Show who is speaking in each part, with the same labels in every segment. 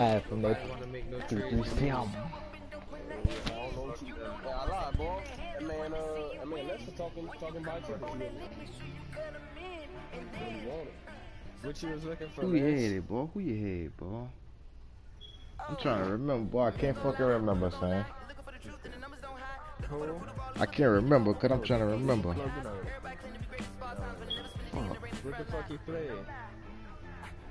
Speaker 1: From that 3 stem.
Speaker 2: I lied, boy. That man Lester talking about you. What you was looking for?
Speaker 3: Who you headed, boy? Who you headed, boy? I'm trying to remember, boy. I can't fucking remember, son.
Speaker 2: Cool.
Speaker 3: I can't remember, cause I'm trying to remember.
Speaker 2: What the fuck he playing?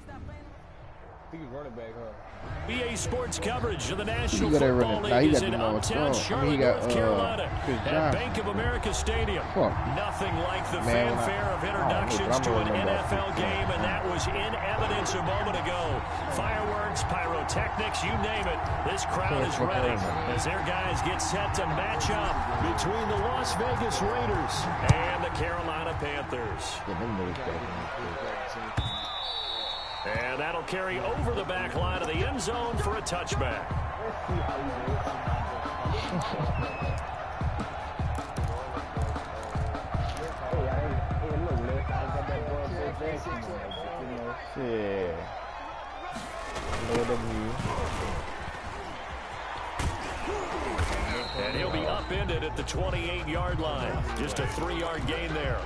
Speaker 2: I think he's running back, huh?
Speaker 4: EA Sports coverage of the National Football League is in uptown Charlotte, North Carolina at Bank of America Stadium. Nothing like the fanfare of introductions to an NFL game, and that was in evidence a moment ago. Fireworks, pyrotechnics, you name it. This crowd is ready as their guys get set to match up between the Las Vegas Raiders and the Carolina Panthers. And that'll carry over the back line of the end zone for a touchback. And he'll be upended at the 28-yard line. Just a 3-yard gain there.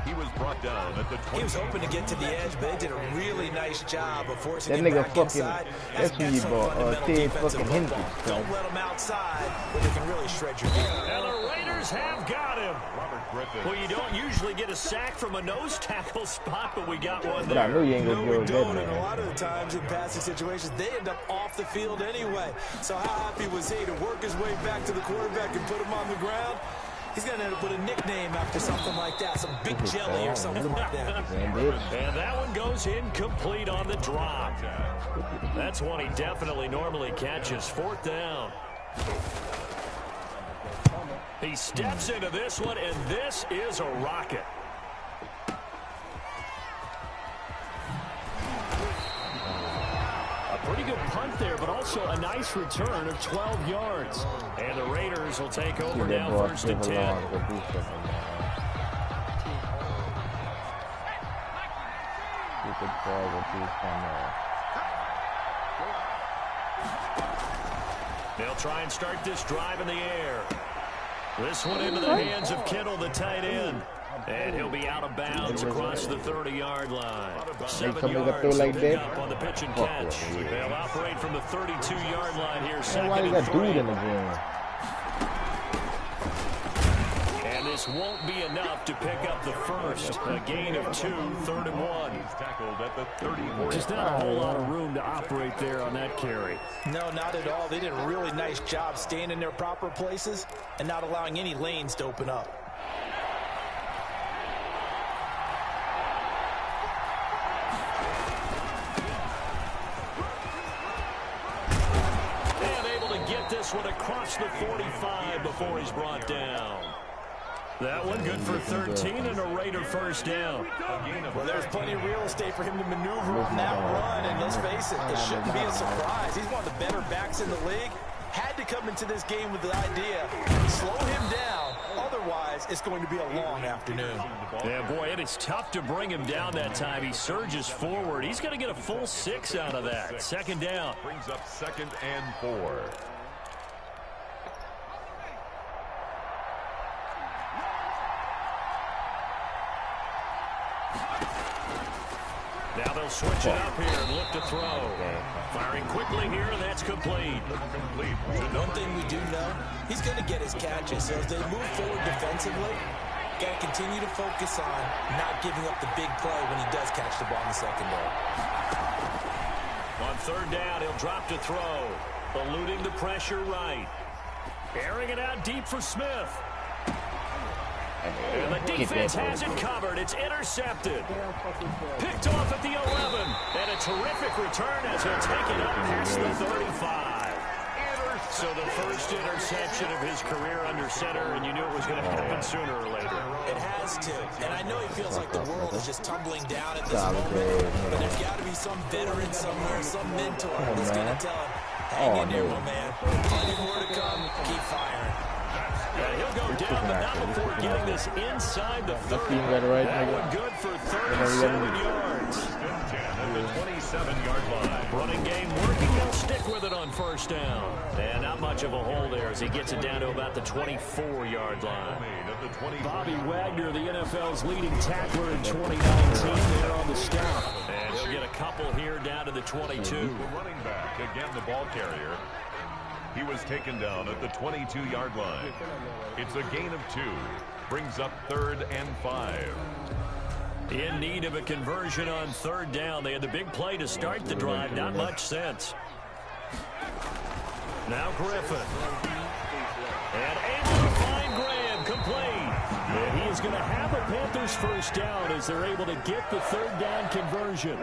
Speaker 5: He was brought down at the 20.
Speaker 6: He was hoping to get to the edge, but they did a really nice job of forcing
Speaker 3: that
Speaker 6: him
Speaker 3: nigga
Speaker 6: back
Speaker 3: fucking,
Speaker 6: inside.
Speaker 3: that's when you bought Ted fucking Hendricks.
Speaker 6: Don't let him outside, but they can really shred your game.
Speaker 4: And the Raiders have got him.
Speaker 5: Robert Griffin.
Speaker 4: Well, you don't usually get a sack from a nose tackle spot, but we got one
Speaker 3: But I
Speaker 4: there.
Speaker 3: know you ain't gonna
Speaker 6: No,
Speaker 3: do
Speaker 6: we
Speaker 3: it
Speaker 6: don't,
Speaker 3: that,
Speaker 6: and a
Speaker 3: man.
Speaker 6: lot of the times in passing situations, they end up off the field anyway. So how happy was he to work his way back to the quarterback and put him on the ground? He's going to end up with a nickname after something like that, some big jelly or something like that.
Speaker 4: And that one goes incomplete on the drop. That's one he definitely normally catches. 4th down. He steps into this one, and this is a rocket. Pretty good punt there, but also a nice return of 12 yards. And the Raiders will take over now, 1st and 10. They'll try and start this drive in the air. This one into the hands of Kittle, the tight end. And he'll be out of bounds across the 30-yard line. 7 yards to pick up on the pitch and catch. They'll operate from the 32-yard line here, 2nd and 3. And this won't be enough to pick up the first. A gain of 2, 3rd and 1.
Speaker 5: He's tackled at the 30.
Speaker 4: Just not a whole lot of room to operate there on that carry.
Speaker 6: No, not at all. They did a really nice job staying in their proper places and not allowing any lanes to open up.
Speaker 4: This one across the 45 before he's brought down. That one good for 13 and a Raider 1st down.
Speaker 6: Well, there's plenty of real estate for him to maneuver on that run, and let's face it, it shouldn't be a surprise. He's one of the better backs in the league. Had to come into this game with the idea, slow him down, otherwise it's going to be a long afternoon.
Speaker 4: Yeah, boy, it is tough to bring him down that time. He surges forward. He's going to get a full 6 out of that. 2nd down.
Speaker 5: Brings up 2nd and 4.
Speaker 4: Now they'll switch it up here and look to throw. Firing quickly here, and that's complete.
Speaker 6: One thing we do know, he's going to get his catches. So as they move forward defensively, got to continue to focus on not giving up the big play when he does catch the ball in the secondary.
Speaker 4: On 3rd down, he'll drop to throw. Eluding the pressure right. Airing it out deep for Smith. And the defense has it covered. It's intercepted. Picked off at the 11. And a terrific return as he'll take it up past the 35. So the first interception of his career under center, and you knew it was going to happen sooner or later.
Speaker 6: It has to. And I know he feels like the world is just tumbling down at this moment. But there's got to be some veteran somewhere, some mentor that's going to tell him, Hang in there, my man. Plenty more to come. Keep firing.
Speaker 4: He'll go down, but not before getting this inside the 30. That one good for 37 yards.
Speaker 5: At the 27-yard line.
Speaker 4: Running game working. They'll stick with it on first down. And not much of a hole there as he gets it down to about the 24-yard line. Bobby Wagner, the NFL's leading tackler in 2019, there on the stop. And he'll get a couple here down to the 22.
Speaker 5: The running back, again the ball carrier. He was taken down at the 22-yard line. It's a gain of 2. Brings up 3rd and 5.
Speaker 4: In need of a conversion on 3rd down. They had the big play to start the drive. Not much sense. Now Griffin. And able to find Graham. Complete. And he is going to have a Panthers first down as they're able to get the 3rd down conversion.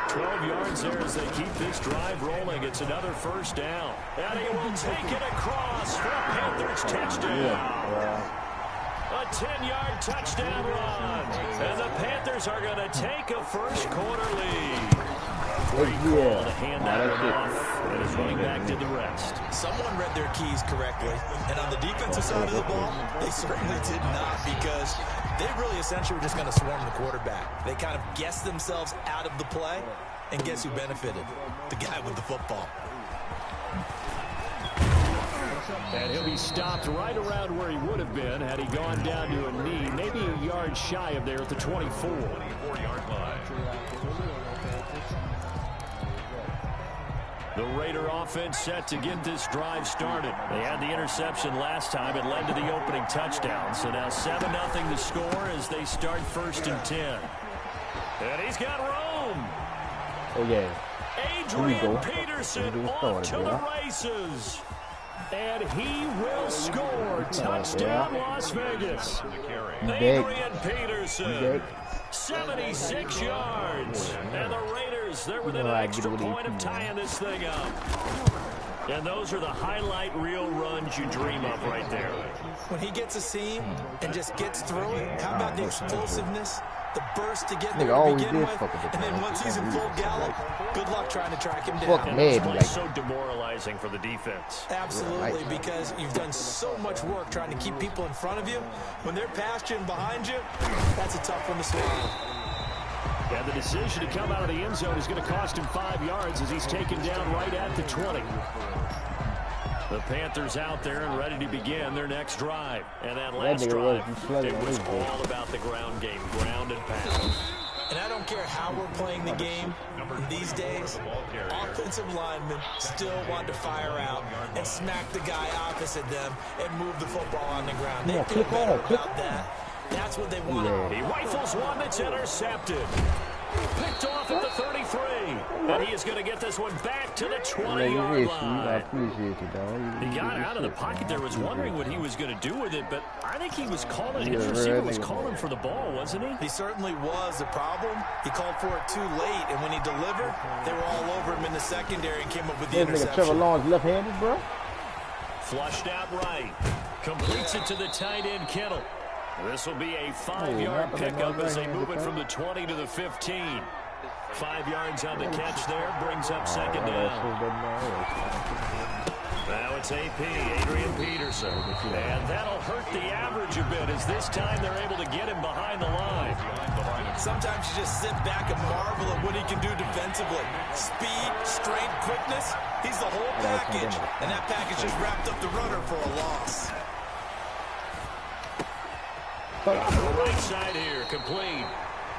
Speaker 4: 12 yards there as they keep this drive rolling. It's another first down. And he will take it across for a Panthers touchdown. A 10-yard touchdown run. And the Panthers are going to take a first quarter lead. Great call to hand that one off. And his running back did the rest.
Speaker 6: Someone read their keys correctly. And on the defensive side of the ball, they certainly did not, because they really essentially were just going to swarm the quarterback. They kind of guessed themselves out of the play. And guess who benefited? The guy with the football.
Speaker 4: And he'll be stopped right around where he would have been had he gone down to a knee, maybe a yard shy of there at the 24.
Speaker 5: 24-yard line.
Speaker 4: The Raider offense set to get this drive started. They had the interception last time. It led to the opening touchdown. So now 7-0 the score as they start 1st and 10. And he's got room.
Speaker 1: Oh, yeah.
Speaker 4: Adrian Peterson off to the races. And he will score. Touchdown, Las Vegas. Adrian Peterson, 76 yards. And the Raiders, they're within an extra point of tying this thing up. And those are the highlight reel runs you dream of right there.
Speaker 6: When he gets a seam and just gets through it, how about the explosiveness, the burst to get there to begin with, and then once he's in full gallop, good luck trying to track him down.
Speaker 4: And this play is so demoralizing for the defense.
Speaker 6: Absolutely, because you've done so much work trying to keep people in front of you. When they're past you and behind you, that's a tough one to swallow.
Speaker 4: Yeah, the decision to come out of the end zone is going to cost him 5 yards as he's taken down right at the 20. The Panthers out there and ready to begin their next drive. And that last drive, it was all about the ground game, ground and pound.
Speaker 6: And I don't care how we're playing the game these days, offensive linemen still want to fire out and smack the guy opposite them and move the football on the ground. They feel better about that. That's what they want.
Speaker 4: He rifles one that's intercepted. Picked off at the 33. And he is going to get this one back to the 20-yard line. He got out of the pocket there, was wondering what he was going to do with it, but I think he was calling, his receiver was calling for the ball, wasn't he?
Speaker 6: He certainly was. The problem, he called for it too late, and when he delivered, they were all over him in the secondary and came up with the interception.
Speaker 1: Trevor Lawrence left-handed, bro.
Speaker 4: Flushed out right. Completes it to the tight end, Kittle. This will be a 5-yard pickup as they move it from the 20 to the 15. 5 yards on the catch there, brings up second down. Now it's AP, Adrian Peterson. And that'll hurt the average a bit as this time they're able to get him behind the line.
Speaker 6: Sometimes you just sit back and marvel at what he can do defensively. Speed, strength, quickness, he's the whole package. And that package just wrapped up the runner for a loss.
Speaker 4: On the right side here, complete.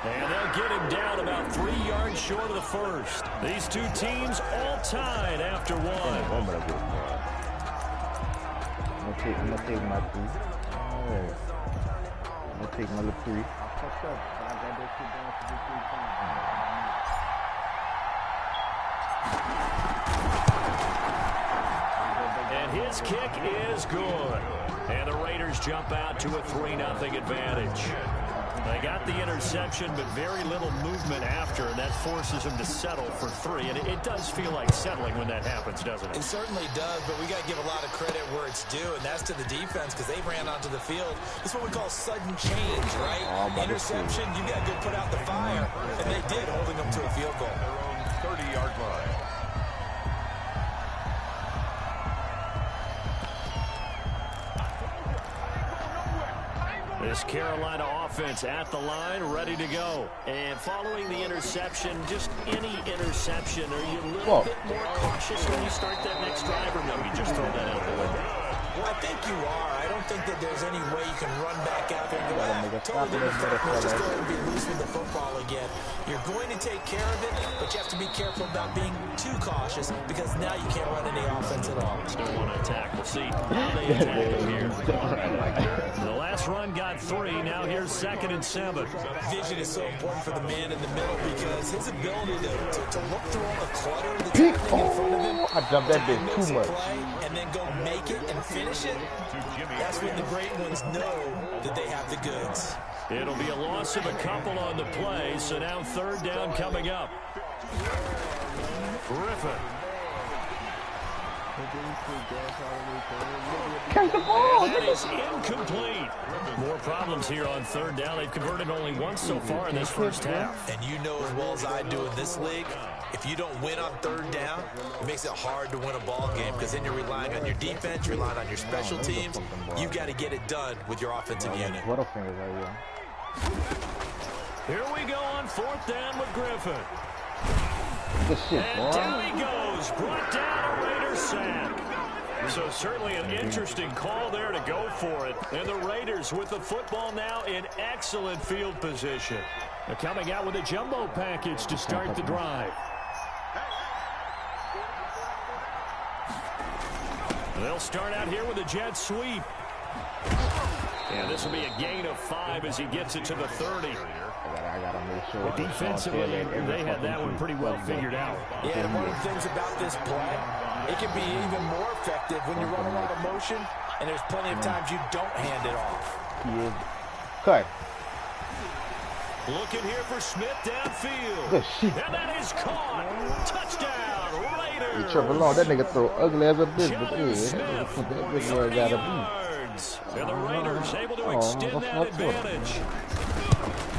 Speaker 4: And they'll get him down about 3 yards short of the first. These two teams all tied after one.
Speaker 1: I'm gonna take my 3. I'm gonna take my little 3.
Speaker 4: And his kick is good. And the Raiders jump out to a 3-0 advantage. They got the interception, but very little movement after, and that forces them to settle for 3. And it does feel like settling when that happens, doesn't it?
Speaker 6: It certainly does, but we got to give a lot of credit where it's due, and that's to the defense because they ran onto the field. It's what we call sudden change, right? Interception, you got to go put out the fire, and they did, holding them to a field goal.
Speaker 5: Their own 30-yard line.
Speaker 4: This Carolina offense at the line, ready to go. And following the interception, just any interception, are you a little bit more cautious when you start that next drive, or no, you just throw that out the window?
Speaker 6: Well, I think you are. I don't think that there's any way you can run back out there and go, totally different. Let's just go and be loose with the football again. You're going to take care of it, but you have to be careful about being too cautious because now you can't run any offense at all.
Speaker 4: Still want to attack. We'll see how they attack him here. The last run got 3. Now here's 2nd and 7.
Speaker 6: Vision is so important for the man in the middle because his ability to look through all the clutter that's happening in front of him.
Speaker 1: I jumped that bitch too much.
Speaker 6: And then go make it and finish it. That's when the great ones know that they have the goods.
Speaker 4: It'll be a loss of a couple on the play, so now 3rd down coming up. Griffin.
Speaker 1: Catch the ball.
Speaker 4: That is incomplete. More problems here on 3rd down. They've converted only once so far in this first half.
Speaker 6: And you know as well as I do in this league, if you don't win on 3rd down, it makes it hard to win a ball game because then you're relying on your defense, you're relying on your special teams. You got to get it done with your offensive unit.
Speaker 4: Here we go on 4th down with Griffin.
Speaker 1: Good shit,
Speaker 4: and down he goes. Brought down a Raider sack. So certainly an interesting call there to go for it. And the Raiders with the football now in excellent field position. They're coming out with a jumbo package to start the drive. They'll start out here with a jet sweep. And this will be a gain of 5 as he gets it to the 30.
Speaker 1: I gotta make sure.
Speaker 4: Defensively, they had that one pretty well figured out.
Speaker 6: Yeah, and one of the things about this play, it can be even more effective when you run a lot of motion, and there's plenty of times you don't hand it off.
Speaker 1: Cut.
Speaker 4: Looking here for Smith downfield.
Speaker 1: Good shit.
Speaker 4: And that is caught. Touchdown, Raiders.
Speaker 1: You Trevor Long, that nigga throw ugly as a bitch, but yeah, that bitch where it gotta be.
Speaker 4: And the Raiders able to extend that advantage.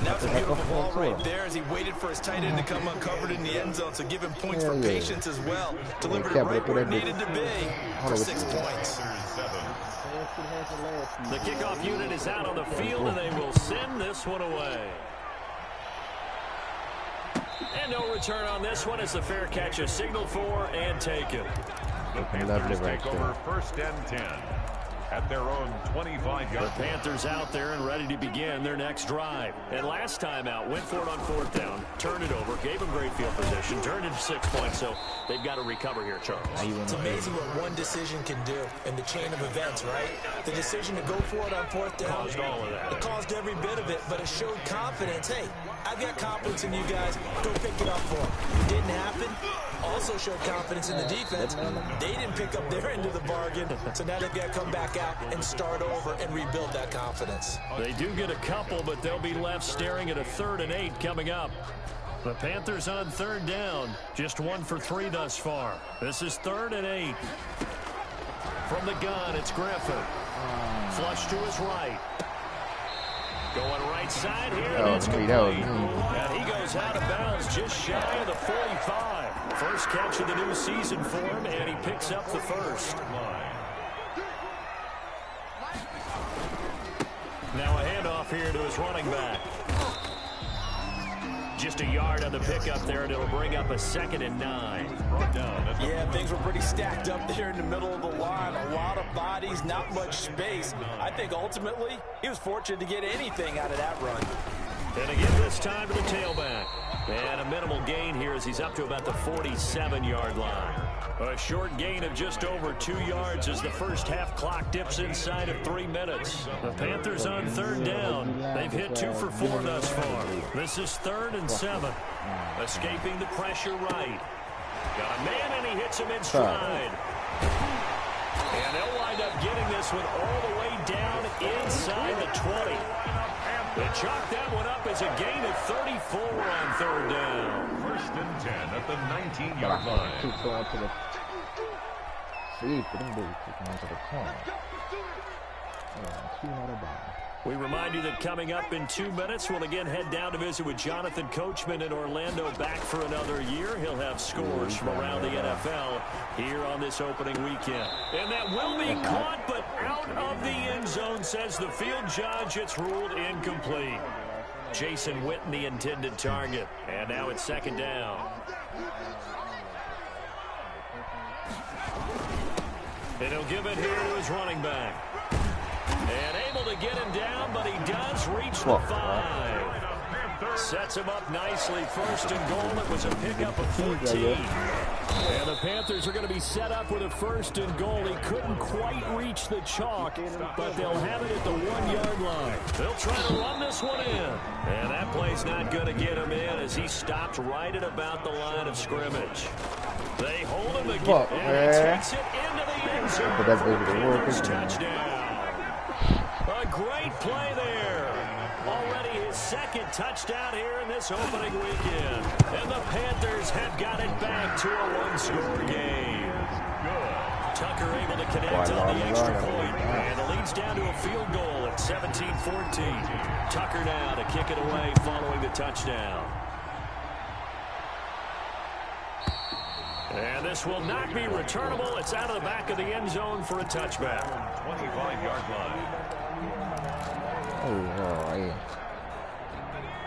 Speaker 6: That's a beautiful ball right there as he waited for his tight end to come uncovered in the end zone, so give him points for patience as well. Delivered it right where it needed to be for 6 points.
Speaker 4: The kickoff unit is out on the field, and they will send this one away. And no return on this one as the fair catch is signaled for and taken.
Speaker 5: The Panthers take over 1st and 10. At their own 25-yard.
Speaker 4: The Panthers out there and ready to begin their next drive. And last time out, went for it on 4th down, turned it over, gave them great field position, turned it to 6 points, so they've got to recover here, Charles.
Speaker 6: It's amazing what one decision can do in the chain of events, right? The decision to go for it on 4th down.
Speaker 4: Caused all of that.
Speaker 6: It caused every bit of it, but it showed confidence. Hey, I've got confidence in you guys. Go pick it up for them. It didn't happen. Also showed confidence in the defense. They didn't pick up their end of the bargain, so now they've got to come back out and start over and rebuild that confidence.
Speaker 4: They do get a couple, but they'll be left staring at a 3rd and 8 coming up. The Panthers on 3rd down, just 1 for 3 thus far. This is 3rd and 8. From the gun, it's Griffin. Flush to his right. Going right side here, and it's complete. And he goes out of bounds just shy of the 45. First catch of the new season for him, and he picks up the 1st. Now a handoff here to his running back. Just a yard on the pickup there, and it'll bring up a 2nd and 9.
Speaker 6: Yeah, things were pretty stacked up there in the middle of the line. A lot of bodies, not much space. I think ultimately he was fortunate to get anything out of that run.
Speaker 4: And again this time to the tailback. And a minimal gain here as he's up to about the 47-yard line. A short gain of just over 2 yards as the first half clock dips inside of 3 minutes. The Panthers on 3rd down. They've hit 2 for 4 thus far. This is 3rd and 7. Escaping the pressure right. Got a man and he hits him in stride. And they'll wind up getting this one all the way down inside the 20. They chalk that one up as a gain of 34 on 3rd down.
Speaker 5: 1st and 10 at the 19-yard line.
Speaker 1: Keep going to the sleep, but them boys keep going to the corner. Yeah, 2 out of bounds.
Speaker 4: We remind you that coming up in 2 minutes, we'll again head down to visit with Jonathan Coachman in Orlando, back for another year. He'll have scores from around the NFL here on this opening weekend. And that will be caught, but out of the end zone, says the field judge. It's ruled incomplete. Jason Witten, the intended target. And now it's second down. And he'll give it here to his running back. And able to get him down, but he does reach the 5. Sets him up nicely. First and goal. It was a pickup of 14. And the Panthers are going to be set up with a first and goal. He couldn't quite reach the chalk, but they'll have it at the 1-yard line. They'll try to run this one in. And that play's not going to get him in as he stopped right at about the line of scrimmage. They hold him again, and he takes it into the end zone. Panthers touchdown. A great play there. Already his second touchdown here in this opening weekend. And the Panthers have got it back to a one-score game. Good. Tucker able to connect on the extra point. And the lead's down to a field goal at 17-14. Tucker now to kick it away following the touchdown. And this will not be returnable. It's out of the back of the end zone for a touchback.
Speaker 5: 25-yard line.
Speaker 1: Oh, yeah.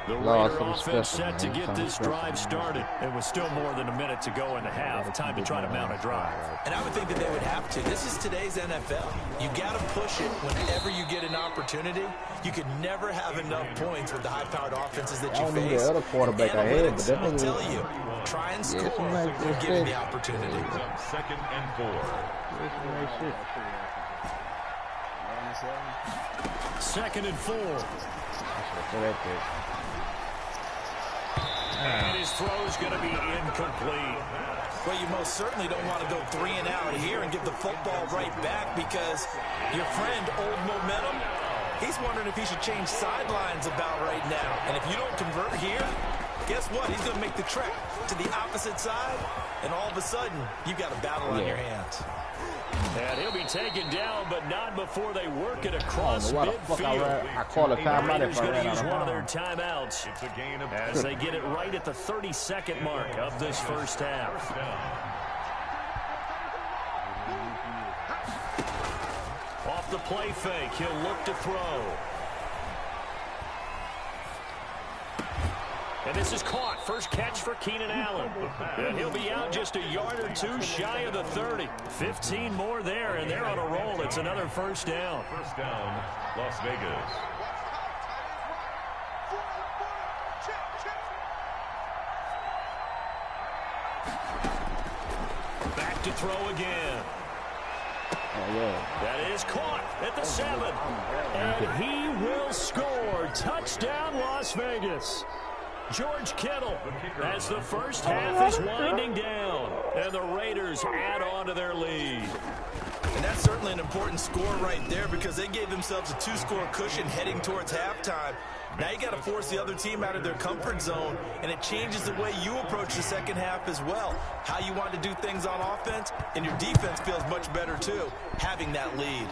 Speaker 4: The Raider offense set to get this drive started. It was still more than a minute to go in the half. Time to try to mount a drive.
Speaker 6: And I would think that they would have to. This is today's NFL. You got to push it whenever you get an opportunity. You could never have enough points with the high-powered offenses that you face.
Speaker 1: The other quarterback I had, but that
Speaker 6: I'll tell you, try and score when given the opportunity.
Speaker 5: Second and 4.
Speaker 4: Second and 4. And his throw's going to be incomplete.
Speaker 6: Well, you most certainly don't want to go 3 and out here and give the football right back because your friend, Old Momentum, he's wondering if he should change sidelines about right now. And if you don't convert here, guess what? He's going to make the trek to the opposite side, and all of a sudden, you've got a battle on your hands.
Speaker 4: And he'll be taken down, but not before they work it across midfield.
Speaker 1: I call a timeout
Speaker 4: Raiders going to use one of their timeouts as they get it right at the 32nd mark of this first half. Off the play fake, he'll look to throw. And this is caught. First catch for Keenan Allen. And he'll be out just a yard or two shy of the 30. 15 more there, and they're on a roll. It's another first down.
Speaker 5: First down, Las Vegas.
Speaker 4: Back to throw again. That is caught at the 7. And he will score. Touchdown, Las Vegas. George Kittle as the first half is winding down, and the Raiders add on to their lead.
Speaker 6: And that's certainly an important score right there because they gave themselves a 2-score cushion heading towards halftime. Now you got to force the other team out of their comfort zone, and it changes the way you approach the second half as well. How you want to do things on offense, and your defense feels much better too, having that lead.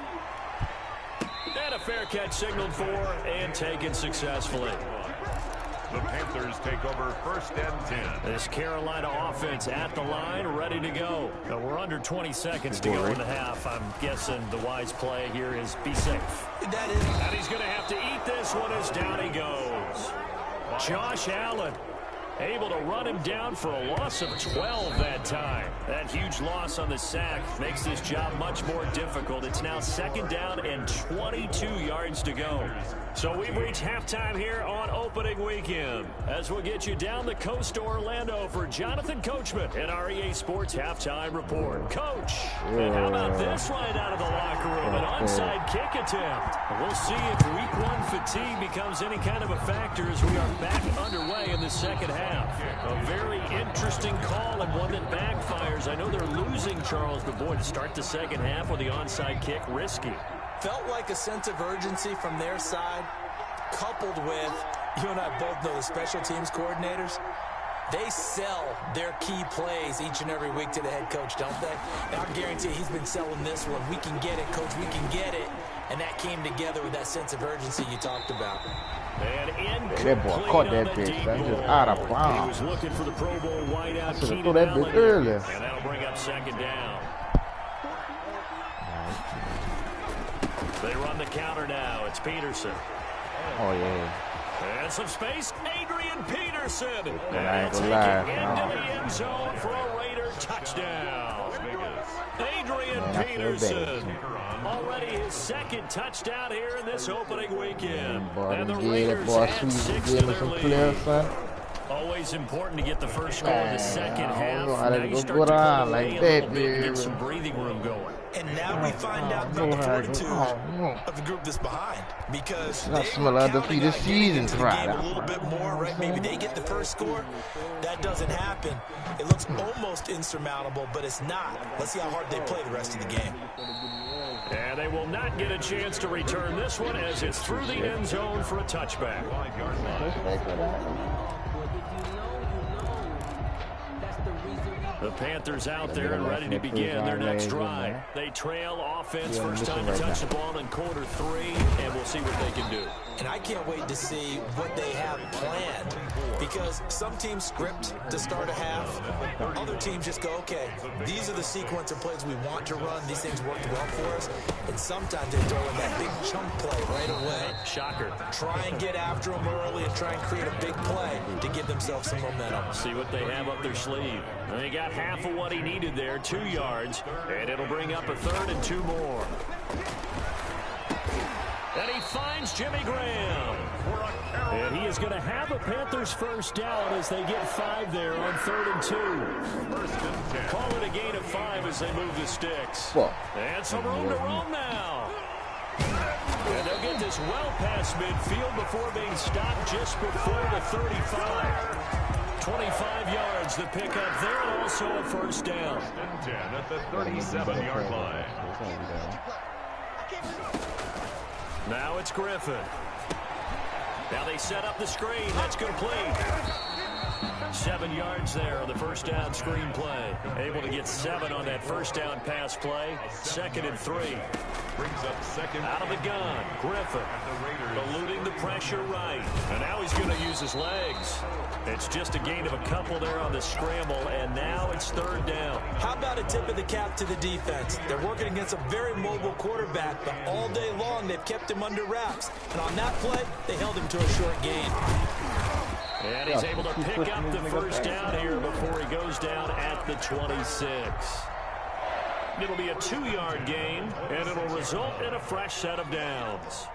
Speaker 4: And a fair catch signaled for and taken successfully.
Speaker 5: The Panthers take over first and 10.
Speaker 4: This Carolina offense at the line, ready to go. Now we're under 20 seconds to go in the half. I'm guessing the wise play here is be safe.
Speaker 6: That is.
Speaker 4: And he's going to have to eat this one as down he goes. Josh Allen able to run him down for a loss of 12 that time. That huge loss on the sack makes this job much more difficult. It's now second down and 22 yards to go. So we've reached halftime here on opening weekend as we'll get you down the coast to Orlando for Jonathan Coachman in our EA Sports Halftime Report. Coach, and how about this right out of the locker room? An onside kick attempt. We'll see if week 1 fatigue becomes any kind of a factor as we are back underway in the second half. A very interesting call and one that backfires. I know they're losing, Charles, but boy, to start the second half with the onside kick, risky.
Speaker 6: Felt like a sense of urgency from their side, coupled with, you and I both know the special teams coordinators, They sell their key plays each and every week to the head coach, don't they? And I guarantee he's been selling this one. We can get it, coach. We can get it. And that came together with that sense of urgency you talked about.
Speaker 1: And that boy caught that bitch. That's just out of bounds.
Speaker 4: He was looking for the Pro Bowl wideout.
Speaker 1: Should have thrown that bitch earlier.
Speaker 4: And that'll bring up second down. They run the counter now. It's Peterson.
Speaker 1: Oh, yeah.
Speaker 4: And some space. Adrian Peterson.
Speaker 1: And I ain't
Speaker 4: take
Speaker 1: gonna lie.
Speaker 4: it into the end zone for a Raider touchdown. Adrian Peterson. Already his second touchdown here in this opening weekend. And the Raiders add 6 to their lead. Always important to get the first score in the second half. Now you start to pull away a little bit and get some breathing room going.
Speaker 6: And now we find out about the fortitude of the group that's behind, because they
Speaker 1: smell undefeated seasons right
Speaker 6: a little bit more, right? Maybe they get the first score. That doesn't happen. It looks almost insurmountable, but it's not. Let's see how hard they play the rest of the game.
Speaker 4: And they will not get a chance to return this one as it's through the end zone for a touchback. The Panthers out there and ready to begin their next drive. They trail offense, first time to touch the ball in quarter 3, and we'll see what they can do.
Speaker 6: And I can't wait to see what they have planned, because some teams script to start a half. Other teams just go, okay, these are the sequence of plays we want to run. These things worked well for us. And sometimes they throw in that big chunk play right away.
Speaker 4: Shocker.
Speaker 6: Try and get after them early and try and create a big play to give themselves some momentum.
Speaker 4: See what they have up their sleeve. And they got half of what he needed there, 2 yards, and it'll bring up a 3rd and 2 more. And he finds Jimmy Graham. And he is going to have a Panthers first down as they get 5 there on 3rd and 2. Call it a gain of 5 as they move the sticks. And some room to roam now. And they'll get this well past midfield before being stopped just before the 35. 25 yards the pickup there, and also a first down.
Speaker 5: 10 at the 37-yard line.
Speaker 4: Now it's Griffin. Now they set up the screen. That's complete. 7 yards there on the first down screen play. Able to get 7 on that first down pass play. 2nd and 3.
Speaker 5: Brings up second.
Speaker 4: Out of the gun. Griffin eluding the pressure right. And now he's going to use his legs. It's just a gain of a couple there on the scramble, and now it's 3rd down.
Speaker 6: How about a tip of the cap to the defense? They're working against a very mobile quarterback, but all day long they've kept him under wraps. And on that play, they held him to a short gain.
Speaker 4: And he's able to pick up the first down here before he goes down at the 26. It'll be a 2-yard gain, and it'll result in a fresh set of downs.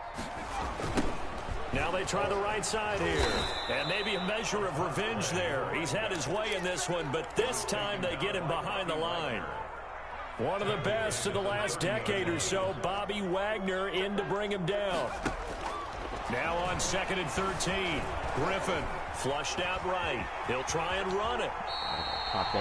Speaker 4: Now they try the right side here, and maybe a measure of revenge there. He's had his way in this one, but this time they get him behind the line. One of the best of the last decade or so, Bobby Wagner in to bring him down. Now on 2nd and 13, Griffin flushed out right. He'll try and run it.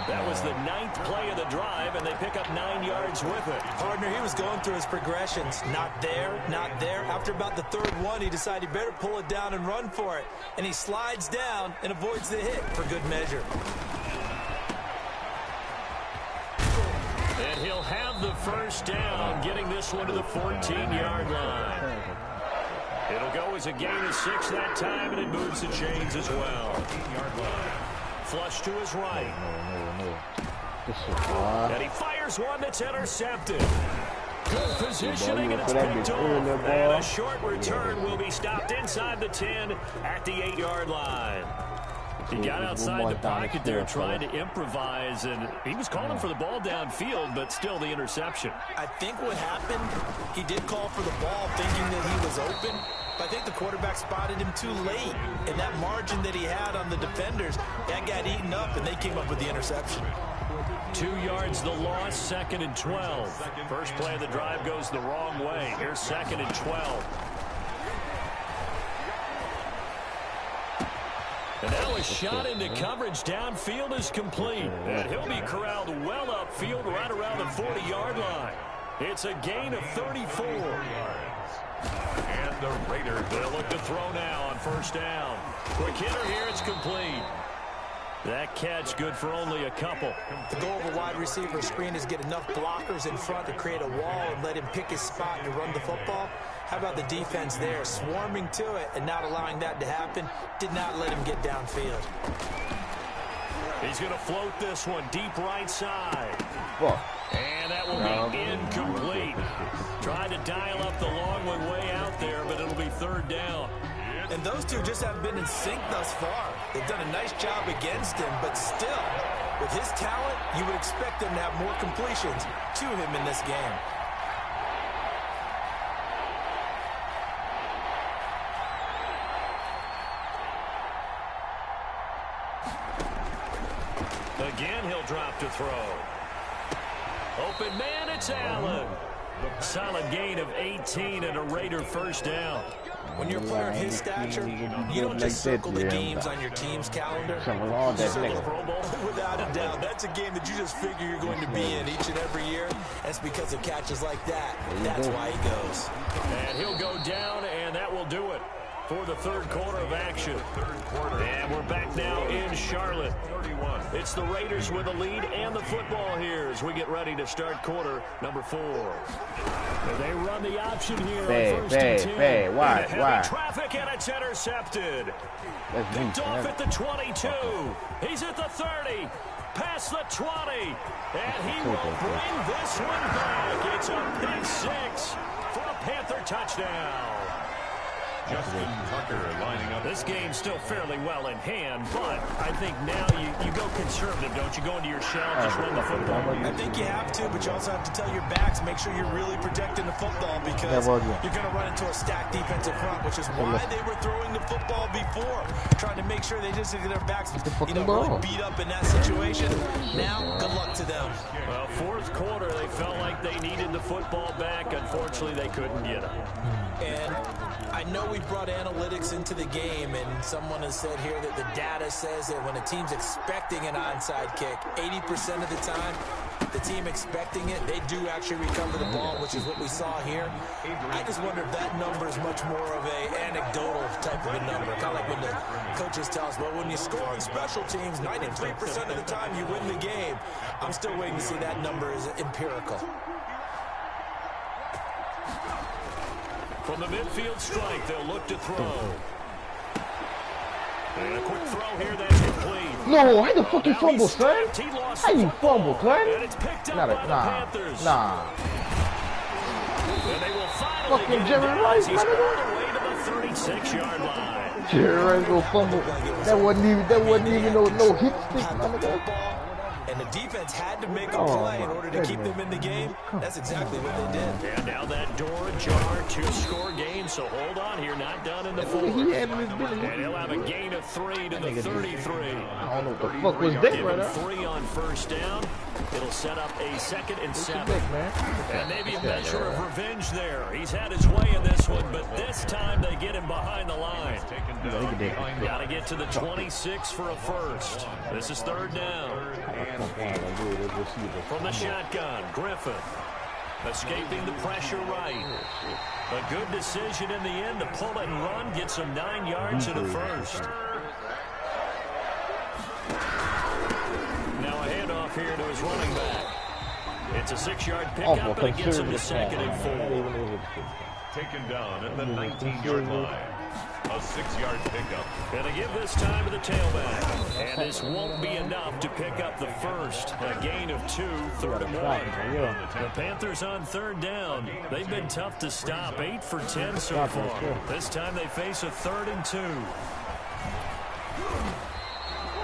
Speaker 4: That was the 9th play of the drive, and they pick up 9 yards with it.
Speaker 6: Partner, he was going through his progressions. Not there, not there. After about the 3rd one, he decided he better pull it down and run for it. And he slides down and avoids the hit for good measure.
Speaker 4: And he'll have the first down, getting this one to the 14-yard line. It'll go as a gain of 6 that time, and it moves the chains as well. Flush to his right. And he fires one that's intercepted. Good positioning, and it's picked off. And a short return will be stopped inside the 10 at the 8-yard line. He got outside the pocket there trying to improvise, and he was calling for the ball downfield, but still the interception.
Speaker 6: I think what happened, he did call for the ball thinking that he was open, but I think the quarterback spotted him too late, and that margin that he had on the defenders, that got eaten up, and they came up with the interception.
Speaker 4: 2 yards the loss, 2nd and 12. First play of the drive goes the wrong way. Here's 2nd and 12. And now a shot into coverage downfield is complete. And he'll be corralled well upfield right around the 40-yard line. It's a gain of 34.
Speaker 5: And the Raiders,
Speaker 4: they'll look to throw now on first down. Quick hitter here, it's complete. That catch good for only a couple.
Speaker 6: The goal of a wide receiver screen is get enough blockers in front to create a wall and let him pick his spot to run the football. How about the defense there, swarming to it and not allowing that to happen? Did not let him get downfield.
Speaker 4: He's going to float this one deep right side.
Speaker 3: Fuck.
Speaker 4: And that will be incomplete. Tried to dial up the long one way out there, but it'll be third down.
Speaker 6: And those two just haven't been in sync thus far. They've done a nice job against him, but still, with his talent, you would expect him to have more completions to him in this game.
Speaker 4: Again, he'll drop to throw. Open man, it's Allen. Solid gain of 18 and a Raider first down.
Speaker 6: When you're a player of his stature, you don't just circle the games on your team's calendar.
Speaker 3: You
Speaker 6: circle the Pro Bowl. Without a doubt, that's a game that you just figure you're going to be in each and every year. That's because of catches like that. That's why he goes.
Speaker 4: And he'll go down, and that will do it for the third quarter of action. And we're back now in Charlotte. It's the Raiders with a lead and the football here as we get ready to start quarter number 4. And they run the option here on first and 10.
Speaker 3: Why?
Speaker 4: Traffic, and it's intercepted. Picked off at the 22. He's at the 30. Past the 20. And he will bring this one back. It's a pick 6 for a Panther touchdown.
Speaker 5: Justin Tucker lining up.
Speaker 4: This game's still fairly well in hand, but I think now you go conservative, don't you? Go into your shell, just run the football.
Speaker 6: I think you have to, but you also have to tell your backs, make sure you're really protecting the football because you're going to run into a stacked defensive front, which is why they were throwing the football before, trying to make sure they just get their backs really beat up in that situation. Now, good luck to them.
Speaker 4: Well, fourth quarter, they felt like they needed the football back. Unfortunately, they couldn't get it.
Speaker 6: And I know we brought analytics into the game, and someone has said here that the data says that when a team's expecting an onside kick, 80% of the time, the team expecting it, they do actually recover the ball, which is what we saw here. I just wonder if that number is much more of a anecdotal type of a number. Kind of like when the coaches tell us, well, when you score on special teams, 93% of the time you win the game. I'm still waiting to see that number is empirical.
Speaker 4: From the midfield strike, they'll look to throw. And a quick throw here, that's complete.
Speaker 3: No, how the fuck you fumble, son? How you fumble, son?
Speaker 4: And it's picked up by the Panthers.
Speaker 3: Nah.
Speaker 4: And they will finally
Speaker 3: Fucking Jerry Rice,
Speaker 4: he's all the way to the 36-yard line.
Speaker 3: Jerry Rice go fumble. That wasn't even no hit stick, my nigga.
Speaker 6: And the defense had to make a play in order to keep them in the game. That's exactly what they did.
Speaker 4: And now that door ajar, 2-score game, so hold on here, not done in the fourth. And he'll have a gain of 3 to the 33.
Speaker 3: I don't know what the fuck was that right now.
Speaker 4: 3 on first down. It'll set up a 2nd and 7. And maybe a measure of revenge there. He's had his way in this one, but this time they get him behind the line. Got to get to the 26 for a first. This is third down. From the shotgun, Griffin escaping the pressure right. A good decision in the end to pull it and run, get some 9 yards to the first. Now a handoff here to his running back. It's a 6-yard pickup, and it gets him to 2nd and 4.
Speaker 5: Taken down at the 19-yard line. A 6-yard pickup.
Speaker 4: And they give this time to the tailback. And this won't be enough to pick up the first. A gain of 2, 3rd and 1. The Panthers on third down. They've been tough to stop. 8 for 10 so far. This time they face a 3rd and 2.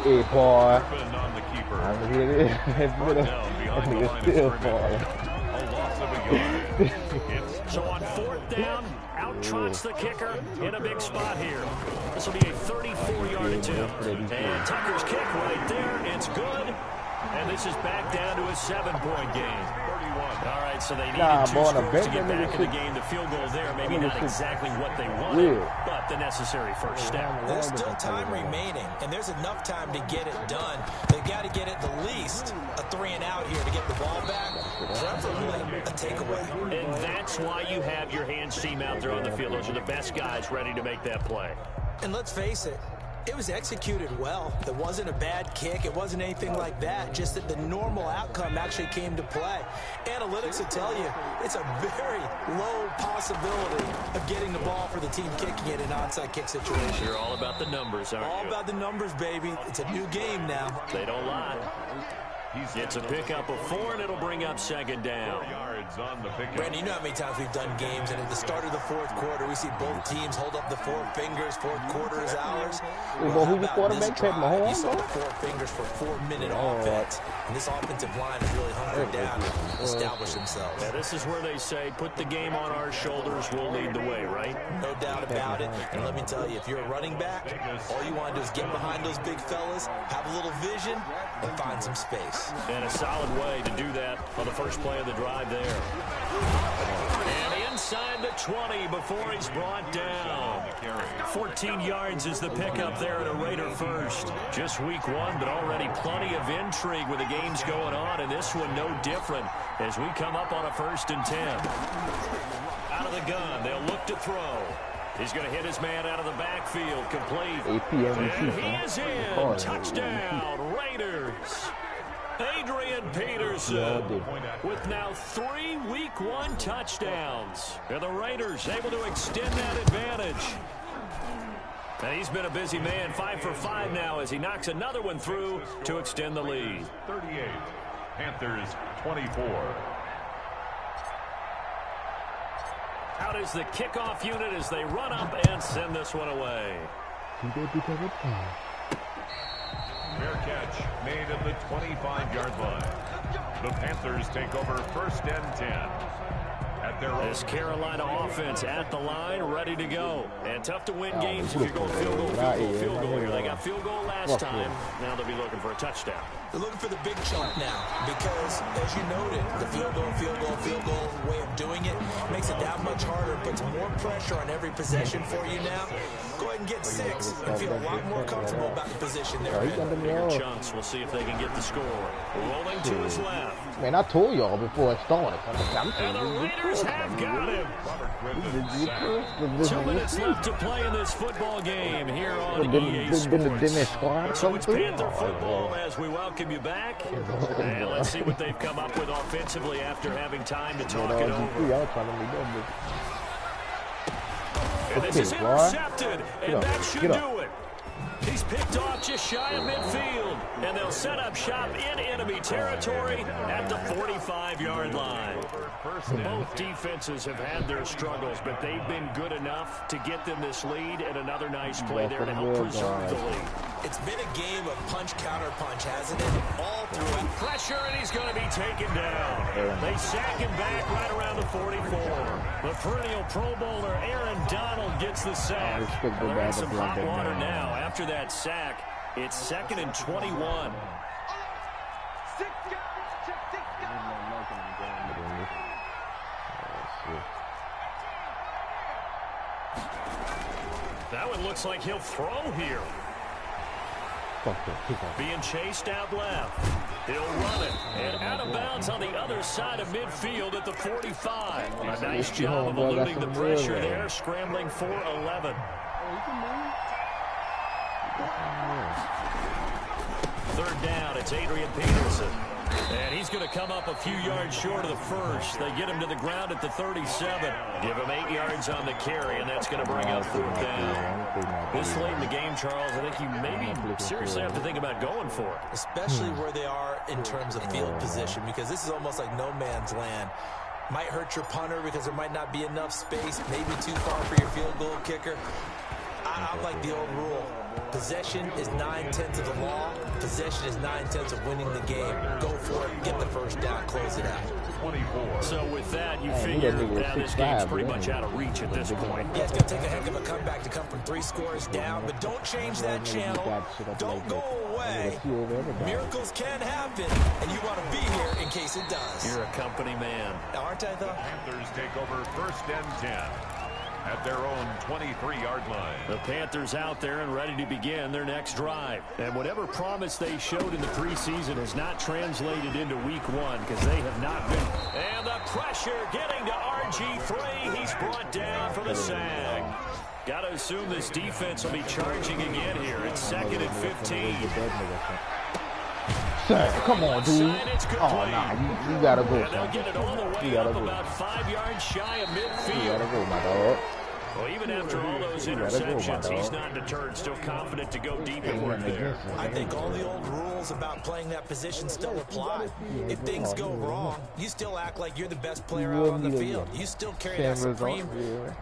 Speaker 3: Hey, boy.
Speaker 5: On the keeper.
Speaker 3: I'm here.
Speaker 5: Down behind the line
Speaker 3: Still
Speaker 5: of scrimmage. A loss of a yard.
Speaker 4: So on 4th down, out trots the kicker in a big spot here. This will be a 34-yard attempt. And Tucker's kick right there. It's good. And this is back down to a 7-point game. 31. All right, so they needed 2 scores to get back in the game. The field goal there, maybe not exactly what they wanted, but the necessary first step.
Speaker 6: There's still time remaining, and there's enough time to get it done. They've got to get at the least a 3-and-out here to get the ball back, preferably a takeaway.
Speaker 4: And that's why you have your hands team out there on the field. Those are the best guys ready to make that play.
Speaker 6: And let's face it, It was executed well. It wasn't a bad kick. It wasn't anything like that. Just that the normal outcome actually came to play. Analytics will tell you it's a very low possibility of getting the ball for the team kicking it in an onside kick situation.
Speaker 4: You're all about the numbers, aren't you?
Speaker 6: All about the numbers, baby. It's a new game now.
Speaker 4: They don't lie. It's a pickup of 4, and it'll bring up second down.
Speaker 6: Brandon, you know how many times we've done games, and at the start of the fourth quarter, we see both teams hold up the 4 fingers. Fourth quarter is ours.
Speaker 1: Well, who your quarterback? Pat Mahomes?
Speaker 6: You saw the 4 fingers for 4-minute offense, and this offensive line is really hunkered down and established themselves.
Speaker 4: Yeah, this is where they say, put the game on our shoulders, we'll lead the way, right?
Speaker 6: No doubt about it. And let me tell you, if you're a running back, all you want to do is get behind those big fellas, have a little vision, and find some space.
Speaker 4: And a solid way to do that on the first play of the drive there. And inside the 20 before he's brought down. 14 yards is the pickup there at a Raider first. Just week 1, but already plenty of intrigue with the games going on, and this one no different as we come up on a 1st and 10. Out of the gun, they'll look to throw. He's going to hit his man out of the backfield, complete. And he is in. Touchdown, Raiders. Adrian Peterson with now 3 week 1 touchdowns. And the Raiders able to extend that advantage. And he's been a busy man, 5 for 5 now as he knocks another one through to extend the lead.
Speaker 5: 38, Panthers 24.
Speaker 4: Out is the kickoff unit as they run up and send this one away.
Speaker 5: Fair catch made at the 25-yard line. The Panthers take over 1st and 10. At their
Speaker 4: this Carolina offense at the line, ready to go. And tough to win games if you're going field goal here. They got field goal last time. Now they'll be looking for a touchdown.
Speaker 6: They're looking for the big chunk now because, as you noted, the field goal way of doing it makes it that much harder, puts more pressure on every possession for you now. Go ahead and get 6 and feel a lot more comfortable about the position they're in.
Speaker 4: Bigger chunks. We'll see if they can get the score. Rolling to his left.
Speaker 1: Man, I told y'all before it started.
Speaker 4: And the Raiders have got him. 2 minutes left to play in this football game here on EA Sports. So it's Panther football as we welcome you back. And let's see what they've come up with offensively after having time to talk it over. And this is intercepted, and that should do it. He's picked off just shy of midfield, and they'll set up shop in enemy territory at the 45-yard line. Both defenses have had their struggles, but they've been good enough to get them this lead, and another nice play there to help preserve the lead.
Speaker 6: It's been a game of punch-counter-punch, hasn't it? All through it.
Speaker 4: Pressure, and he's going to be taken down. They sack him back right around the 44. The perennial Pro Bowler Aaron Donald gets the sack. They're in some hot water now. After that sack, it's 2nd and 21. That one looks like he'll throw here. Being chased out left. He'll run it. And out of bounds on the other side of midfield at the 45. A nice job of eluding the pressure there, scrambling for 11. 3rd down, it's Adrian Peterson. And he's going to come up a few yards short of the first. They get him to the ground at the 37. Give him 8 yards on the carry, and that's going to bring up 4th down. This late in the game, Charles, I think you maybe seriously have to think about going for it.
Speaker 6: Especially where they are in terms of field position, because this is almost like no man's land. Might hurt your punter because there might not be enough space, maybe too far for your field goal kicker. I like the old rule. Possession is 9/10 of the law. Possession is 9/10 of winning the game. Go for it. Get the first down. Close it out.
Speaker 5: 24.
Speaker 4: So with that, you figure now this game's pretty much out of reach at this point.
Speaker 6: Yeah, it's going to take a heck of a comeback to come from 3 scores down, but don't change that channel. Don't go away. Miracles can happen, and you want to be here in case it does.
Speaker 4: You're a company man.
Speaker 6: Aren't I, though?
Speaker 5: Panthers take over 1st and 10. At their own 23-yard line.
Speaker 4: The Panthers out there and ready to begin their next drive. And whatever promise they showed in the preseason has not translated into week 1 because they have not been. And the pressure getting to RG3. He's brought down for the sag. Got to assume this defense will be charging again here. It's 2nd and 15.
Speaker 1: Come on, dude. Oh, nah, you gotta go, son.
Speaker 4: They'll get it all the way up about 5 yards shy of midfield.
Speaker 1: You gotta go, my dog.
Speaker 4: Well, even after all those interceptions, he's not deterred, still confident to go deep and work there.
Speaker 6: I think all the old rules about playing that position still apply. If things go wrong, you still act like you're the best player out on the field. You still carry that supreme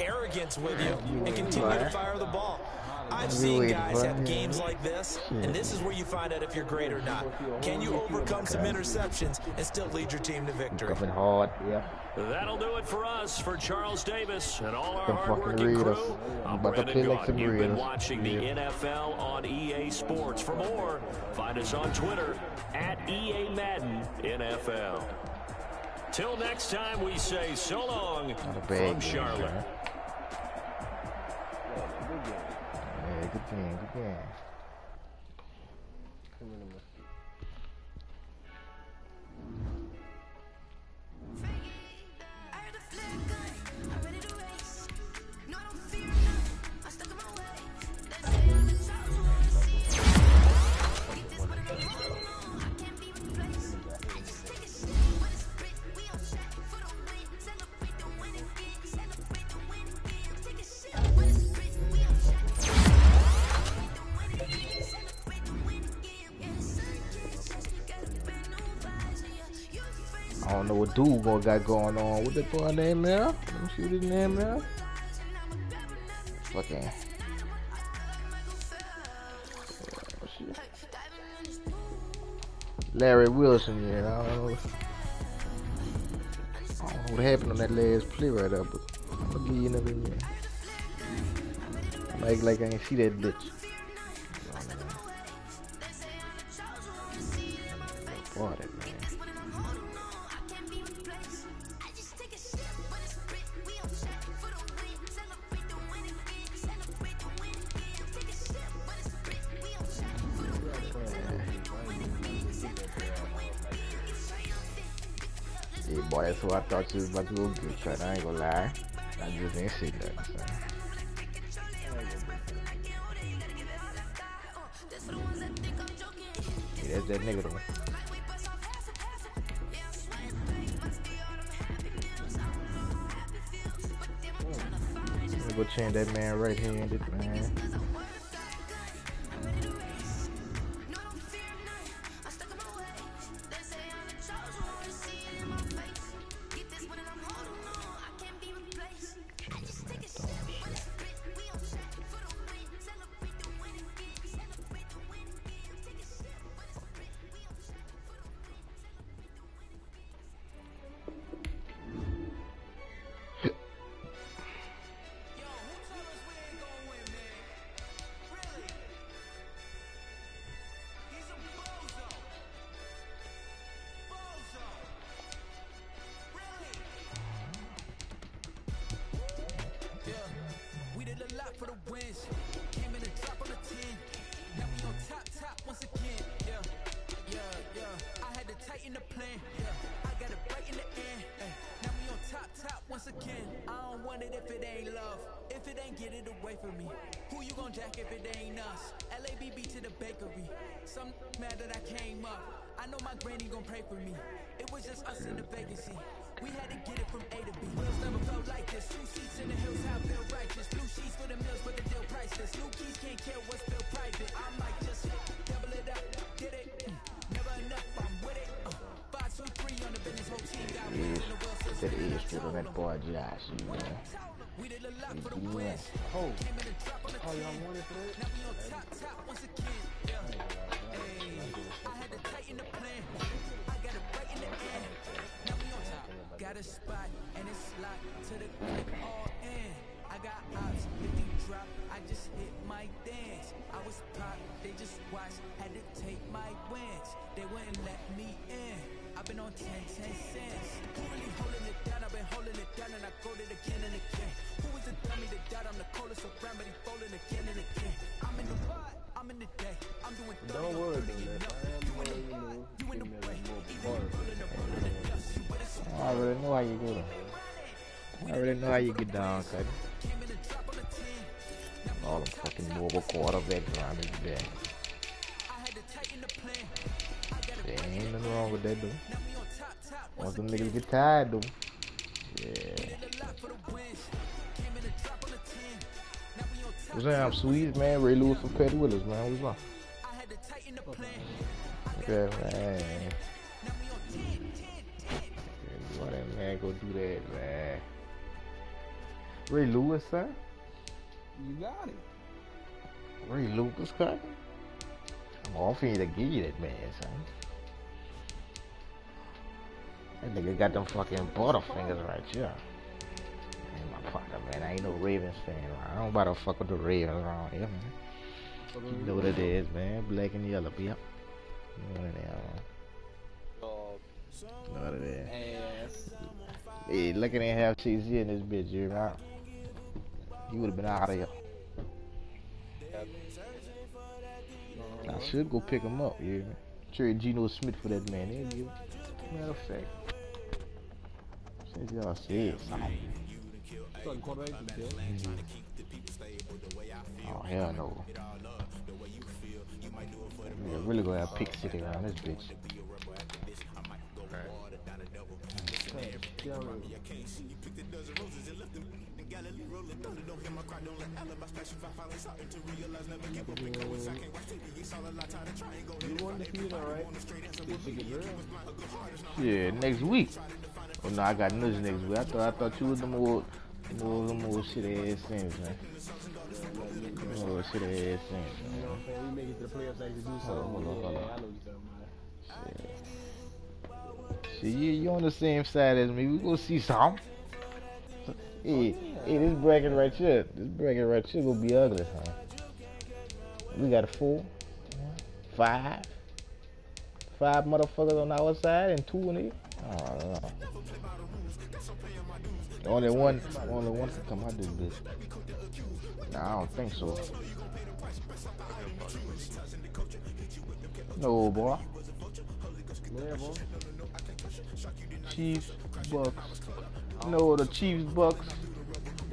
Speaker 6: arrogance with you and continue to fire the ball. I've seen guys have games like this, and this is where you find out if you're great or not. Can you overcome some interceptions and still lead your team to victory?
Speaker 1: Coming hard, yeah.
Speaker 4: That'll do it for us, for Charles Davis and all our hard-working crew. I'm Brandon Gaudin. You've been watching the NFL on EA Sports. For more, find us on Twitter at EA Madden NFL. Till next time, we say so long from Charlotte.
Speaker 1: Yeah, good game, good game. I don't know what dude got going on. What that boy name there? Let me see what his name there. Fucking. Larry Wilson, yeah. I don't know what happened on that last play right there, but I'm gonna give you another one. I'm act like I ain't see that bitch. Boy, that man. Yeah, boy, that's what I thought you was about to go get cut. I ain't gonna lie. I just ain't see that. So. Yeah, that's that nigga though. I'm gonna go change that man right-handed, man. That is true on that boy Josh, you know.
Speaker 2: Oh, y'all wanted for that?
Speaker 7: Got a spot and it's locked to the all in. I got ops, if you drop, I just hit my dance. I was pop, they just watched, had to take my wins. They wouldn't let me in. I've been on 10 cents. Who really holding it down? I've been holding it down and I go it again and again. Who is the dummy that died? I'm the coldest around, but he's folding again and again. I'm in the what? I'm in the day. I'm doing 30.
Speaker 2: Don't worry about that.
Speaker 7: You in the way.
Speaker 1: I already know how you get down, cuz. All them fucking mobile quarterbacks around his back. There ain't nothing wrong with that, though. Once them niggas get tired, though. Yeah. What's up, Swedes, man? Ray Lewis from Petty Willis, man. What's up? Okay, man. Why that man go do that, man? Ray Lewis, son?
Speaker 2: You got it.
Speaker 1: Ray Lewis, son? I'm offering to give you that man, son. That nigga got them fucking butterfingers right here. Ain't my partner, man. I ain't no Ravens fan. I don't about to fuck with the Ravens around here, man. You know what it is, man. Black and yellow, yep. You know what it is, man. You know what it is. Hey, look at that half cheese here in this bitch, you know? You would have been out of here. I should go pick him up, yeah. Trade Geno Smith for that man. There you go. Matter of fact. Since y'all said something. Oh, hell no. We're really gonna have pick city around this bitch. Yeah, next week. Oh no, I got news next week. I thought you was the more shit ass things, man. More shit ass things, man.
Speaker 2: We make it to the playoffs, like to do something.
Speaker 1: Hold on.
Speaker 2: I know what you're talking about.
Speaker 1: Shit, you on the same side as me. We gonna see something. Hey, this bracket right here. This bracket right here gonna be ugly, huh? We got 4, 5 motherfuckers on our side and 2 on it. Oh, no. Only one can come out this bitch. Nah, I don't think so. No, boy. Chiefs, Bucks. No, the Chiefs, Bucks,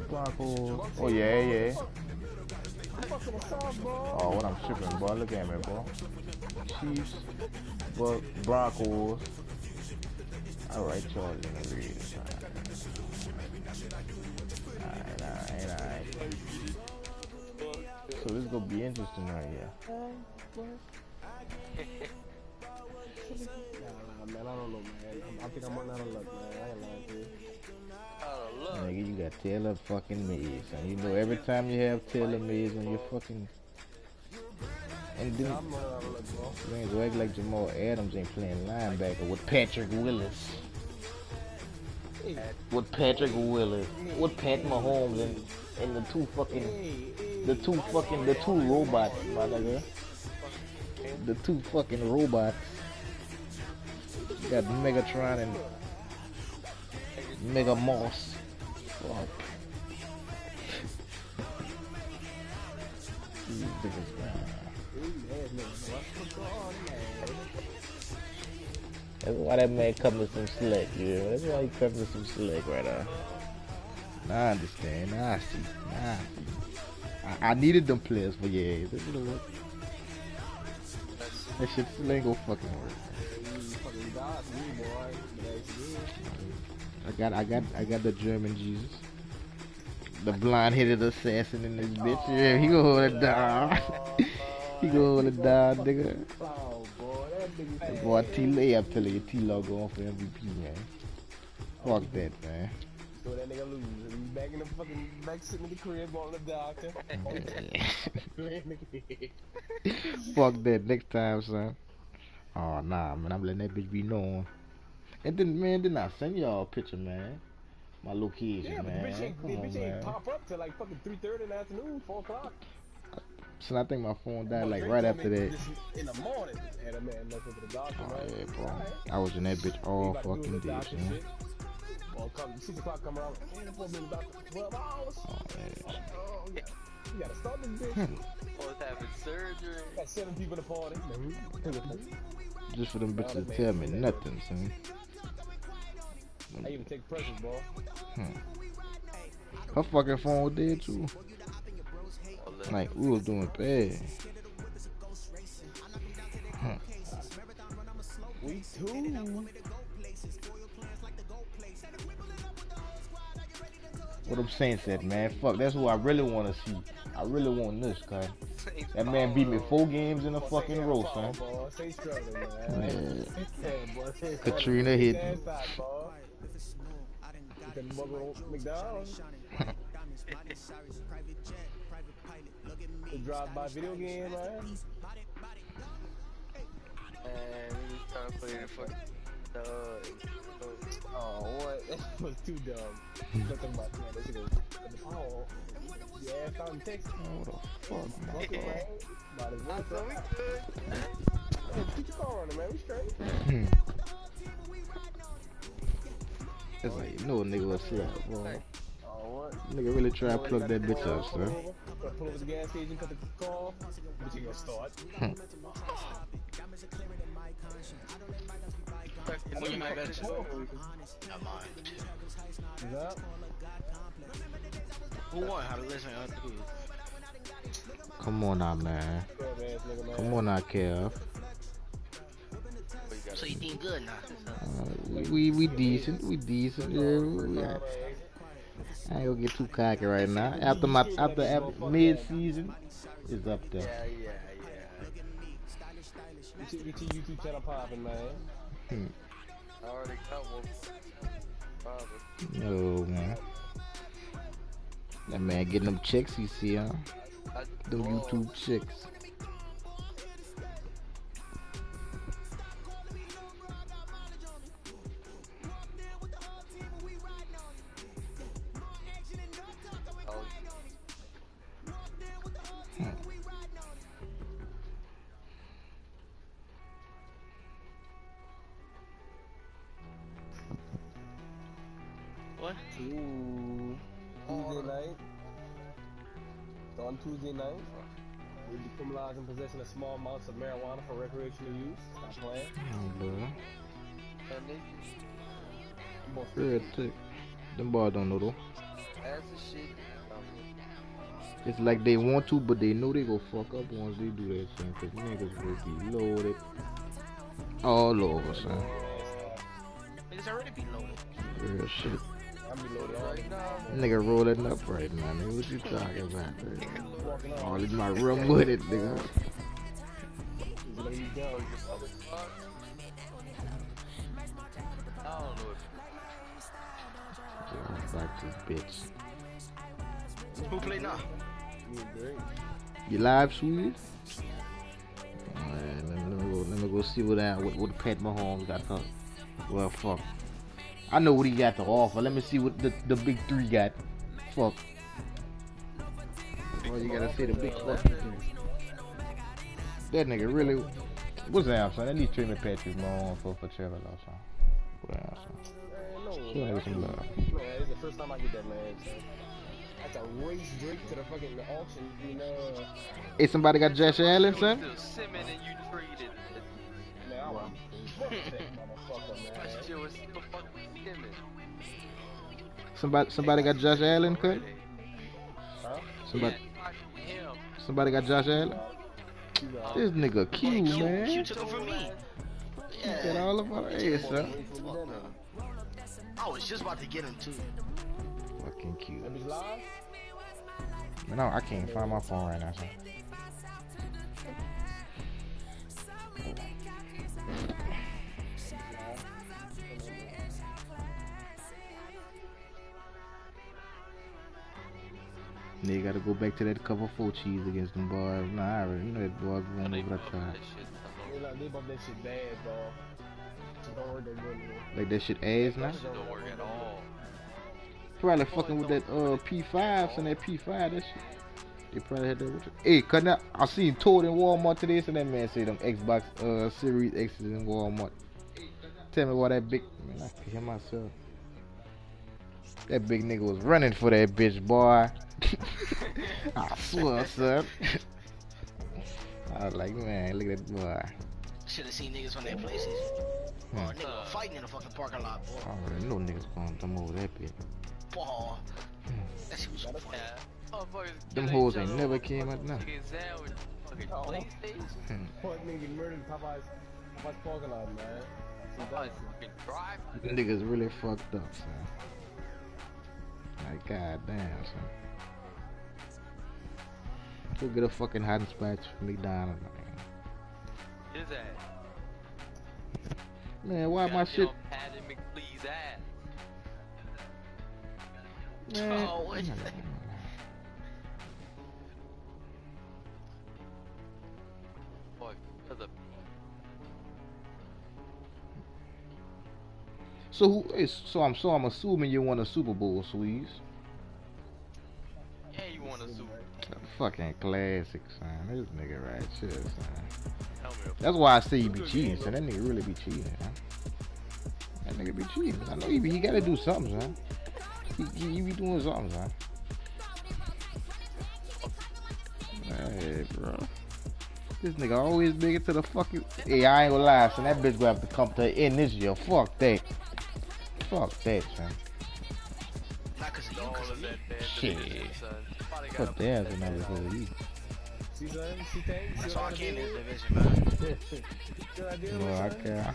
Speaker 1: Broncos. Oh yeah. Oh, what I'm tripping, boy. Look at me, boy. Chiefs, Bucks, Broncos. Alright, y'all gonna read it. Alright. So this is gonna be interesting right here.
Speaker 2: Nah, man, I don't know, man. I think I'm running out of luck, man. I ain't lying to you.
Speaker 1: Nigga, you got Taylor fucking Mays, and you know every time you have Taylor Mays on your fucking, and then you ain't gonna act like Jamal Adams ain't playing linebacker with Patrick Willis, with Pat Mahomes and the two robots, my nigga, the 2 fucking robots. You got Megatron and Mega Moss. Fuck. That's why that man come with some slick, yeah. That's why he come with some slick right there. Nah, I understand. Nah, I see. I needed them players for yeah. That shit still ain't gonna fucking work. I got the German Jesus. The blonde-headed assassin in this bitch. Yeah, he gonna hold it down. He gonna hold it down, nigga.
Speaker 2: Oh, boy, that nigga.
Speaker 1: Boy, T-Lay, I'm telling you, T-Law going for MVP, man. Fuck that, man.
Speaker 2: So that nigga lose. He's back in the fucking, back sitting in the crib on the doctor.
Speaker 1: Fuck that next time, son. Oh, nah, man, I'm letting that bitch be known. And then, man, didn't I send y'all a picture, man? My location,
Speaker 2: yeah,
Speaker 1: man.
Speaker 2: But the bitch ain't pop up till like fucking 3:30 in the afternoon, 4 o'clock.
Speaker 1: So I think my phone died like right after that.
Speaker 2: In the morning, and a man left into the doctor,
Speaker 1: oh, yeah, bro. I was in that bitch all fucking day, man.
Speaker 2: Well, 6 o'clock come around, and the in the doctor for 12 hours.
Speaker 1: Oh, man.
Speaker 2: Oh, yeah. You gotta start this bitch.
Speaker 8: Was having surgery.
Speaker 2: Got 7 people at the party.
Speaker 1: Just for them bitches to tell me nothing, son.
Speaker 2: I even take presents, bro.
Speaker 1: Her fucking phone was dead too.
Speaker 8: Oh,
Speaker 1: Like, we was doing bad.
Speaker 2: Week 2.
Speaker 1: What I'm saying said, man. Fuck, that's who I really want to see. I really want this, cuz. That man beat me 4 games in a fucking row, son. Yeah. Katrina hit me.
Speaker 2: The drive-by video game, man.
Speaker 8: And we just trying to play the fucking
Speaker 2: Oh, what? That was too dumb. Nothing about that. That shit was. Oh. Yeah, I found text.
Speaker 1: What the fuck, man?
Speaker 2: Might as well. So we good. Hey, keep your car running, man. We straight.
Speaker 1: It's like, you know a nigga was slap, boy.
Speaker 2: Oh, what?
Speaker 1: Nigga really try to plug that bitch up, son.
Speaker 2: Pull over the gas station, cut the car. Bitch, you gonna start.
Speaker 9: What you might bet? Who won? How to listen to other dudes?
Speaker 1: Come on now, man. Come on now, Kev.
Speaker 9: So you think good now?
Speaker 1: We decent. We decent. Yeah. I ain't gonna get too cocky right now. After mid-season, it's up there.
Speaker 8: Yeah.
Speaker 2: Get your YouTube channel popping, man.
Speaker 8: I already got one.
Speaker 1: No, man. That man getting them chicks, you see, huh? Them YouTube chicks.
Speaker 9: What?
Speaker 2: Tuesday night. On Tuesday night, we decriminalized in possession of small amounts of marijuana for recreational use. Stop playing.
Speaker 1: Real thick. Them boys don't know though.
Speaker 8: That's the shit.
Speaker 1: It's like they want to, but they know they go fuck up once they do that shit. Cause niggas will be loaded all over, son.
Speaker 9: Niggas already be loaded.
Speaker 1: Real shit.
Speaker 2: I'm be loaded right now.
Speaker 1: Nigga rolling up right now, nigga. What you talking about, nigga? All in my room with it, nigga. Back to bitch.
Speaker 9: Who play now?
Speaker 1: You live, sweet? Alright, let me go see what Pat Mahomes got to. Well, fuck. I know what he got to offer. Let me see what the big three got. Fuck. Well, you gotta see the big fucking thing. That nigga really. What's that, son? At least trade me Patrick Mahomes for Trevor Lawrence, son. Well, son. Show me some love.
Speaker 2: Man, it's the first time I get that, man. So. That's a race Drake to the fucking auction, you know.
Speaker 1: Hey, somebody got Josh Allen, son?
Speaker 8: Still Simmons and you traded.
Speaker 2: Man, I want motherfucker, man.
Speaker 1: Somebody got Josh Allen, cut?
Speaker 2: Huh?
Speaker 1: Somebody got Josh Allen? This nigga Q, man.
Speaker 9: Q took it from me.
Speaker 1: He said all of our ass, son.
Speaker 9: I was just about to get him too.
Speaker 1: Fucking Q. Man, no, I can't find my phone right now, son. They gotta go back to that cover 4 cheese against them boys. Nah, I already know that boy going over that side.
Speaker 2: They bump that shit bad, bro. Don't work that good anymore.
Speaker 1: Like that shit ass now?
Speaker 8: Don't work at all.
Speaker 1: Probably fucking with that P5s and that P5, that shit. They probably had that with it. Hey, cutting out. I seen Toad in Walmart today, so that man said them Xbox Series X's in Walmart. Tell me why that big man, I can hear myself. That big nigga was running for that bitch, boy. I swear, son. I was like, man, look at that boy.
Speaker 9: Should have seen niggas on their places. Nigga fighting in the fucking parking lot, boy.
Speaker 1: I already know niggas gonna come over that bitch.
Speaker 9: football. That shit was so funny.
Speaker 3: Them hoes ain't never came out now.
Speaker 2: What nigga murdered Popeye's parking lot, man.
Speaker 3: Them niggas really fucked up, son. Like, goddamn, son. Go get a fucking hiding spot for McDonald's, man.
Speaker 8: His ass.
Speaker 3: Man, why my shit? Man.
Speaker 9: Oh, what?
Speaker 3: So who is? So I'm assuming you won a Super Bowl, Sweeze.
Speaker 8: Yeah, you won a Super Bowl.
Speaker 3: Fucking classic, son. This nigga right here, son. That's why I say he be cheating, son. That nigga really be cheating, huh? That nigga be cheating. I know he gotta do something, son. He be doing something, son. Hey, bro. This nigga always big into the fucking. Hey, I ain't gonna lie, son. That bitch gonna have to come to the end this year. Fuck that. Fuck that, son.
Speaker 9: Not cause of you, cause of me.
Speaker 3: Shit. Fuck that, son. That was over you.
Speaker 2: See, son? See things?
Speaker 9: That's
Speaker 2: See
Speaker 9: all I
Speaker 2: what
Speaker 9: can in
Speaker 2: did?
Speaker 9: this division, man.
Speaker 2: See what I did,
Speaker 3: No, I
Speaker 2: son?
Speaker 3: can't.
Speaker 2: I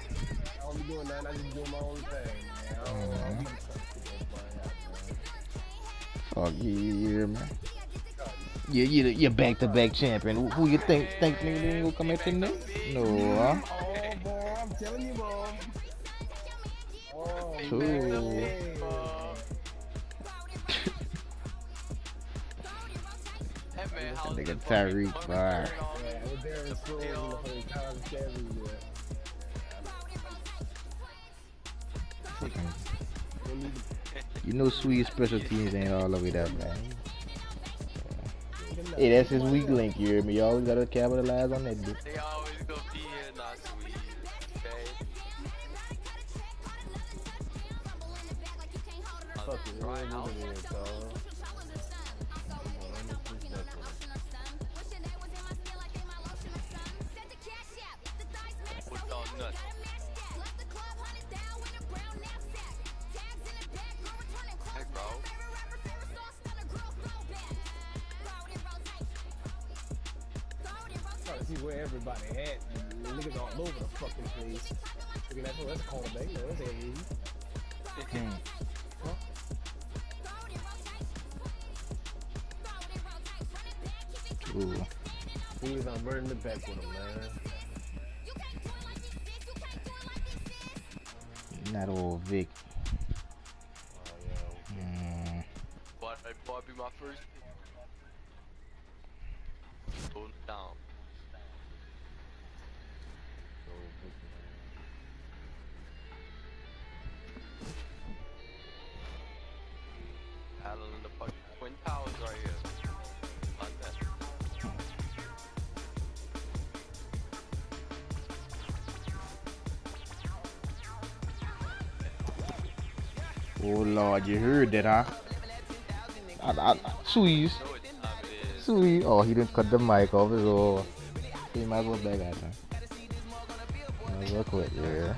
Speaker 2: don't be doing nothing. I just doing my own thing, man. I don't be
Speaker 3: Fuck yeah, man. You're back-to-back champion. Who you think nigga ain't gonna come at your neck? No, huh?
Speaker 2: Oh, boy, I'm telling you, boy. Oh,
Speaker 3: True.
Speaker 2: man.
Speaker 3: Nigga Tyreek, bye.
Speaker 2: Yeah, with Darren Sproles and the fucking college champions,
Speaker 3: You know Sweet special teams ain't all the way that bad. Hey, that's his weak link, you hear me? You always gotta capitalize on that bitch.
Speaker 8: They always gonna be here, not Sweet. Okay?
Speaker 2: Fuck it, right now. See where everybody at. The niggas all over the fucking place. Looking at that's a quarterback. No, that's a lead. Huh?
Speaker 3: Ooh.
Speaker 2: Niggas, I'm running the back with him, man.
Speaker 3: Not old Vic.
Speaker 2: Oh, yeah.
Speaker 8: But I'd be my first pick. Going down. Allen in the fucking Twin Towers right here. Like that.
Speaker 3: Oh Lord, you heard that, huh? Sweeze. Sweeze. Oh, he didn't cut the mic off his own. He might as well back at him. Might as well quit, yeah.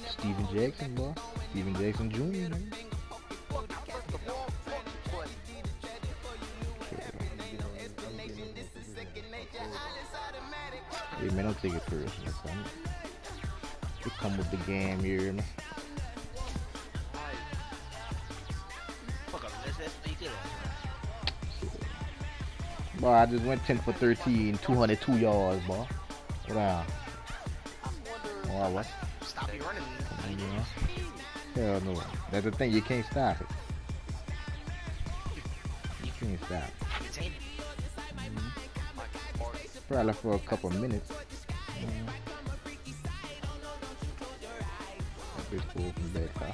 Speaker 3: Steven Jackson, boy. Steven Jackson Jr., man. Hey, man, don't take it personal, son. You come with the game here, man. Boy, I just went 10 for 13, 202 yards, boy. What on? Oh, what?
Speaker 9: Stop you running.
Speaker 3: Hell no. That's the thing, you can't stop it. You can't stop it. Probably for a couple minutes. That bitch pulled from back, huh?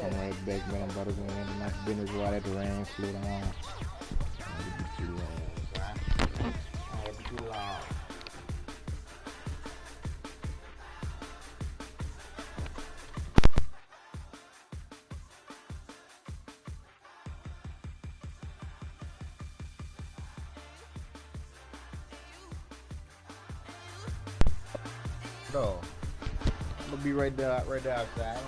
Speaker 3: come right back, man. I'm about to go into my business while that rain slow down. It'll be too long, son. It'll be too long. Bro, I'm gonna be right there outside.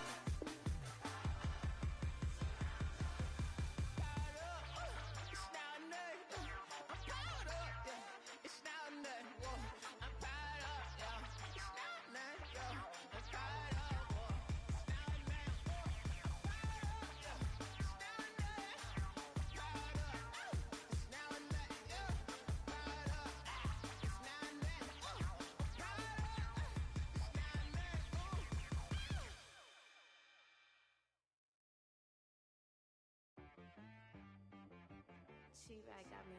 Speaker 10: T-Rag got me.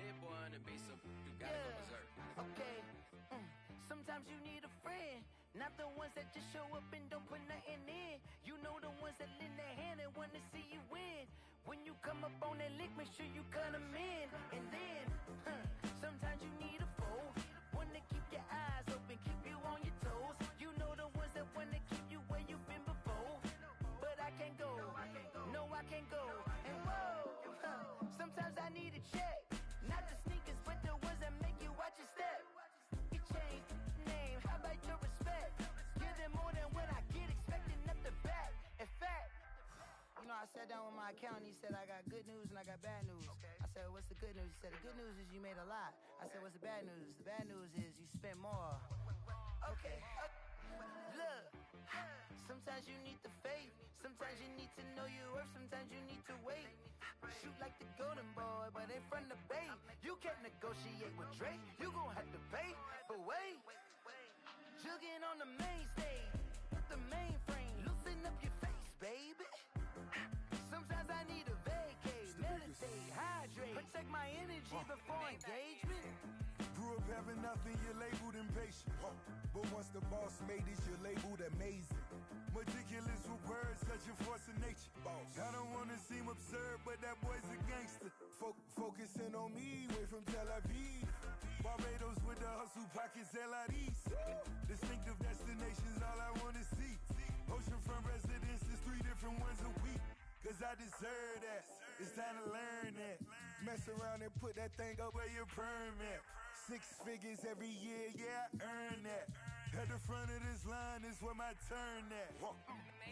Speaker 7: Hit boy on the beat, so you gotta go berserk. Okay. Sometimes you need a friend, not the ones that just show up and don't put nothing in. You know the ones that lend their hand and want to see you win. When you come up on that lick, make sure you cut them in. And then, sometimes you need a foe, one to keep your eyes open, keep you on your toes. You know the ones that want to keep you where you've been before. But I can't go, no I can't go. And whoa, sometimes I need a check, not the sneakers, but the ones that make you watch your step. You change name, how about your respect? Give them more than what I get, expecting up the back. In fact, you know, I sat down with my accountant, he said I got good news and I got bad news. I said, what's the good news? He said, the good news is you made a lot. I said, what's the bad news? The bad news is you spent more. Okay. Look, sometimes you need the faith, sometimes you need to know your worth, sometimes you need to wait. Shoot like the golden boy, but in front of bait. You can't negotiate with Drake, you gon' have to pay. But wait, jugging on the main stage, the mainframe, loosen up your face, baby. Sometimes I need a vacate, meditate, hydrate, protect my energy before engagement.
Speaker 11: Grew up having nothing, you're labeled impatient. But once the boss made it, you're labeled amazing. Meticulous with words, such a force of nature. I don't wanna seem absurd, but that boy's a gangster. Focusing on me, way from Tel Aviv. Barbados with the hustle pockets, LIDs. Distinctive destinations, all I wanna see. Oceanfront residences, 3 different ones a week. Cause I deserve that, it's time to learn that. Mess around and put that thing up where your permit. 6 figures every year, yeah, I earn that. At the front of this line is where my turn at.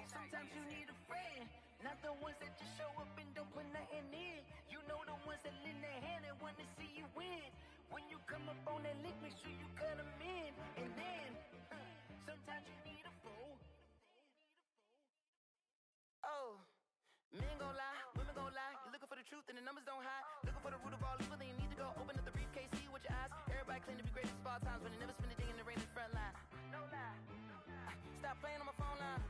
Speaker 7: Sometimes you need a friend, not the ones that just show up and don't put nothing in. You know the ones that lend their hand and want to see you win. When you come up on that lick, make sure you cut them in. And then, sometimes you need a fool. Oh. Men gon' lie, women gon' lie. You're looking for the truth and the numbers don't hide. Looking for the root of all evil, then you need to go open up the briefcase, see with your eyes. Everybody claim to be greatest of all times, but they never spend a day in the rain in the front line. No lie. Stop playing on my phone line.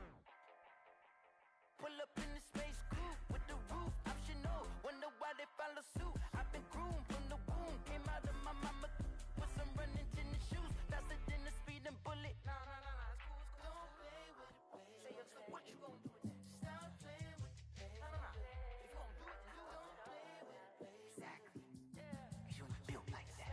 Speaker 7: Pull up in the space coupe with the roof optional. Wonder why they follow suit. I've been groomed from the womb. Came out of my mama with some running tennis shoes. Faster than the speeding bullet. No, it's cool, it's cool. Don't play with it, baby. Say yo, so what you gon' do with it? Stop playing with it. If you gon' do it, then you don't play with it, baby. Exactly. Cause you ain't built like that.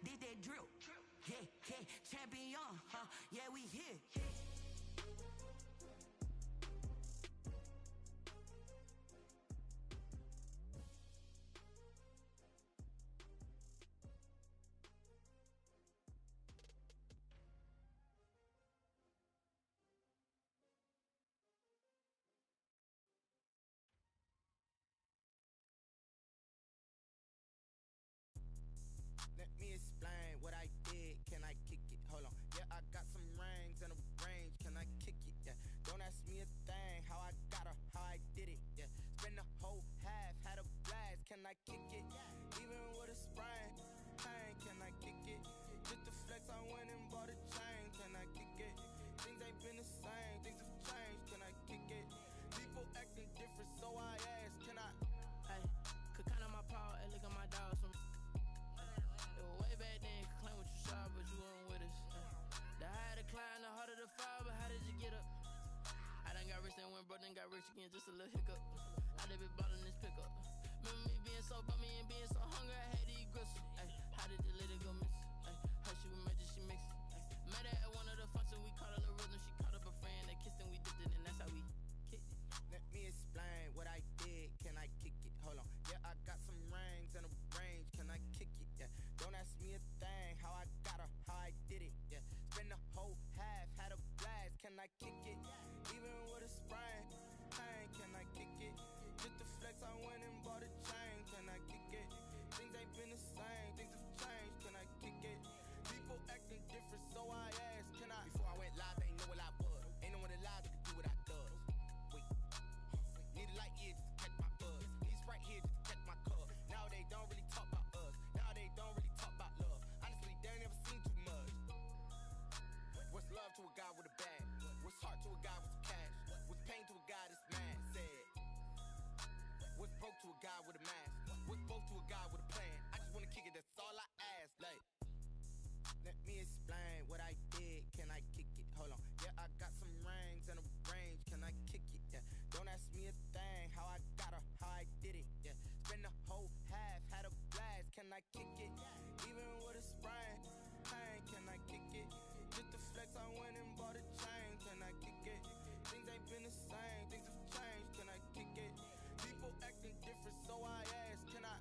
Speaker 7: Did that drill. Yeah, yeah, champion, huh? Yeah, we here.
Speaker 10: Let me explain what I did. Can I kick it? Hold on. Yeah, I got some rings and a range. Can I kick it? Yeah. Don't ask me a thing. How I got her, how I did it. Yeah. Spend the whole half, had a blast. Can I kick it? Even with a sprain. Pain, can I kick it? Just the flex, I went and bought a chain. Can I kick it? Things ain't been the same. Things have changed. Can I kick it? People acting different, so I ask. Can I?
Speaker 12: Hey, could count on my power and look at my dogs from. Way back then, could claim what you saw, but you weren't with us. The higher the climb, the harder the fall, but how did you get up? I done got rich, then went broke, then got rich again, just a little hiccup. I done been ballin' this pickup. Remember me being so bummy and being so hungry, I had to eat gristle. Ay, how did the lady go miss? Ay, how she was magic, she mixed. Met her at one of the functions, we caught a little rhythm, she caught up a friend, they kissed and we dipped it, and that's how we kicked it.
Speaker 10: Let me explain what I did. Can I kick it? Hold on. Yeah, I got some rings and a range. Can I kick it? Yeah. Don't ask me a thing. How I got her, how I did it. Yeah. Spend the whole half, had a blast. Can I kick it? Even with a sprain. Pain, can I kick it? Just the flex, I went and bought a chain. Can I kick it? Things ain't been the same. Things have changed. Can I kick it? People acting different, so I asked. Can I? Before I went live, they ain't know what I was. Ain't no one alive that could do what I does. Wait. Need a light here just to catch my buzz. Need Sprite here just to catch my cup. Now they don't really talk about us. Now they don't really talk about love. Honestly, they ain't never seen too much. What's love to a guy with a bag? What's heart to a guy with some cash? What's pain to a guy that's mad? Said. What's broke to a guy with a mask? What's both to a guy with a plan? I just wanna kick it, that's all I ask. Like, let me explain what I did. Can I kick it? Hold on. Yeah, I got some rings and a range. Can I kick it? Yeah. Don't ask me a thing. How I got her, how I did it. Yeah. Spend the whole half, had a blast. Can I kick it? Even with a sprain. Pain, can I kick it? Just the flex, I went and bought a chain. Can I kick it? Things ain't been the same. Things have changed. Can I kick it? People acting different, so I ask. Can I?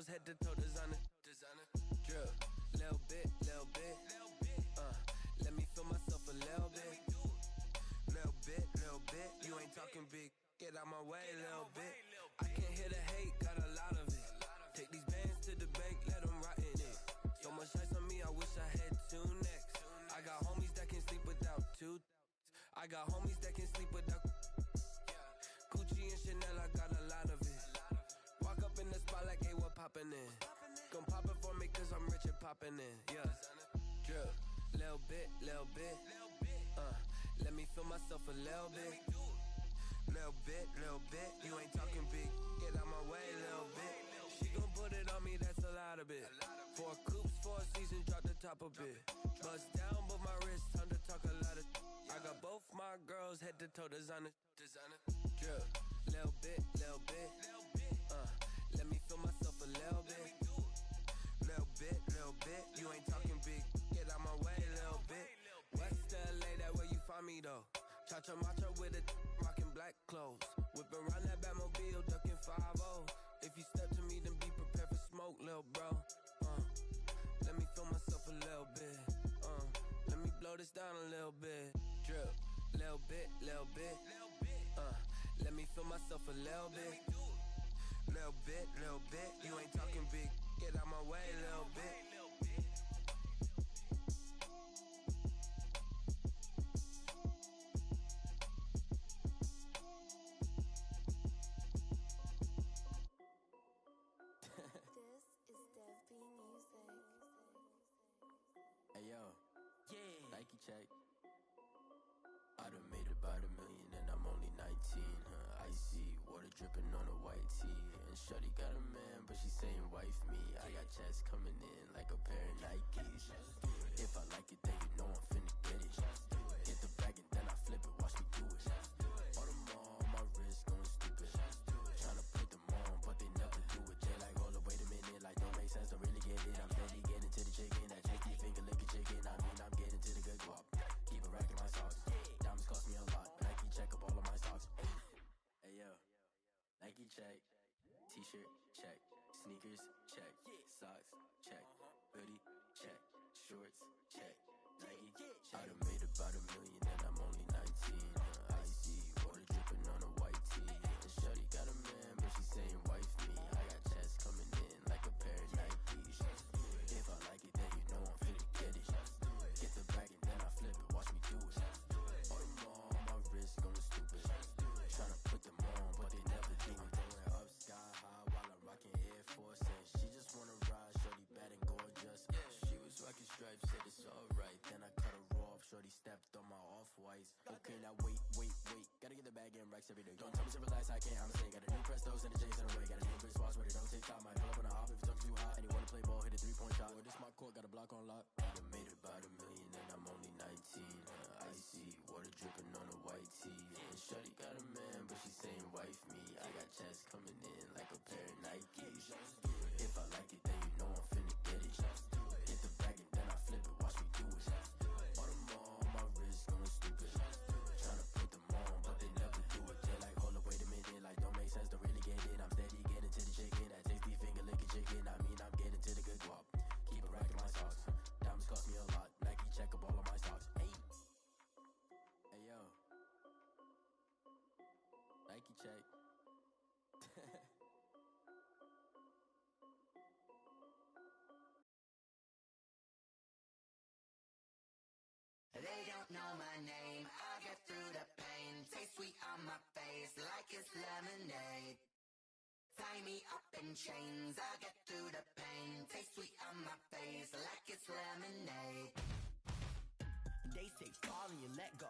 Speaker 10: Head to toe designer, drip, little bit, let me feel myself a little bit, you ain't talking big, get out my way, little bit, I can't hear the hate, got a lot of it, take these bands to the bank, let them rot in it, so much ice on me, I wish I had two necks, I got homies that can sleep without two, I got homies that can sleep without, Gucci and Chanel, I got a lot of it, walk up in the spot like, hey, what poppin' in? Gon' pop it for me cause I'm rich and poppin' in, yeah. Drip, little bit, let me feel myself a little bit. Little bit, you ain't talking big, get out my way, little bit. She gon' put it on me, that's a lot of it. 4 coops, 4 seasons, drop the top a bit. Bust down, but my wrist, time to talk a lot of. I got both my girls, head to toe designer. Drip, little bit, let me feel myself a little bit. Little bit, you ain't talking big, get out my way, little bit. West LA, that where you find me though. Cha-cha matcha with a rockin' black clothes. Whip around that Batmobile, ducking 5-0. If you step to me, then be prepared for smoke, little bro. Let me feel myself a little bit. Let me blow this down a little bit. Drip, little bit. Let me feel myself a little bit. Little bit, you ain't talking big,
Speaker 13: check. I done made about $1 million and I'm only 19, huh? Icy, water dripping on a white tee. And shorty got a man, but she saying wife me. I got checks coming in like a pair of Nikes. If I like it, then you know I'm finna get it. Get the bag and then I flip it, watch me do it. All them all on my wrist going stupid. Tryna put them on, but they never do it. They like, hold up, wait a minute, like don't make sense, don't really get it. I'm steady getting to the chicken, that tasty finger licking chicken. I mean, I'm getting to the good guap. Keep a rack in my socks. Diamonds cost me a lot. Nike check up all of my socks. Hey yo, Nike check. T-shirt check. Sneakers check. Socks check. Hoodie check. Shorts check. Nike check. I done made about $1 million and I'm only 19. Icy, water dripping on a white tee. And shorty got a man, but she saying wife me. I got checks coming in like a pair of Nikes. If I like it, then you know I'm finna get it. Get the bag and then I flip it, watch me do it. All them all on my wrist going stupid. Tryna put them on, but they never do it. Going up sky high while I'm rocking Air Force. And she just wanna ride, shorty bad and gorgeous. She was rocking stripes, said it's alright. Then I cut her off, shorty stepped on my off-whites. Okay, now wait. Gotta get the bag in racks every day. Don't tell me to relax, I can't, I'm saying. Got a new Prestos and a J's in a way. Got a new wristwatch, but it don't take time. Might pull up on a hop if it's up too hot. And you wanna play ball, hit a 3-point shot. Well, this my court, got a block on lock. I done made about $1 million and I'm only 19. Icy, water dripping on a white tee. And shorty got a man, but she saying wife me. I got checks coming in like a pair of Nikes. If I like it, then you know I'm finna get it. Get the bag and then I flip it, watch me do it. All them all on my wrist going stupid. Tryna put them on, but they never do it. They like, hold up, wait a minute, like don't make sense, don't really get it. I'm steady getting to the chicken, that tasty finger licking chicken. I mean, I'm getting to the good guap. Keep a rack in my socks. Diamonds cost me a lot. Nike check up all of my socks. Hey yo, Nike check.
Speaker 14: They don't know my name, I get through the pain. Taste sweet on my face like it's lemonade. Tie me up in chains, I get through the pain. Taste sweet on my face like it's lemonade. They say fall and you let go,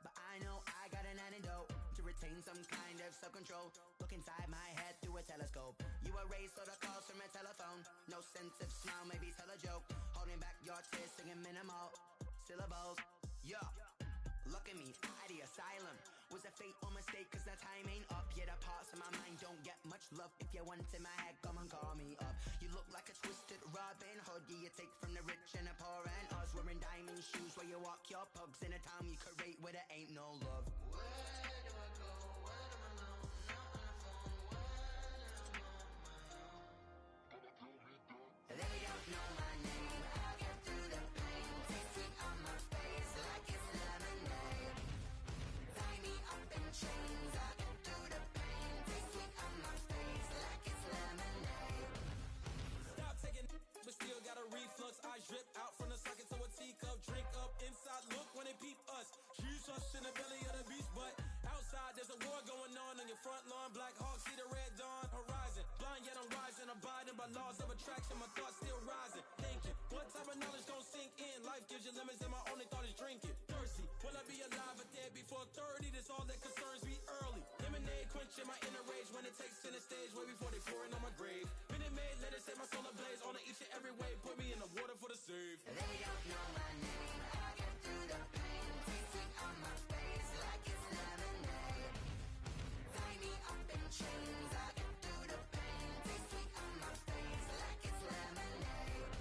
Speaker 14: but I know I got an antidote to retain some kind of self-control. Look inside my head through a telescope. You erase all the calls from a telephone. No sense of smile, maybe tell a joke. Holding back your tears, singing minimal syllables. Yeah, look at me, out the asylum. Was a fate or mistake, cause the time ain't up. Yeah, the parts of my mind don't get much love. If you want in my head, come and call me up. You look like a twisted Robin Hood. Yeah, you take from the rich and the poor and us. Wearing diamond shoes where you walk your pugs in a town you could rate where there ain't no love. Where do I go? When am I alone? Not on the phone. When I'm on my own. They don't know my name. I get through the pain. Taste sweet on my face like it's lemonade. Tie me up in chains. I get through the pain. Taste sweet on my face like it's lemonade.
Speaker 15: Stop taking, but still got a reflux. I drip out from the socket to a teacup. Drink up inside. Look when they peep us. Choose us in the belly of the beast, but outside there's a war going on your front lawn. Black Hawk, see the red dawn horizon. Blind yet I'm rising, abiding by laws of attraction. My thoughts still rising, thinking what type of knowledge gon' sink in? Life gives you limits and my only thought is drinking. Thirsty, will I be alive or dead before 30? That's all that concerns me early. Lemonade quenching my inner rage when it takes center stage way before they pouring on my grave. Minute Maid, let it set my soul ablaze on each and every way. Put me in the water for the save.
Speaker 14: They don't know my name. I get through the pain. Taste sweet on my face like it's lemonade. Tie me up in chains. I get through the pain. Taste sweet on my face like it's lemonade.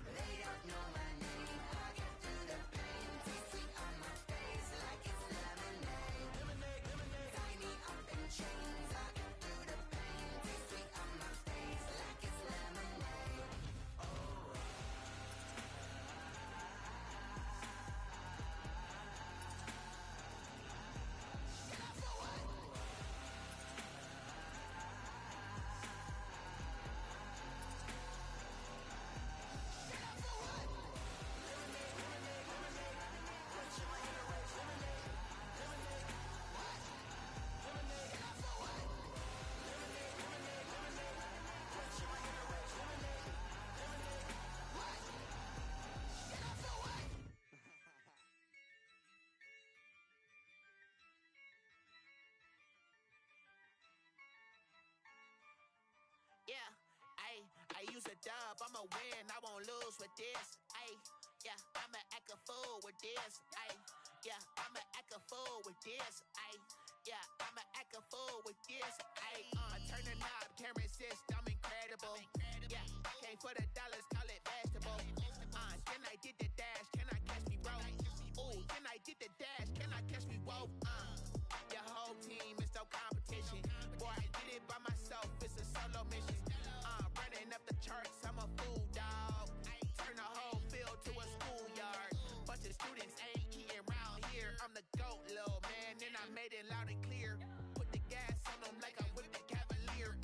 Speaker 14: They don't know my name. I get through the pain. Taste sweet on my face like it's lemonade. Lemonade. Tie me up in chains. I get through the pain. Taste sweet on my face
Speaker 10: I'ma win, I won't lose with this. Ayy, yeah, I'ma act a fool with this. Ayy, yeah, I'ma act a fool with this. Ayy, yeah, I'ma act a fool with this. Ayy, I turn the knob, can't resist, I'm incredible. Yeah, came for the dollars, call it vegetable. Then I did the dash, can I catch me, bro? Ooh, then I did the dash, can I catch me, bro? Your whole team is no competition. Boy, I did it by myself, it's a solo mission. Running up the charts, I'm a fool, dog. Turn the whole field to a schoolyard. Bunch of students ain't eating round here. I'm the GOAT, little man, and I made it loud and clear. Put the gas on them like I'm with the Cavalier.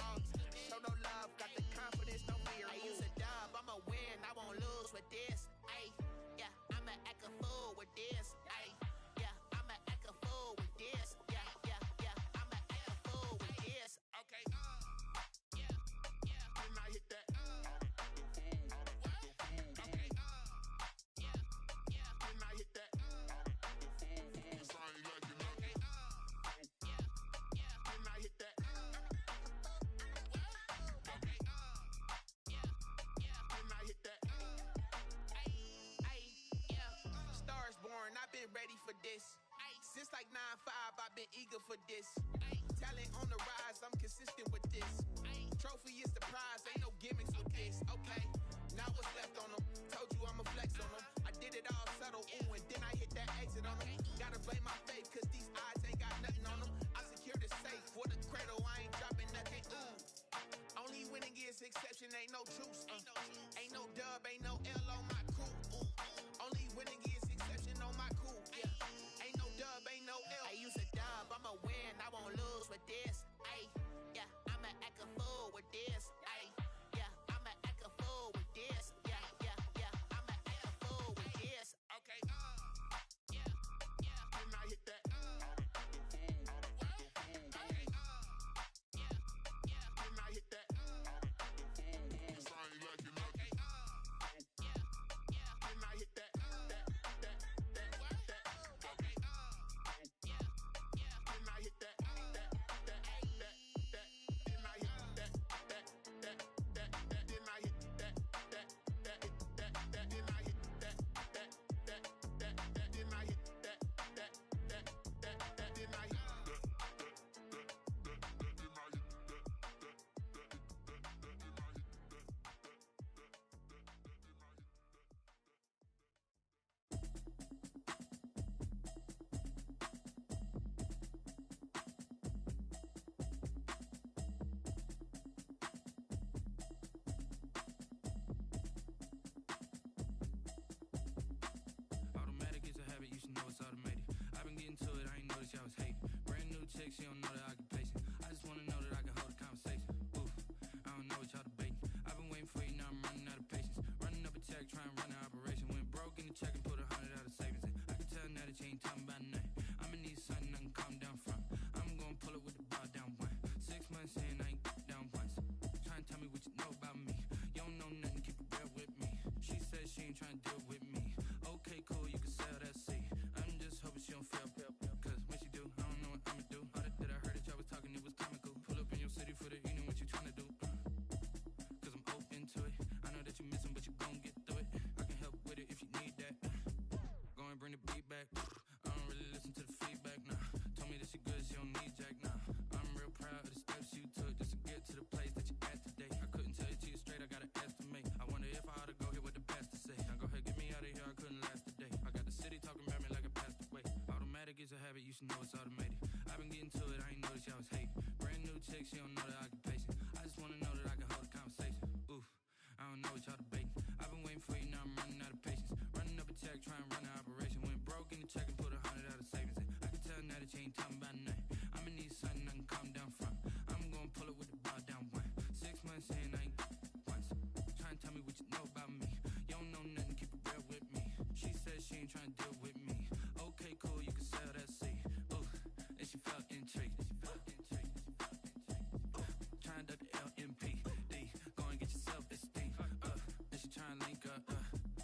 Speaker 10: Show no love, got the confidence, no fear. I use a dub, I'ma win, I won't lose with this. Ay, yeah, I'ma act a fool with this. Ay, yeah, I'ma act a fool with this. Yeah, yeah, yeah, I'ma act a fool with this. Okay, yeah, yeah, then I hit that. Okay, yeah, yeah, then I hit that. Okay, yeah, yeah, then I hit that. Okay, yeah, yeah, then I hit that. Stars born, I've been ready for this. Since like 9-5, I've been eager for this. Talent on the rise, I'm consistent with this. Trophy is the prize, ain't no gimmicks with this. Okay, now what's left on them? Told you I'ma flex on them. I did it all subtle, ooh, and then I hit that exit on them. Gotta blame my faith, cause these odds ain't got nothing on them. I secured the safe for the cradle, I ain't dropping nothing, ooh. Only winning is exception, ain't no truce. Ain't no dub, ain't no L on my crew. Ooh. Only winning is exception on my crew. Yeah. Ain't no dub, ain't no L. I use a dub, I'ma win, I won't lose with this. Ay, yeah, I'ma act a fool with this. Ay, yeah, I'ma act a fool with this. Yeah, yeah, yeah, I'ma act a fool with this. Okay, yeah, yeah, then I hit that. Okay, yeah, yeah, then I hit that. Okay, yeah, yeah, then I hit that. Okay, yeah, yeah, then I hit that.
Speaker 16: You should know it's automated. I've been getting to it, I ain't noticed y'all was hating. Brand new chick, she don't know the occupation. I just wanna know that I can hold a conversation. Oof, I don't know what y'all debating. I've been waiting for you, now I'm running out of patience. Running up a check, trying to run an operation. Went broke in the check and put 100 out of savings in. I can tell now that you ain't talking about nothing. I'ma need something I can calm down from. I'm gonna pull it with the bar down one. 6 months in, I ain't down once. Trying to tell me what you know about me. You don't know nothing, keep it real with me. She said she ain't trying to deal with me. Okay, cool, you can sell that seat. I'm just hoping she don't fail, cause when she do, I don't know what I'ma do. All that I heard that y'all was talking, it was comical. Pull up in your city for the evening, what you tryna do? Cause I'm open to it. I know that you missing, but you gon' get through it. I can help with it if you need that. Go and bring the beat back. I don't really listen to the feedback, nah. Told me that she good, she don't need jack, nah. I'm real proud of the steps you took just to get to the place that you at today. I couldn't tell you to you straight, I gotta estimate. I wonder if I ought to go here with the best to say. Now go ahead, get me out of here, I couldn't last today. I got the city talking about me like I passed away. Automatic is a habit, you should know it's automated. I've been getting to it, I ain't noticed y'all was hating. Brand new chick, she don't know the occupation. I just wanna know that I can hold a conversation. Oof, I don't know what y'all debating. I've been waiting for you, now I'm running out of patience. Running up a check, trying to run an operation. Went broke in the check and put 100 out of savings in. I can tell now that you ain't talking about nothing. I'ma need something I can calm down from. I'm gonna pull it with the bar down one. 6 months in, I ain't once. Trying to tell me what you know about me. You don't know nothing, keep it real with me. She said she ain't trying to deal with me. Okay, cool, you can sell that seat. Ooh, and she felt intrigued. Trying to duck the LMPD. Go and get your self-esteem. And she trying to link up.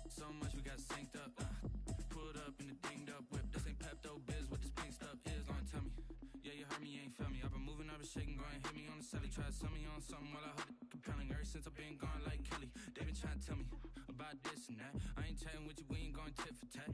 Speaker 16: So much we got synced up. Pulled up in the dinged up whip. This ain't Pepto-Biz, what this pink stuff is. Long tell me. Yeah, you heard me, you ain't felt me. I've been moving, I've been shaking, go and hit me on the celly. Try to sell me on something while I hold it compelling. Ever since I've been gone like Kelly. They been trying tell me about this and that. I ain't chatting with you, we ain't going tit for tat.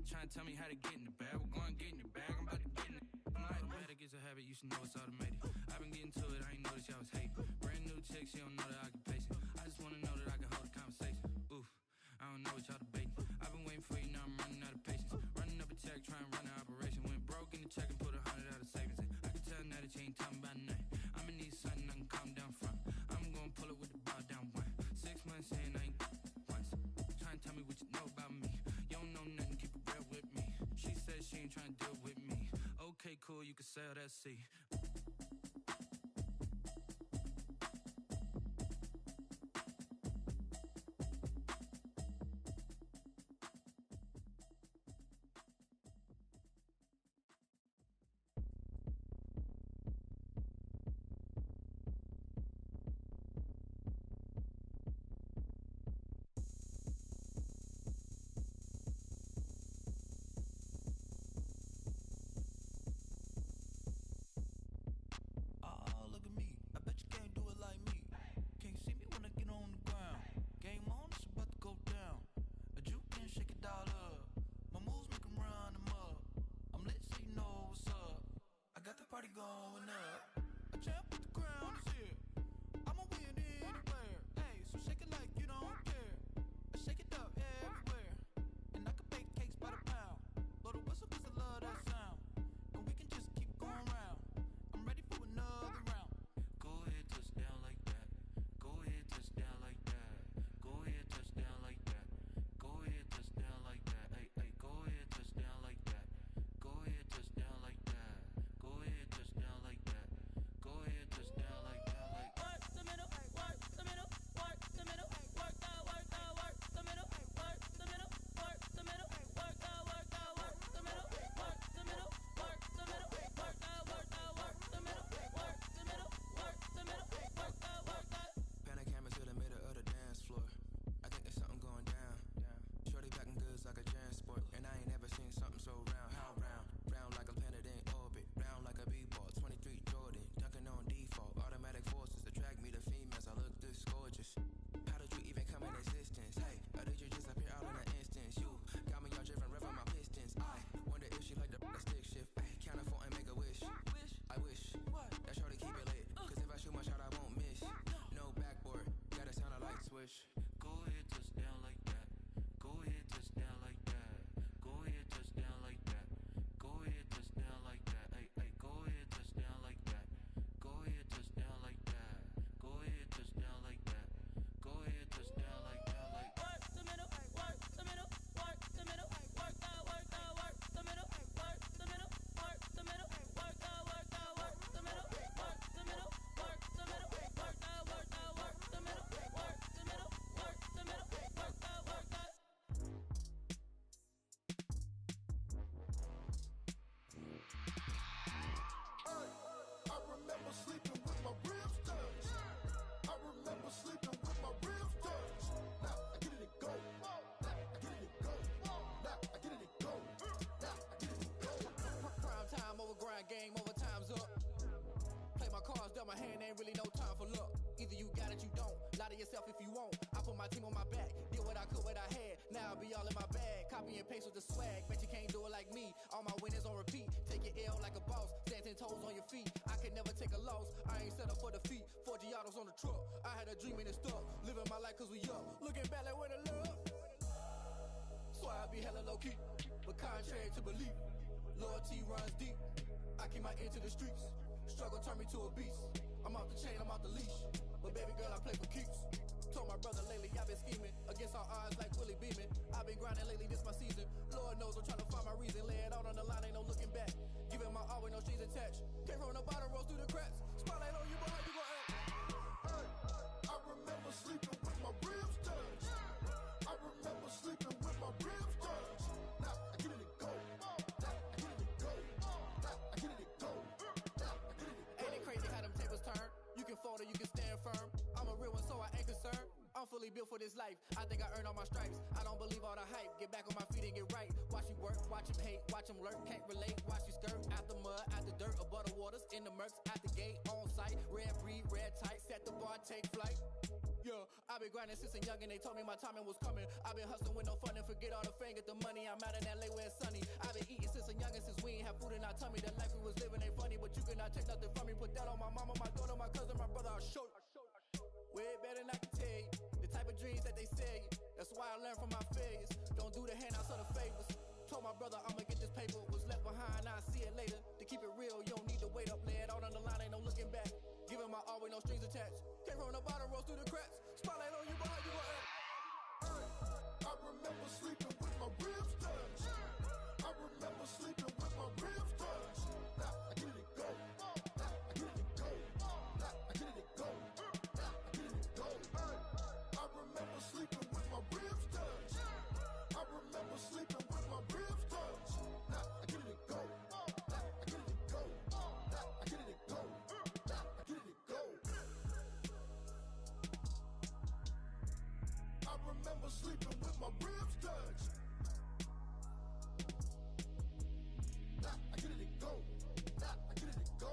Speaker 16: Trying to tell me how to get in the bag. We're going to get in the bag, I'm about to get in it. Automatic is a habit, you should know it's automated. I've been getting to it, I ain't noticed y'all was hating. Brand new chick, she don't know the occupation. I just wanna know that I can hold a conversation. Oof, I don't know what y'all debating. I've been waiting for you, now I'm running out of patience. Running up a check, trying to run an operation. Went broke in the check and put 100 out of savings in. I can tell now that you ain't talking about nothing. I'ma need something I can calm down from. I'm gonna pull it with the bar down one. 6 months in, I ain't once. Trying to tell me what you know about me. You don't know nothing, keep it real with me. She said she ain't trying to deal with me. Okay, cool, you can sell that seat.
Speaker 17: Game over, time's up. Play my cards, dealt my hand, ain't really no time for luck. Either you got it, you don't. Lie to yourself if you won't. I put my team on my back, did what I could, what I had. Now I'll be all in my bag. Copy and paste with the swag. Bet you can't do it like me. All my winners on repeat. Take your L like a boss. Stand 10 toes on your feet. I can never take a loss. I ain't set up for defeat. 4 Giottos on the truck. I had a dream and it stuck. Living my life cause we up. Looking back like where the love. So I be hella low key. But contrary to belief, loyalty runs deep. I keep my ear to the streets. Struggle turned me to a beast. I'm off the chain, I'm off the leash. But baby girl, I play for keeps. Told my brother lately, I've been scheming. Against all odds like Willie Beeman. I've been grinding lately, this my season. Lord knows I'm trying to find my reason. Lay it out on the line, ain't no looking back. Giving my all with no strings attached. Came from the bottom, rose through the cracks. Spotlight on you, boy, how you gon' act?
Speaker 11: Hey, I remember sleeping with my ribs touched. I remember sleeping with my ribs touched. Now I get it to go.
Speaker 17: Ain't it crazy how them tables turn? You can fold or you can stand firm. I'm a real one, so I ain't concerned. I'm fully built for this life. I think I earned all my stripes. I don't believe all the hype. Get back on my feet and get right. Watch you work, watch him hate, watch him lurk. Can't relate, watch you skirt. Out the mud, out the dirt, above the waters, in the murks, out the gate, on site. Red breed, red tight, set the bar, take flight. Yeah, I been grinding since a youngin', they told me my timing was coming. I been hustling with no fun and forget all the fame, get the money. I'm out in LA where it's sunny. I been eating since a youngin', since we ain't have food in our tummy. The life we was living ain't funny, but you cannot take nothing from me. Put that on my mama, my daughter, my cousin, my brother, I'll show you. Way better than I can tell you. The type of dreams that they sell you. That's why I learned from my failures. Don't do the handouts or the favors. Told my brother I'ma get this paper. Was left behind, I'll see it later. To keep it real, you don't need to wait up. Lay it out on the line, ain't no looking back. Giving my all with no strings attached. Came from the bottom, rose through the cracks. Spotlight on you, behind you,
Speaker 11: I remember sleeping with my ribs touched. I remember sleeping with my ribs touched. Now I get it go. Now I get it go. Now I get it go. Now I get it go. I remember sleeping with my ribs touched. I remember sleeping with my ribs touched. Now I get it go. Now I get it go. Now I get it go. Now I get it go. I remember sleeping with my ribs touched. Now I get it go. Now I get it go.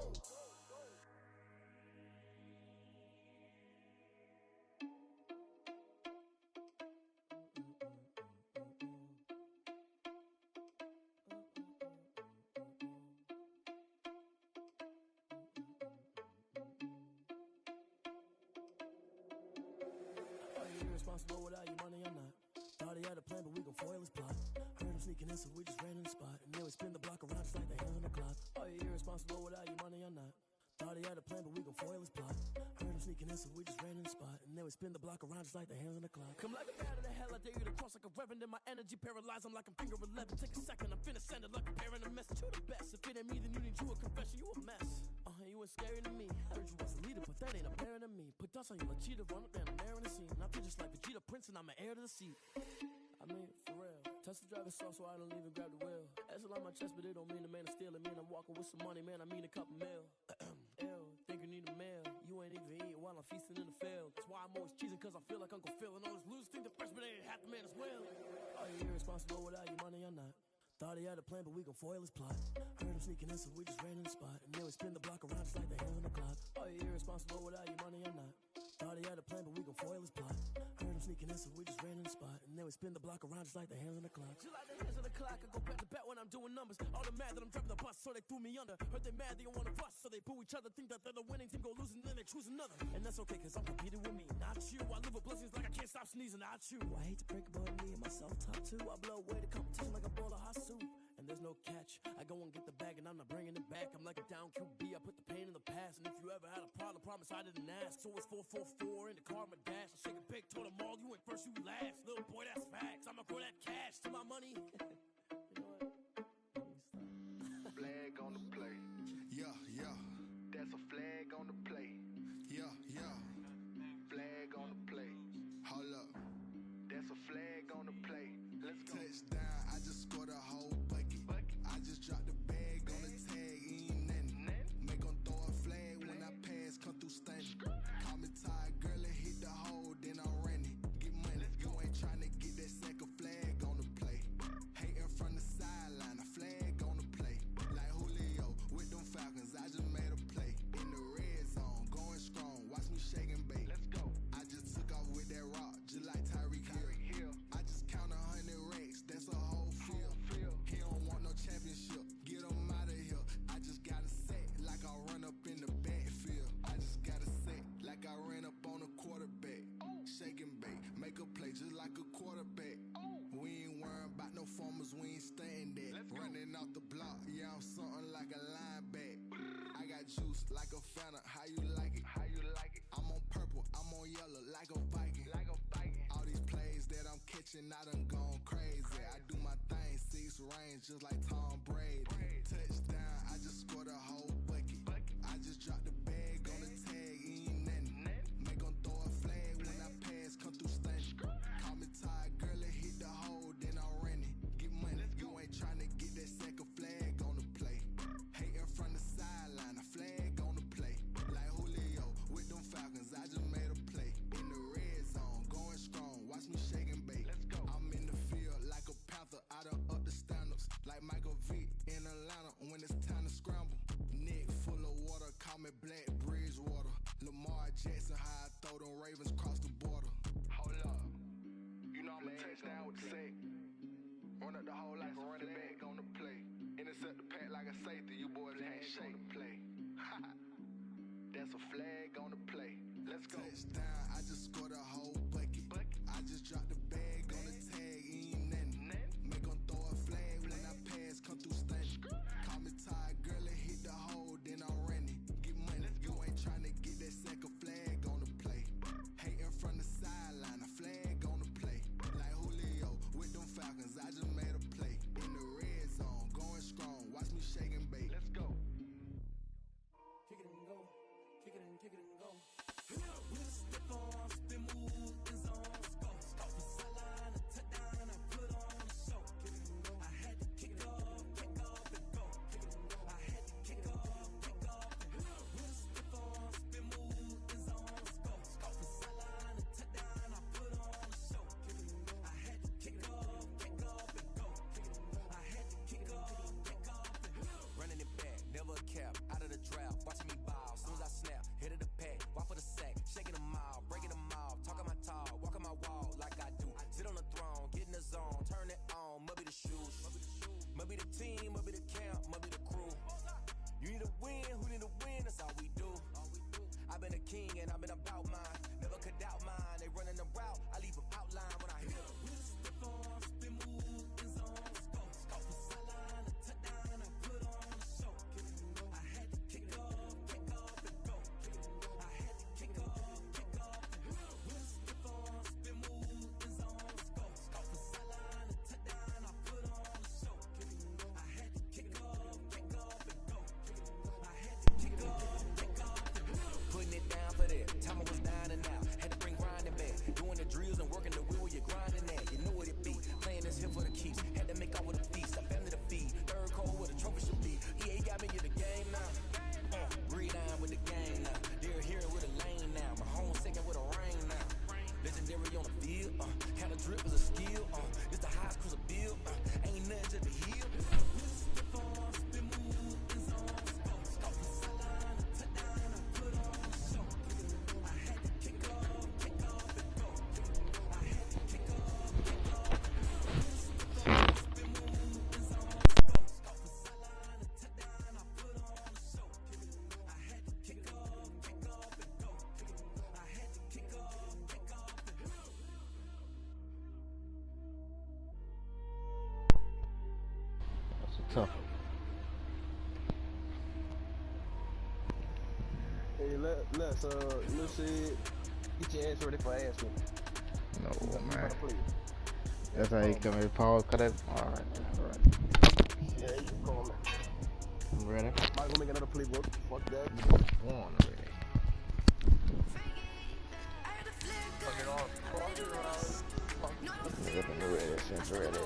Speaker 18: Are you irresponsible without your money or not? Thought he had a plan, but we gon' foil his plot. Heard him sneaking in, so we just ran in the spot. And then we spin the block around just like the hands on the clock. Are you irresponsible without your money or not? Thought he had a plan, but we gon' foil his plot. Heard him sneaking in, so we just ran in the spot. And then we spin the block around just like the hands on the clock. Come like a bat of the hell, I dare you to cross like a reverend. And my energy paralyzed, I'm like I'm finger 11. Take a second, I'm finna send it like a parent a message. You the best, if it ain't me, then you need you a confession. You a mess, you ain't scary to me. Heard you was a leader, but that ain't apparent to me. Put dust on you like cheetah, run up and I'm there in the scene. And I feel just like Vegeta Prince and I'm an heir to the seat. I mean, for real. Touch the driver's soft so I don't even grab the wheel. That's on my chest, but it don't mean the man is stealing. Mean I'm walking with some money, man, I mean a couple mil. Ew, think you need a meal. You ain't even eating while I'm feasting in the field. That's why I'm always cheesing, cause I feel like Uncle Phil. And all those losers think the freshman ain't half the man as well. Are you irresponsible without your money or not? Thought he had a plan, but we gon' foil his plot. Heard him sneaking in, so we just ran in the spot. And then we spin the block around just like the hands on the clock. Are you irresponsible without your money or not? Thought he had a plan, but we gon' foil his plot. Heard him sneaking in, so we just ran in the spot. And then we spin the block around just like the hands on the clock. Just like the hands on the clock, I go back to back when I'm doing numbers. All the mad that I'm driving the bus, so they threw me under. Heard they mad, they don't wanna bust, so they boo each other. Think that they're the winning team, go losing, then they choose another. And that's okay, cause I'm competing with me, not you. I live with blessings like I can't stop sneezing, not you. I hate to break about me and myself top two. I blow away the competition like a bowl of hot soup. And there's no catch. I go and get the bag and I'm not bringing it back. I'm like a down QB, I put the pain in the past. And if you ever had a problem, promise I didn't ask. So it's 444 in the car, my dash. I shake a big, told them all, you ain't first, you last. Little boy, that's facts. I'ma throw that cash to my money.
Speaker 11: Flag on the play. Yeah, yeah. That's a flag on the play. Yeah, yeah. Flag on the play. Hold up. That's a flag on the play. Let's go. Touchdown, I just scored a whole bucket. I just dropped the bag on the tag, ain't nothing. Make them throw a flag when I pass, come through stunning. Call me tired, girl, and hit the hole, then I'm running. Get money, you ain't tryna get that second flag on the play. Hating from the sideline, a flag on the play. Like Julio with them Falcons, I just made a play. In the red zone, going strong, watch me shake and bake. Let's go. I just took off with that rock, just like Tyreek Hill. I just count 100 racks, that's a whole field. He don't want no championship, get him out of here. I just got a set, like I run up in the backfield. I just got a set, like I ran up on a quarterback. Shake and bake, make a play just like a quarterback. We ain't worrying about no formers, we ain't staying there. Running off the block, yeah, I'm something like a lineback. I got juice like a Fanta, how you like it? How you like it? I'm on purple, I'm on yellow, like a Viking. Like a Viking. All these plays that I'm catching, I done gone crazy. I do my thing, 6 range, just like Tom Brady. Touchdown, I just scored a whole bucket. I just dropped the bag on the tag, ain't nothing. Make them throw a flag when I pass, come through stunning. Call me tired, girl, and hit the hole, then I'm running. Get money, you ain't tryna get that second flag on the play. Hating from the sideline, a flag on the play. Like Julio with them Falcons, I just made a play. In the red zone, going strong.
Speaker 10: be the team, I'll be the camp, I'll be the crew. You need a win, who need a win, that's all we do. I've been a king and I've been about mine. Never could doubt mine. They running the route, I leave them outline when I hit them. Step on, spin move, in zone, scope. Scope the sideline, a touchdown, I put on a show. I had to kick off and go. I had to kick off and go. Step on, spin move, in zone, scope. Scope the sideline, a touchdown, I put on a show. I had to kick off and go. I had to kick off and go. Putting it down for that. Time I was down and out. Had to bring grinding back. Doing the drills and working the wheel where you're grinding at. You know what it be. Playing this here for the keeps. Had to make off with a feast. I family to feed. Third cold where the trophy should be. EA got me in the game now. Breathe down with the game now. They're here with a lane now. My home second with a rain now. Legendary on the field. Had a drip as a skill. It's the highest cruiser bill. Ain't nothing to the hill. Step on, spin move, in zone, scope. Scope the sideline, a touchdown, I put on a show. I had to kick off and go. I had to kick off and go. Step on, spin move, in zone, scope. Scope the sideline, a touchdown, I put on a show. I had to kick off and go. I had to kick off and go.
Speaker 3: That's a tough one.
Speaker 2: Hey, let's get your ass ready for ass whipping.
Speaker 3: No, man.
Speaker 2: Play.
Speaker 3: That's how you come in. Paul, cut it. Alright.
Speaker 2: Yeah, you can call me.
Speaker 3: I'm ready.
Speaker 2: Might go make another playbook. Fuck that.
Speaker 3: One already.
Speaker 8: Fuck it off.
Speaker 3: Yep, I'm ready. Since ready.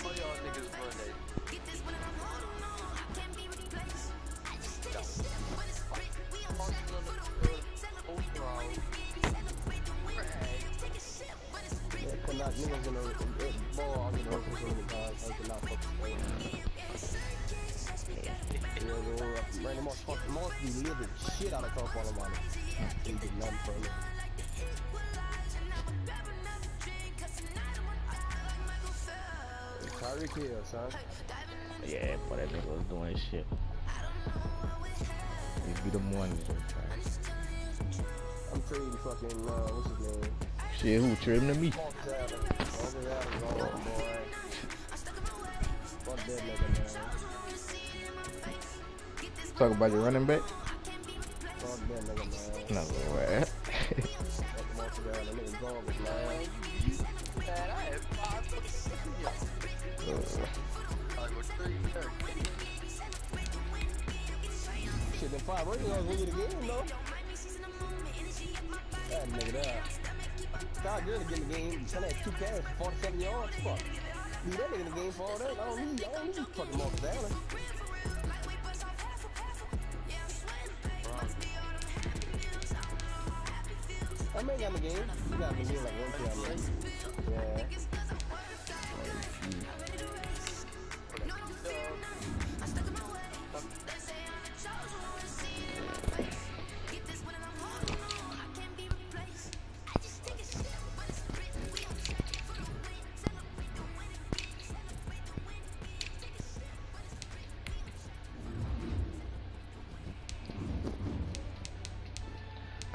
Speaker 8: All y'all niggas run that.
Speaker 2: Cannot niggas in the ball. I'm gonna work with the guys. I cannot fuck with man, must be living shit out of Colorado. He did nothing for me. Tyreek Hill, son.
Speaker 3: Yeah, but that nigga was doing shit. These be the mornings,
Speaker 2: I'm trading fucking, what's his name?
Speaker 3: Shit, who trading to me?
Speaker 2: Fuck that nigga, man.
Speaker 3: Talk about your running back?
Speaker 2: Fuck that nigga, man.
Speaker 3: No, what?
Speaker 8: Man, I had 5
Speaker 2: Shit, them 5 rings gonna win you the game, though. That nigga there. God good to get in the game. Tell that 2 carries for 47 yards. Fuck. Leave that nigga in the game for all that. I don't need fucking Marcus Allen. I may got in the game. He got in the game like 1 time, man. Yeah.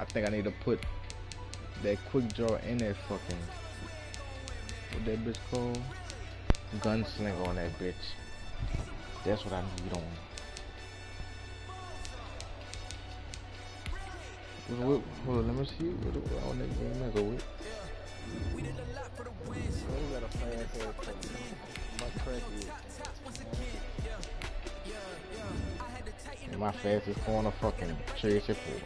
Speaker 3: I think I need to put that quick draw in that fucking, what that bitch called? Gunslinger on that bitch. That's what I need on. Hold on, let me see what on that game I go with. My fastest corner fucking Tracy Ford.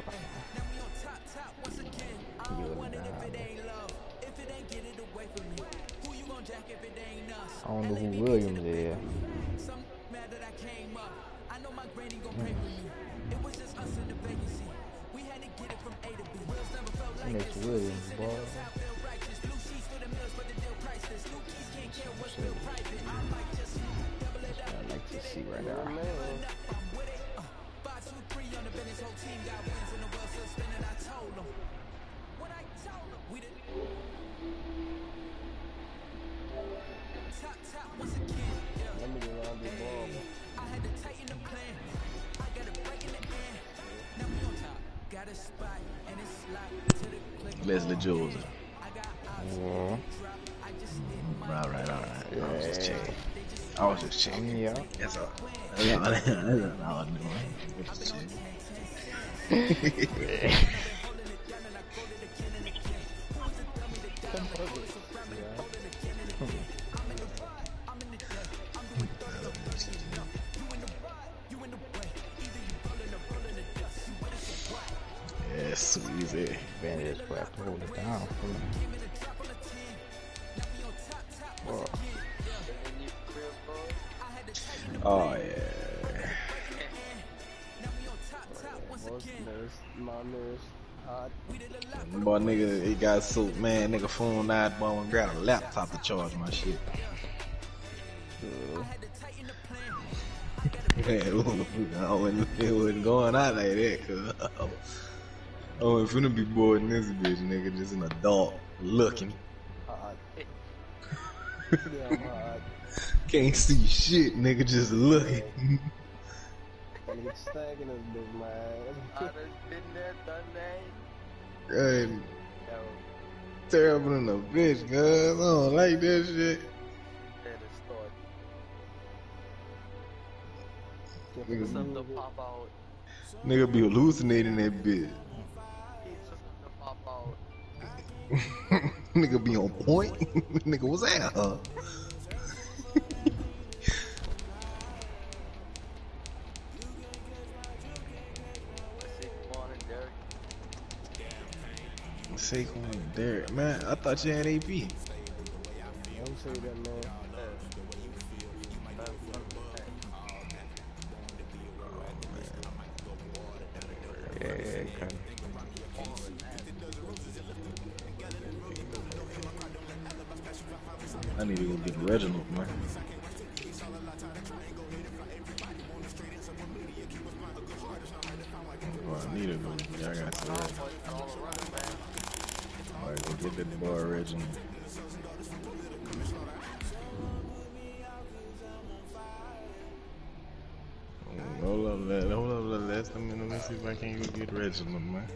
Speaker 3: I don't know who Williams is. Next Williams, boy. I like to see right now. Leslie Jules.
Speaker 1: Yeah.
Speaker 3: Alright.
Speaker 1: Yeah.
Speaker 3: I was just checking.
Speaker 1: Yeah.
Speaker 3: That's all. That's all I was doing. Just checking. Yeah, sweet.
Speaker 1: Man, it's crap to hold it down for me.
Speaker 3: Oh yeah. Boy, nigga, he got so man, nigga phone night, boy, and grab a laptop to charge my shit. Man, it wasn't going out like that, cause I wasn't finna be bored in this bitch, nigga, just an adult looking. Can't see shit, nigga, just looking.
Speaker 2: Nigga stacking this bitch, man.
Speaker 8: I done been there, done that.
Speaker 3: Right. Terrible in the bitch, cuz. I don't like that shit.
Speaker 8: Something to pop out.
Speaker 3: Nigga be hallucinating that bitch.
Speaker 8: Something to pop out.
Speaker 3: Nigga be on point. Nigga, what's that, huh? Saquon and Derek. Man, I thought you had AP.
Speaker 2: Don't say that, man.
Speaker 3: I need to go get Reginald, man. Well, I need to go. Yeah, I got to. Alright, go get that boy Reginald. Hold up, let me see if I can go get Reginald, man.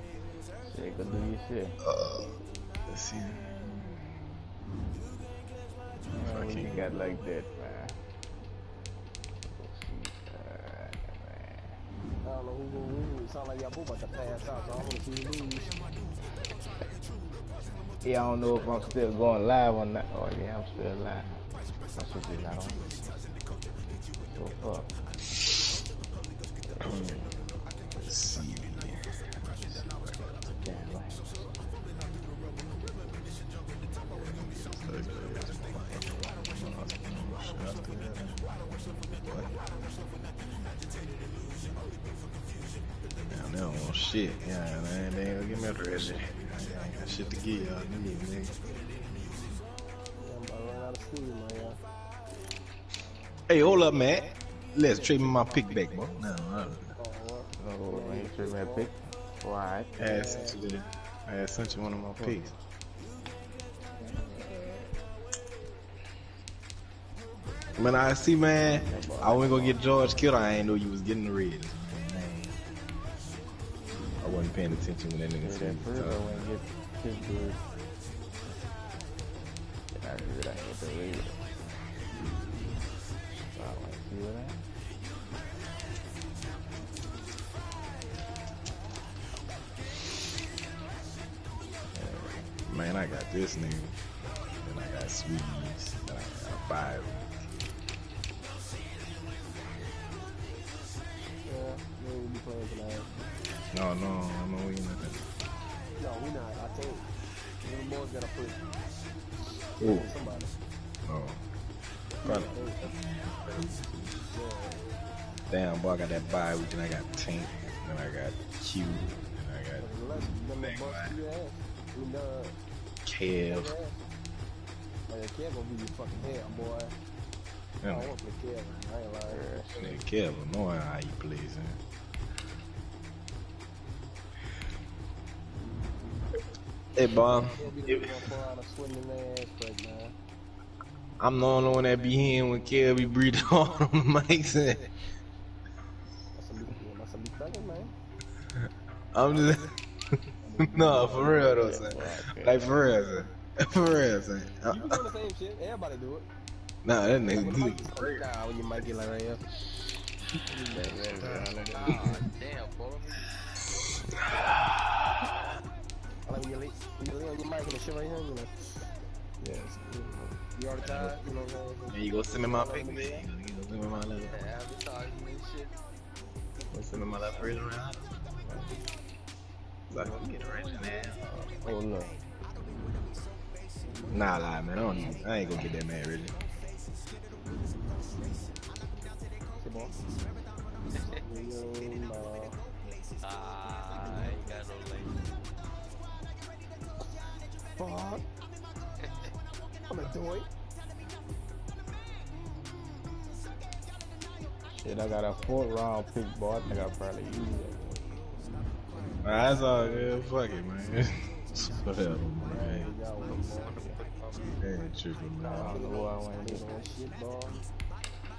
Speaker 1: Shit, go do your shit.
Speaker 3: Let's see.
Speaker 1: What you got like that, man?
Speaker 2: I don't know who gonna win. It sound like y'all both about to pass out, so I don't want to see you lose.
Speaker 1: Yeah, I don't know if I'm still going live or not. Oh yeah, I'm still live. My shit is not on. So fuck.
Speaker 3: Let's see. Damn, they don't want shit. Yeah, man, they ain't gonna give me a dress. I ain't got shit to give y'all, nigga. Hey, hold up, man. Let's trade me my pick back, bro. No,
Speaker 1: I ain't trade my pick. Why?
Speaker 3: I sent you one of my picks. When I see, man, I went go get George Kittle. I ain't know you was getting the Reds. I wasn't paying attention when that nigga said
Speaker 1: that. I ain't get the Reds.
Speaker 3: Man, I got this nigga. Then I got Sweeties. Then I got Byron. No, I'm not winning nothing.
Speaker 2: No, we not. I think the boys gotta put somebody.
Speaker 3: Oh. Probably. Damn, boy, I got that bye week, and I got Tank, then I got Q, then I got Kev.
Speaker 2: Oh, yeah, Kev gonna be your fucking head, boy. I don't want to play Kev, man. I ain't lying.
Speaker 3: Nigga, Kev, knowing how he plays, man. Hey, Bob. I'm the only one that be hearing when Kev be breathing hard on the mics. I'm just.
Speaker 19: No, for real though, son. Like for real, son. For real, son.
Speaker 2: You be doing the same shit. Everybody do it.
Speaker 19: Nah, that
Speaker 2: Like
Speaker 19: nigga
Speaker 2: when the
Speaker 19: do
Speaker 2: mic
Speaker 19: it
Speaker 2: gets
Speaker 19: for real.
Speaker 2: nah, when your mic get like right here.
Speaker 8: Ah, damn, bro.
Speaker 2: I like when you lay on your mic and the shit right here, you know. Yes. You already tired, you know what I'm saying?
Speaker 19: Yeah, you go send me my pic, man. You go send me my little.
Speaker 8: Advertising and shit.
Speaker 19: Go send me my little first round. So I can get a rich man.
Speaker 2: Oh no.
Speaker 19: Nah, lie, man. I ain't gonna get that man, really.
Speaker 8: I ain't got no link.
Speaker 2: Fuck. I'm gonna do it.
Speaker 1: Shit, I got a 4th round pick, boy. I think I probably use it.
Speaker 19: That's all good. Fuck it, man. Whatever, man. Ain't tripping, man.
Speaker 1: I don't know who I want to do.
Speaker 2: Shit, boy.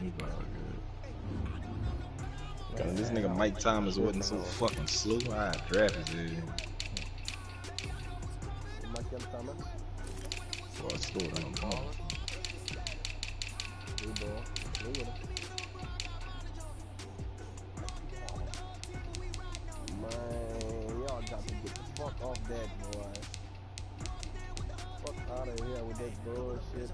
Speaker 19: It's all good. God, this nigga Mike Thomas wasn't so fucking slow. I drafted him.
Speaker 2: Mike Thomas.
Speaker 19: Well, I stole him.
Speaker 2: Good ball. Look at him. Man, y'all got to get the fuck off that, boy. Fuck out of here with that bullshit.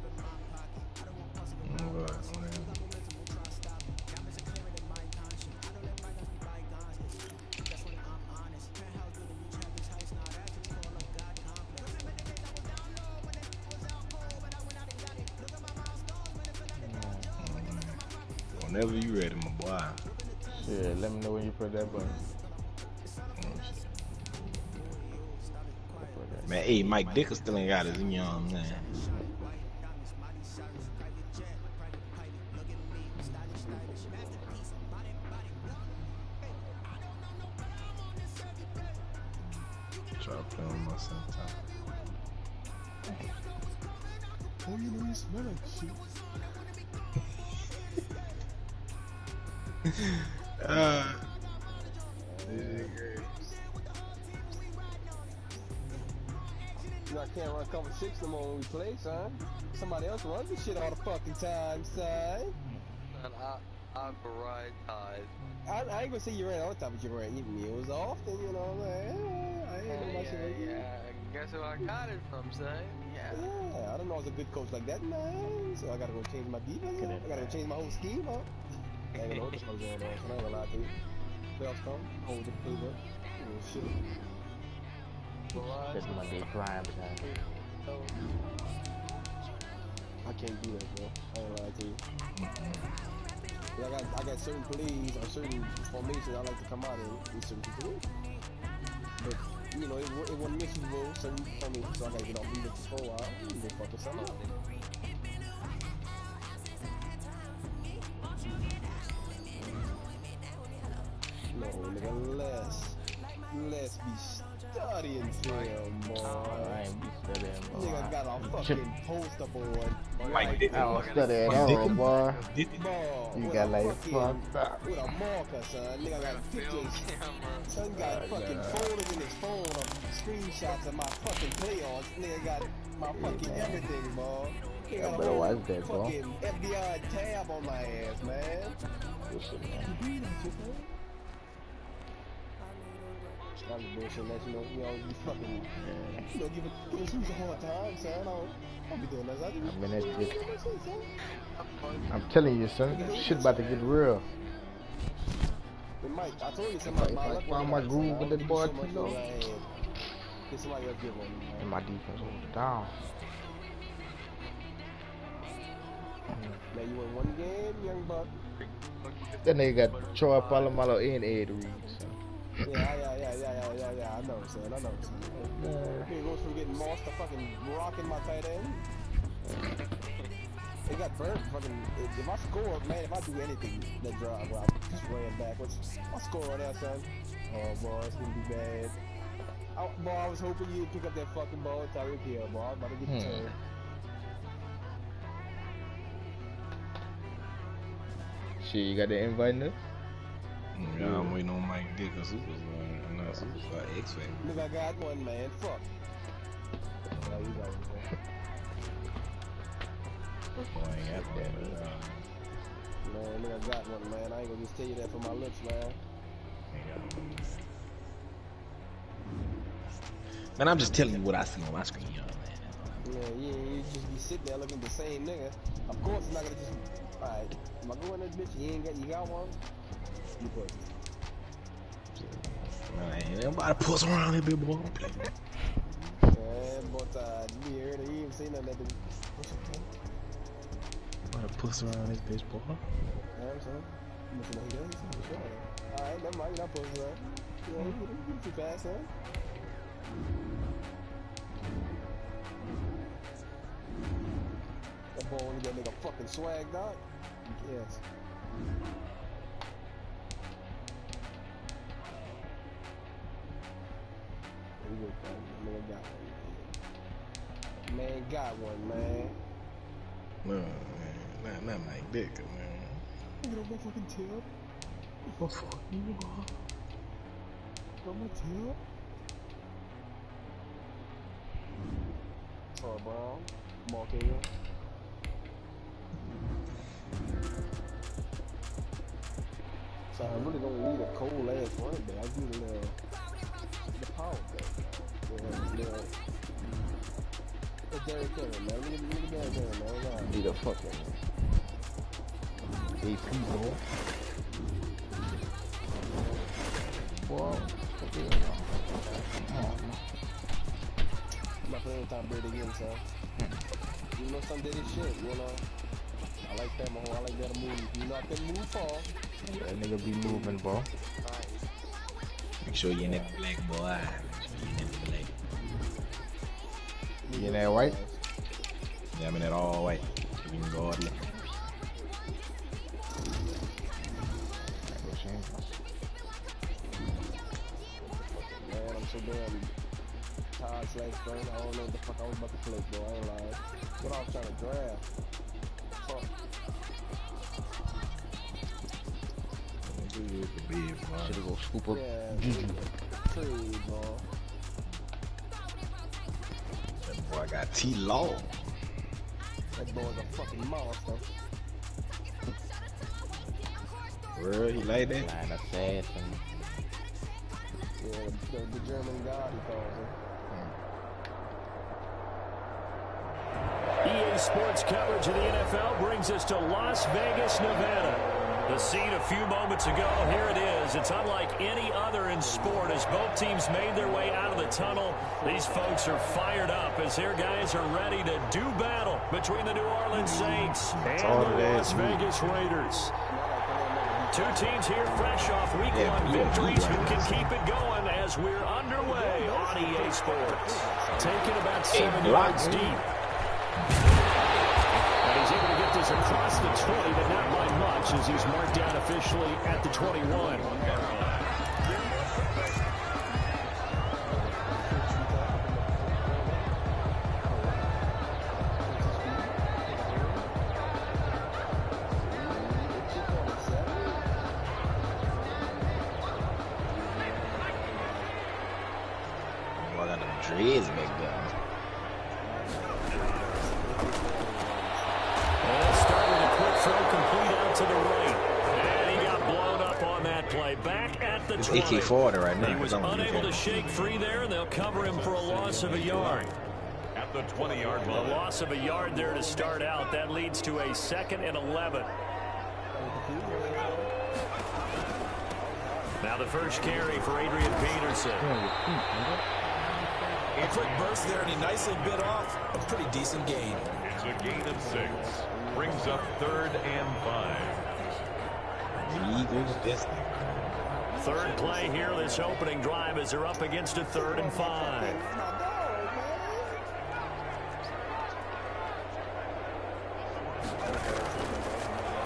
Speaker 19: Whenever you ready, my boy.
Speaker 1: Shit, let me know when you put that button.
Speaker 19: Man, hey, Mike Dicker still ain't got his young man. Try to play on my sometime.
Speaker 2: Oh, you know you smell like shit. You know, I can't run cover 6 no more when we play, son. Somebody else runs this shit all the fucking time, son.
Speaker 8: And I prioritize.
Speaker 2: I ain't gonna say you ran all the time, but you ran your meals often, you know what I'm saying? I ain't know my shit.
Speaker 8: Yeah. Guess who I got it from, son?
Speaker 2: Yeah, I don't know I was a good coach like that, man. So I gotta go change my defense. I gotta go change my whole scheme up. I ain't gonna know what the fuck's going on, so I ain't gonna lie to you. Playoffs come, hold the playbook. You know, shit.
Speaker 1: That's my day prime time.
Speaker 2: I can't do that, bro. I ain't gonna lie to you. I got certain plays or certain formations I like to come out in certain people. But, you know, it wasn't me Super Bowl, certain formations, so I gotta get off of this for a while. And then fucking something out. No, nigga, let's be studying film, boy.
Speaker 1: I ain't be studying, boy.
Speaker 2: Nigga got a fucking poster boy.
Speaker 19: Mike Dicker.
Speaker 1: I don't study at all, boy.
Speaker 2: You
Speaker 1: got like fucked up.
Speaker 2: with a marker, son. Nigga got pictures. Son got fucking folders in his phone of screenshots of my fucking playoffs. Nigga got my fucking everything, boy.
Speaker 1: I better watch that, bro.
Speaker 2: Fucking FBI tab on my ass, man.
Speaker 1: Bullshit, man.
Speaker 2: That was bullshit, let you know, you fucking, you know, give us a hard time, son. I don't be doing that.
Speaker 1: I mean, that's just, I'm telling you, son, shit about to get real.
Speaker 2: But Mike, I told you somebody,
Speaker 1: I found my groove with that boy,
Speaker 2: Get somebody else give one.
Speaker 1: And my defense hold it down.
Speaker 2: Now you win one game, young buck.
Speaker 1: That nigga got Troy Polamalu and Ed Reed, son.
Speaker 2: Yeah, I know, son. Nigga goes from getting mossed to fucking rocking my tight end. It got burnt. Fucking, if I score, man, if I do anything that drive, well, I just ran backwards. I'll score on that, son. Oh, boy, it's gonna be bad. Boy, I was hoping you'd pick up that fucking ball, Tyreek Hill, boy. I was about to get turned.
Speaker 1: Shit, you got the invite now?
Speaker 19: Yeah, I'm waiting on Mike Dick or Superstar. No, Superstar X Factor.
Speaker 2: Look, I got one, man. Fuck. Oh, you got one,
Speaker 19: Boy, I ain't got that.
Speaker 2: Man, look, I got one, man. I ain't gonna just tell you that from my lips, man.
Speaker 19: Man, I'm just telling you what I see on my screen, young man.
Speaker 2: Yeah, you just be sitting there looking at the same nigga. Of course, it's not gonna just. Alright, am I going this bitch? You got one? You put it.
Speaker 19: Man, ain't nobody puss around this big boy.
Speaker 2: Yeah, but you heard it. You ain't seen nothing that did.
Speaker 19: Nobody puss around this bitch, boy.
Speaker 2: Yeah, so. You must know he does. Alright, never mind. You're not pussing around. Yeah, you get too fast, huh? That boy only got nigga fucking swag, dog. Yes. Man got one, man.
Speaker 19: No, man. Not Mike Dick, man.
Speaker 2: You know my fucking tail?
Speaker 19: What the fuck you are?
Speaker 2: Got my tail? Oh, bro. Mark here. So I really don't need a cold ass running back. I need a little the power back. Yeah. It's Derrick Henry, man. Look at Derrick Henry, man.
Speaker 1: Need a fucking AP ball. Boy,
Speaker 2: my favorite time Brady again, so. You know some did his shit, you know. I like that, I like that move. You know I can move far.
Speaker 1: That nigga be moving, bro.
Speaker 19: Make sure you in that black boy.
Speaker 1: You in that white?
Speaker 19: Yeah, I'm in that all white. You can go all the way.
Speaker 2: Man, I'm so damn tired / burn. I don't know what the fuck I was about to play, bro. I ain't lying. What I was trying to draft. Fuck.
Speaker 1: Should've go scoop up.
Speaker 2: Yeah, trade, bro.
Speaker 19: That boy got T-Law.
Speaker 2: That boy's a fucking monster.
Speaker 19: Bro, he like that?
Speaker 1: Line assassin.
Speaker 2: Yeah, the German god, he calls
Speaker 4: EA
Speaker 2: it.
Speaker 4: Sports coverage of the NFL brings us to Las Vegas, Nevada. The scene a few moments ago, here it is. It's unlike any other in sport as both teams made their way out of the tunnel. These folks are fired up as their guys are ready to do battle between the New Orleans Saints and the Las Vegas Raiders. Two teams here fresh off week one victories. Who can keep it going as we're underway on EA Sports? Taking about 7 yards deep. And he's able to get this across the 20, but not by much as he's marked down officially at the 21.
Speaker 19: Boy, I got them dreads back there.
Speaker 4: Complete out to the right. And he got blown up on that play. Back at the 20.
Speaker 19: AK-40 right now.
Speaker 4: He was unable to shake free there, and they'll cover him for a loss of a yard.
Speaker 5: At the 20-yard line.
Speaker 4: A loss of a yard there to start out. That leads to a 2nd and 11. Now the first carry for Adrian Peterson.
Speaker 6: A quick burst there, and he nicely bit off a pretty decent gain.
Speaker 5: It's a gain of 6. Brings up 3rd and 5.
Speaker 19: Eagles this.
Speaker 4: Third play here, this opening drive as they're up against a 3rd and 5.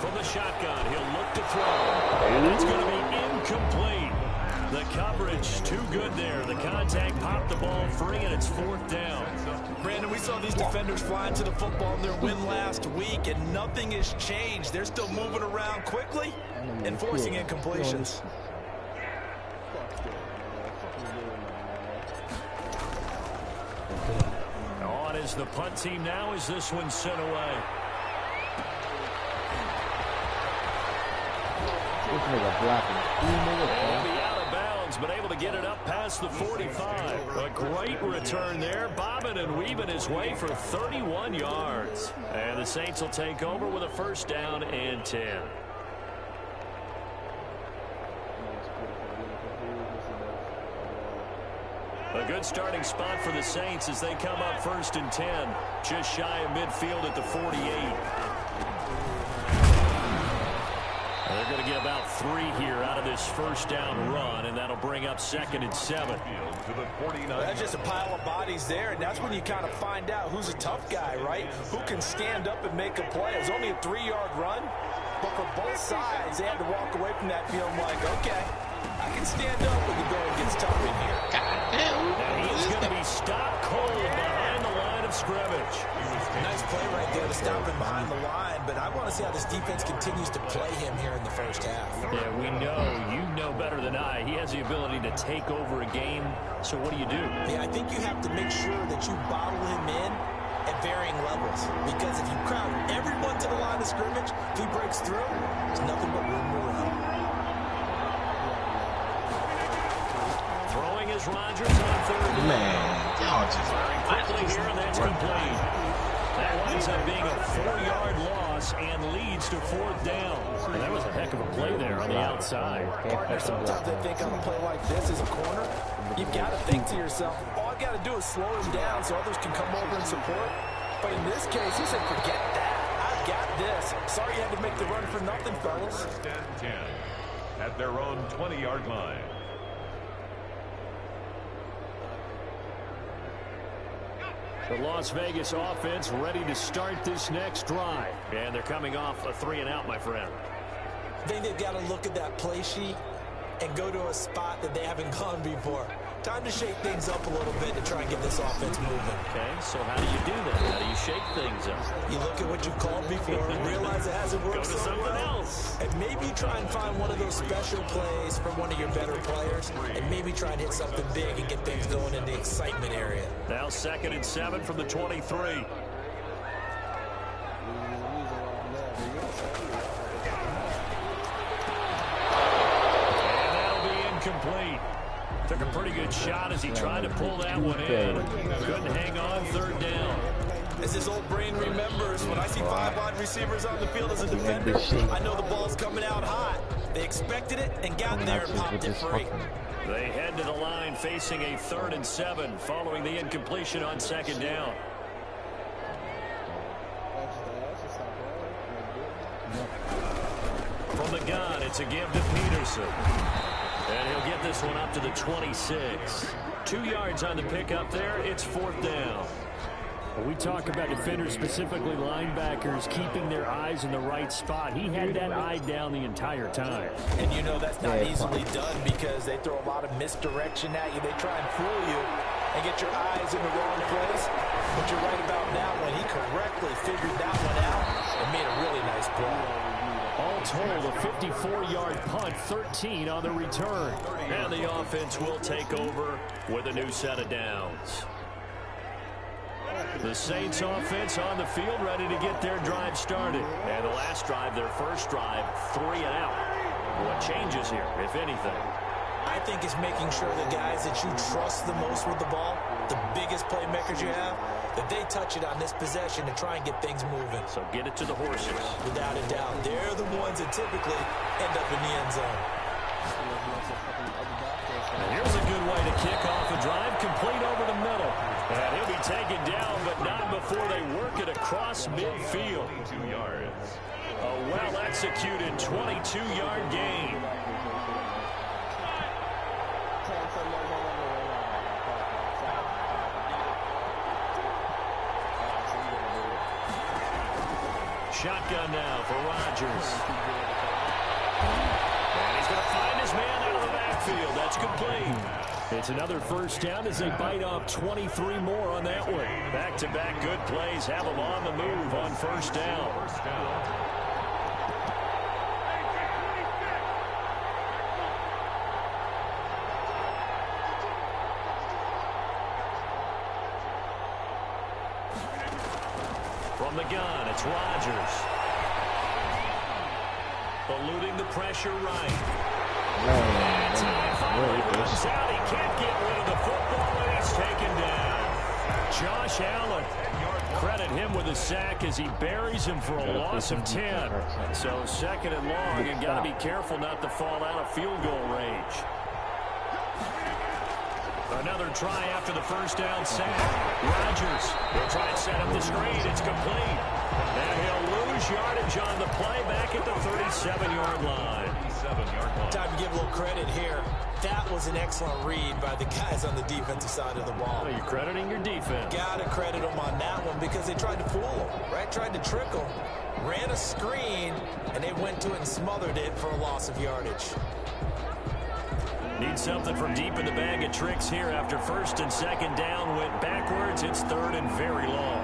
Speaker 4: From the shotgun, he'll look to throw. And it's going to be incomplete. The coverage too good there. The contact popped the ball free, and it's 4th down.
Speaker 6: Brandon, we saw these defenders flying to the football in their win last week, and nothing has changed. They're still moving around quickly and forcing incompletions.
Speaker 4: On is the punt team now as this one's sent away.
Speaker 1: This nigga blocking.
Speaker 4: They'll be out of bounds, but able to get it up past the 45. A great return there, bobbing and weaving his way for 31 yards. And the Saints will take over with a 1st down and 10. A good starting spot for the Saints as they come up 1st and 10. Just shy of midfield at the 48. They're going to get about 3 here out of this 1st down run, and that'll bring up 2nd and 7.
Speaker 6: That's just a pile of bodies there, and that's when you kind of find out who's a tough guy, right? Who can stand up and make a play. It was only a 3-yard run, but for both sides, they had to walk away from that feeling like, okay, I can stand up when the going gets tough in here.
Speaker 4: And he's going to be stopped cold behind the line of scrimmage.
Speaker 6: Nice play right there to stop him behind the line, but I want to see how this defense continues to play him here in the 1st half.
Speaker 4: Yeah, we know. You know better than I. He has the ability to take over a game, so what do you do?
Speaker 6: Yeah, I think you have to make sure that you bottle him in at varying levels, because if you crowd everyone to the line of scrimmage, if he breaks through, there's nothing but room to run.
Speaker 4: Throwing is Rodgers on 3rd down.
Speaker 19: Man, y'all just
Speaker 4: quickly here, and that's complete. That winds up being a 4-yard loss and leads to 4th down. And that was a heck of a play there on the outside.
Speaker 6: Partner, sometimes I think on a play like this as a corner, you've got to think to yourself, all I've got to do is slow him down so others can come over and support. But in this case, he said, forget that. I've got this. Sorry you had to make the run for nothing, fellas.
Speaker 5: 10 at their own 20-yard line.
Speaker 4: The Las Vegas offense ready to start this next drive. And they're coming off a 3-and-out, my friend.
Speaker 6: I think they've got to look at that play sheet and go to a spot that they haven't gone before. Time to shake things up a little bit to try and get this offense moving.
Speaker 4: Okay, so how do you do that? How do you shake things up?
Speaker 6: You look at what you've called before, realize it hasn't worked
Speaker 4: so
Speaker 6: something
Speaker 4: well,
Speaker 6: else. And maybe try and find one of those special plays from one of your better players, and maybe try and hit something big and get things going in the excitement area.
Speaker 4: Now 2nd and 7 from the 23. Complete. Took a pretty good shot as he tried to pull that one in. Couldn't hang on 3rd down.
Speaker 6: As his old brain remembers, when I see 5 wide receivers on the field as a defender, I know the ball's coming out hot. They expected it and got there and popped it free.
Speaker 4: They head to the line facing a 3rd and 7 following the incompletion on 2nd down. From the gun, it's a give to Peterson. And he'll get this one up to the 26. 2 yards on the pickup there. It's 4th down.
Speaker 20: When we talk about defenders, specifically linebackers, keeping their eyes in the right spot, he had that eye down the entire time.
Speaker 6: And you know that's not easily done because they throw a lot of misdirection at you. They try and fool you and get your eyes in the wrong place. But you're right about now when he correctly figured that one out and made a really nice play.
Speaker 4: All told, a 54-yard punt, 13 on the return. And the offense will take over with a new set of downs. The Saints offense on the field ready to get their drive started. And the last drive, their first drive, 3-and-out. What changes here, if anything?
Speaker 6: I think it's making sure the guys that you trust the most with the ball, the biggest playmakers you have, that they touch it on this possession to try and get things moving.
Speaker 4: So get it to the horses.
Speaker 6: Without a doubt. They're the ones that typically end up in the end zone.
Speaker 4: And here's a good way to kick off a drive, complete over the middle. And he'll be taken down, but not before they work it across midfield.
Speaker 5: 2 yards.
Speaker 4: A well-executed 22-yard gain. Shotgun now for Rodgers. And he's going to find his man out of the backfield.
Speaker 20: field. That's complete. It's another first down as they bite off 23 more on that one. Back-to-back good plays have them on the move on first down. From the gun, it's Rodgers. Eluding the pressure right. That's high. Finally runs out. He can't get rid of the football, and he's taken down. Josh Allen. Credit him with a sack as he buries him for a loss of 10. So second and long, and got to be careful not to fall out of field goal range. Another try after the first down sack. Rodgers will try and set up the screen. It's complete. And he'll lose yardage on the play back at the 37-yard line.
Speaker 6: Time to give a little credit here. That was an excellent read by the guys on the defensive side of the ball.
Speaker 20: Well, you're crediting your defense.
Speaker 6: Got to credit them on that one because they tried to fool them, right? Tried to trick them. Ran a screen, and they went to it and smothered it for a loss of yardage.
Speaker 20: Need something from deep in the bag of tricks here after first and second down went backwards. It's third and very long.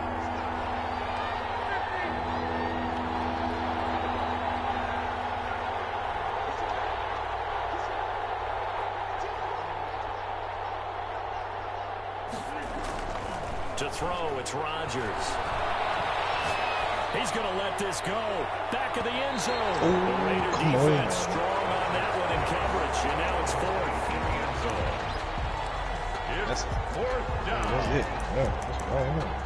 Speaker 20: To throw, it's Rodgers. He's going to let this go. Back of the end zone. The Raider defense strong on that one in coverage. And now it's fourth. It's fourth down.
Speaker 19: That's it. Yeah, that's all I know.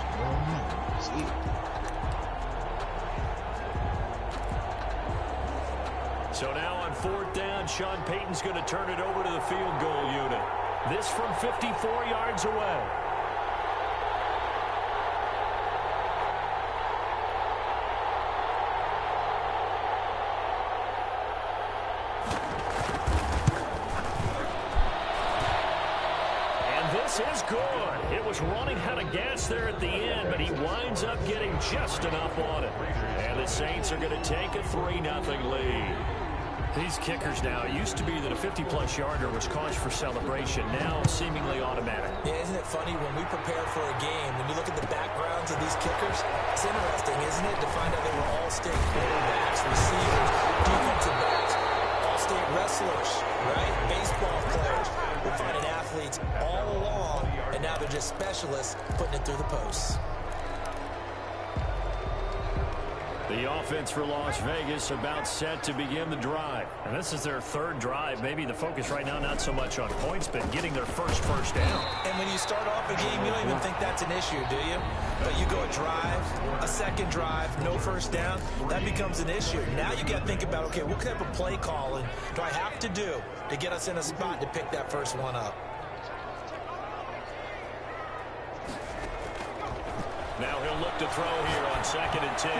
Speaker 20: So now on fourth down, Sean Payton's going to turn it over to the field goal unit. This from 54 yards away. Is good. It was running out of gas there at the end, but he winds up getting just enough on it. And the Saints are going to take a 3-0 lead. These kickers now, it used to be that a 50-plus yarder was cause for celebration. Now seemingly automatic.
Speaker 6: Yeah, isn't it funny when we prepare for a game, when you look at the backgrounds of these kickers, it's interesting, isn't it, to find out they were all-state quarterbacks, receivers, defensive backs, all-state wrestlers, right? Baseball players. We're finding athletes all along, and now they're just specialists putting it through the posts.
Speaker 20: The offense for Las Vegas about set to begin the drive. And this is their third drive. Maybe the focus right now not so much on points, but getting their first down.
Speaker 6: And when you start off a game, you don't even think that's an issue, do you? But you go a drive, a second drive, no first down, that becomes an issue. Now you got to think about, okay, what type of play calling do I have to do to get us in a spot to pick that first one up?
Speaker 20: Now he'll look to throw here on 2nd and 10.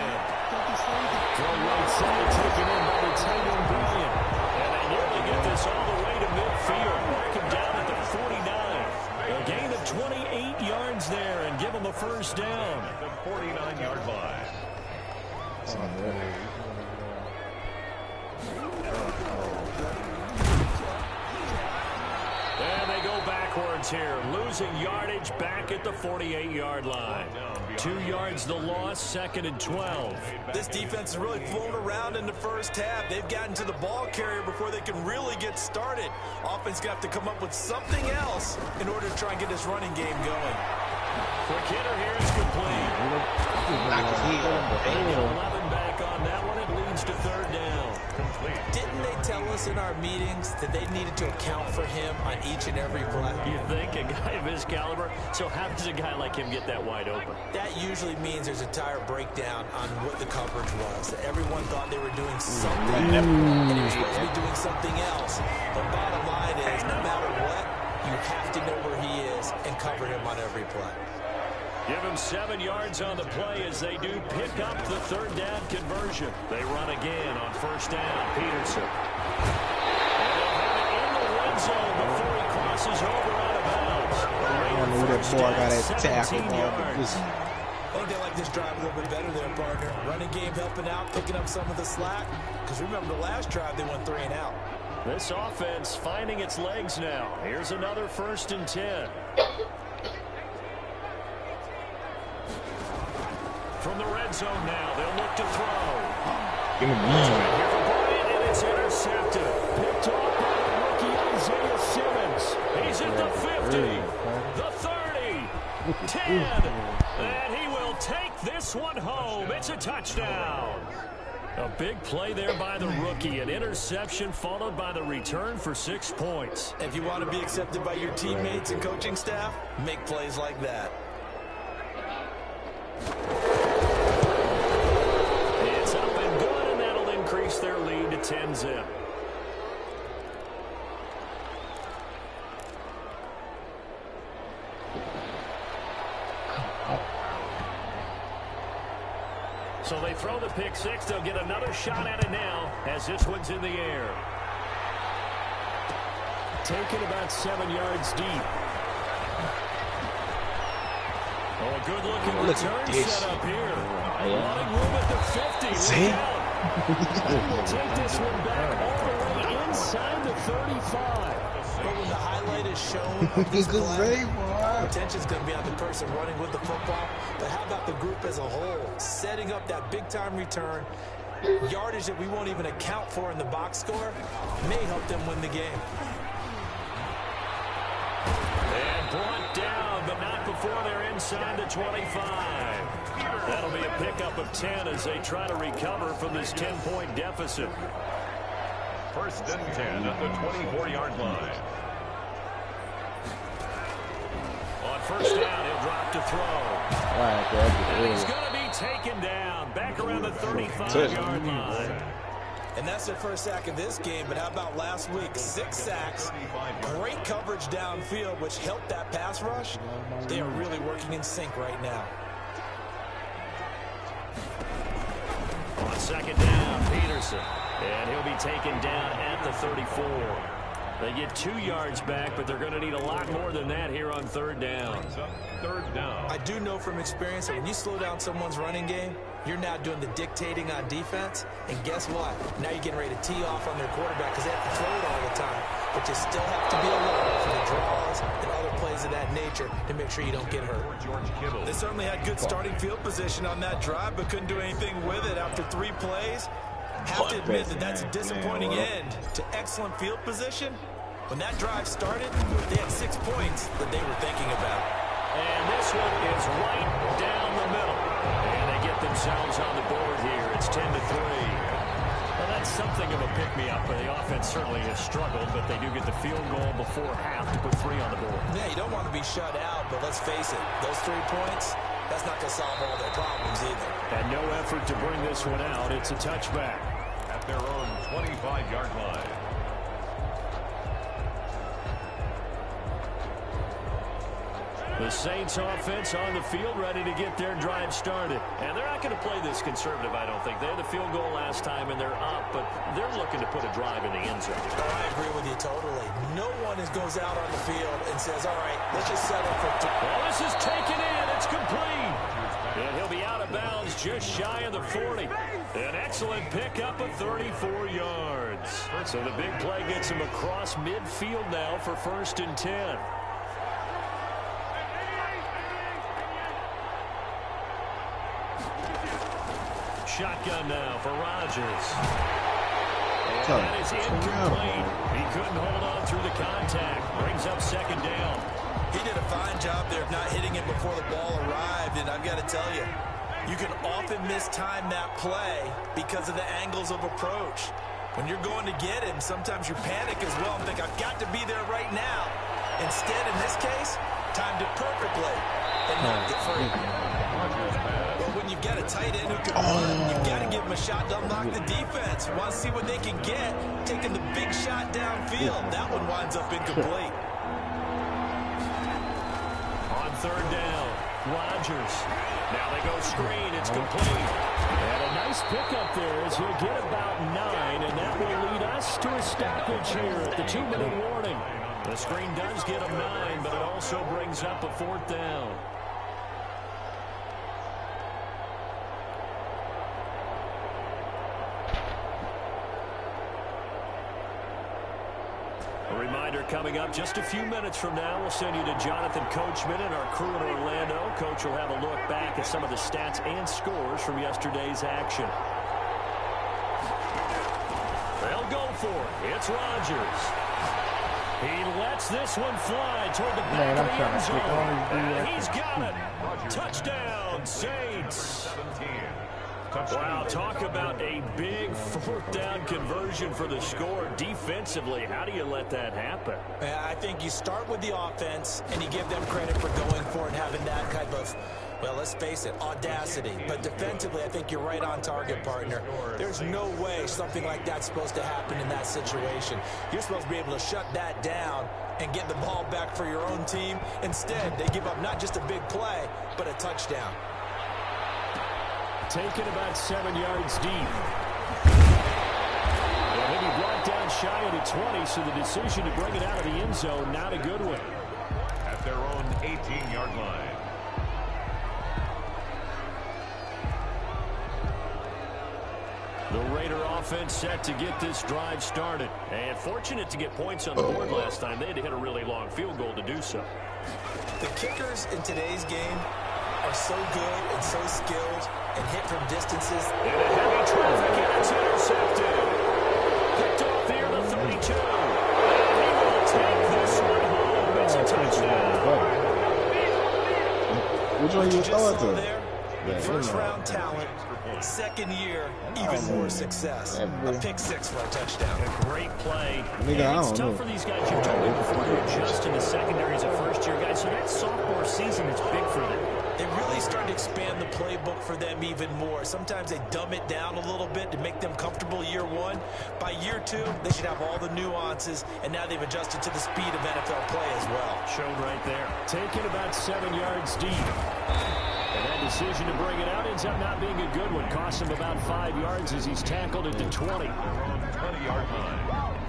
Speaker 20: Throw right side, taken in by the tight end Brilliant. And they nearly get this all the way to midfield. Mark him down at the 49. A gain of 28 yards there and give him a first down.
Speaker 5: The 49-yard line.
Speaker 20: And they go backwards here, losing yardage back at the 48-yard line. 2 yards the loss, 2nd and 12.
Speaker 6: This defense is really flown around in the first half. They've gotten to the ball carrier before they can really get started. Offense got to come up with something else in order to try and get this running game going.
Speaker 20: Quick hitter here is complete. 11 back on that one. It leads to third down.
Speaker 5: Complete.
Speaker 6: Didn't they tell us in our meetings that they needed to account for him on each and every play?
Speaker 20: You think a guy of his caliber? So how does a guy like him get that wide open?
Speaker 6: That usually means there's a tire breakdown on what the coverage was. Everyone thought they were doing something, and he was supposed to be doing something else. But bottom line is, no matter what, you have to know where he is and cover him on every play.
Speaker 20: Give him 7 yards on the play as they do pick up the third down conversion. They run again on first down. Peterson. And they'll have it in the red zone before he crosses over out of bounds.
Speaker 2: I knew that boy got that tackle,
Speaker 6: I think they like this drive a little bit better there, partner. Running game helping out, picking up some of the slack. Because remember the last drive, they went 3 and out.
Speaker 20: This offense finding its legs now. Here's another 1st and 10. From the red zone now, they'll look to throw.
Speaker 3: Give me
Speaker 20: And it's intercepted. Picked off by the rookie Isaiah Simmons. He's at the 50, the 30, 10, and he will take this one home. It's a touchdown. A big play there by the rookie. An interception followed by the return for 6 points.
Speaker 6: If you want to be accepted by your teammates and coaching staff, make plays like that.
Speaker 20: It's up and good, and that'll increase their lead to 10-zip. So they throw the pick six. They'll get another shot at it now as this one's in the air. Taken about 7 yards deep. Oh, a good-looking return set up here. Running room at the 50.
Speaker 19: See?
Speaker 20: We'll take this one back all the way inside the 35.
Speaker 6: But when the highlight is shown of this play, attention's going to be on the person running with the football. But how about the group as a whole? Setting up that big-time return, yardage that we won't even account for in the box score, may help them win the game.
Speaker 20: And brought down, but not before they're inside the 25. That'll be a pickup of 10 as they try to recover from this 10-point deficit.
Speaker 5: 1st and 10 at the 24-yard line.
Speaker 20: On 1st down, he'll drop to throw. And he's going to be taken down back around the 35-yard line.
Speaker 6: And that's their first sack of this game, but how about last week? 6 sacks, great coverage downfield, which helped that pass rush. They are really working in sync right now.
Speaker 20: On 2nd down, Peterson. And he'll be taken down at the 34. They get 2 yards back, but they're going to need a lot more than that here on 3rd down.
Speaker 5: 3rd down.
Speaker 6: I do know from experience that when you slow down someone's running game, you're now doing the dictating on defense. And guess what? Now you're getting ready to tee off on their quarterback because they have to throw it all the time. But you still have to be alert for the draws and other plays of that nature to make sure you don't get hurt. They certainly had good starting field position on that drive, but couldn't do anything with it after 3 plays. Have to admit that that's a disappointing end to excellent field position. When that drive started, they had 6 points that they were thinking about.
Speaker 20: And this one is right down the middle. And they get themselves on the board here. It's 10-3. Well, that's something of a pick-me-up. The offense certainly has struggled, but they do get the field goal before half to put 3 on the board.
Speaker 6: Yeah, you don't want to be shut out, but let's face it, those 3 points, that's not going to solve all their problems either.
Speaker 20: And no effort to bring this one out. It's a touchback.
Speaker 5: At their own 25-yard line.
Speaker 20: The Saints offense on the field ready to get their drive started. And they're not going to play this conservative, I don't think. They had the field goal last time, and they're up, but they're looking to put a drive in the end zone.
Speaker 6: Oh, I agree with you totally. No one goes out on the field and says, all right, let's just settle for 2.
Speaker 20: Well, this is taken in. It's complete. And he'll be out of bounds just shy of the 40. An excellent pickup of 34 yards. So the big play gets him across midfield now for 1st and 10. Shotgun now for Rodgers. And that is incomplete. He couldn't hold on through the contact. Brings up 2nd down.
Speaker 6: He did a fine job there of not hitting it before the ball arrived, and I've got to tell you, you can often mistime that play because of the angles of approach. When you're going to get him, sometimes you panic as well and think, I've got to be there right now. Instead, in this case, timed it perfectly and knocked it free. But when you've got a tight end who can run, you've got to give him a shot to unlock the defense. Want to see what they can get, taking the big shot downfield. That one winds up incomplete.
Speaker 20: On 3rd down, Rodgers. Now they go screen. It's complete. And a nice pickup there as he'll get about 9, and that will lead us to a stoppage here at the 2-minute warning. The screen does get him 9, but it also brings up a 4th down. A reminder coming up just a few minutes from now, we'll send you to Jonathan Coachman and our crew in Orlando. Coach will have a look back at some of the stats and scores from yesterday's action. They'll go for it. It's Rodgers. He lets this one fly toward the back of the end zone. And he's got it. Touchdown, Saints. Wow, talk about a big fourth down conversion for the score. Defensively, how do you let that happen?
Speaker 6: I think you start with the offense, and you give them credit for going for it, having that type of, well, let's face it, audacity. But defensively, I think you're right on target, partner. There's no way something like that's supposed to happen in that situation. You're supposed to be able to shut that down and get the ball back for your own team. Instead, they give up not just a big play, but a touchdown.
Speaker 20: Taken about 7 yards deep. And he'll be brought down shy of the 20, so the decision to bring it out of the end zone, not a good one.
Speaker 5: At their own 18-yard line.
Speaker 20: The Raider offense set to get this drive started. And fortunate to get points on the board last time. They had to hit a really long field goal to do so.
Speaker 6: The kickers in today's game are so good and so skilled and hit from distances.
Speaker 20: And a heavy traffic, and it's intercepted. Picked off near the 32. And he will take this one home. It's a touchdown.
Speaker 3: Which one you throw it to?
Speaker 6: First round talent, second year, even more success. A pick six for a touchdown.
Speaker 20: A great play. It's tough for these guys. You've told me before to adjust to the secondary as a first-year guy, so that sophomore season is big for them.
Speaker 6: They really start to expand the playbook for them even more. Sometimes they dumb it down a little bit to make them comfortable year one. By year two, they should have all the nuances, and now they've adjusted to the speed of NFL play as well.
Speaker 20: Shown right there. Taken about 7 yards deep. And that decision to bring it out ends up not being a good one. Costs him about 5 yards as he's tackled at the 20.
Speaker 5: 20-yard line.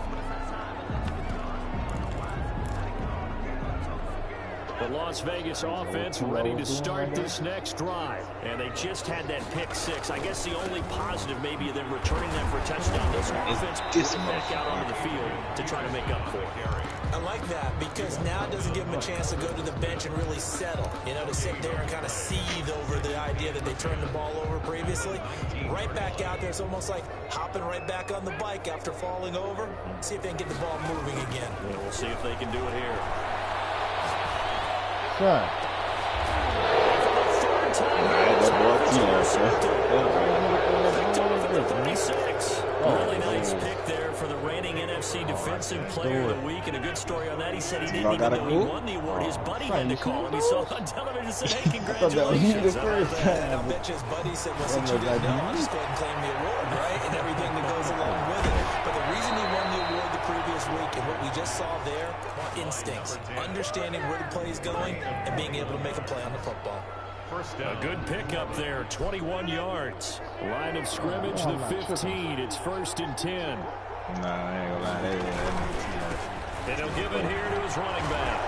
Speaker 20: The Las Vegas offense ready to start this next drive. And they just had that pick six. I guess the only positive maybe of them returning that for a touchdown. This offense gets back out onto the field to try to make up for it.
Speaker 6: I like that because now it doesn't give them a chance to go to the bench and really settle. You know, to sit there and kind of seethe over the idea that they turned the ball over previously. Right back out there. It's almost like hopping right back on the bike after falling over. See if they can get the ball moving again.
Speaker 20: Yeah, we'll see if they can do it here.
Speaker 3: Son.
Speaker 20: Really nice pick there for the reigning NFC Defensive Player of the Week, and a good story on that. He said he didn't even know he won the award. His buddy had to call him. He saw it on television and said, hey, congratulations.
Speaker 6: I'll bet you his buddy said, well, since you didn't know, I'll just go ahead and claim the award, right? And everything that goes along with it. But the reason he won the award the previous week and what we just saw there, instincts, understanding where the play is going and being able to make a play on the football.
Speaker 20: A good pickup there, 21 yards. Line of scrimmage, the 15. It's 1st and 10.
Speaker 3: Nah, I ain't gonna lie.
Speaker 20: And he'll give it here to his running back.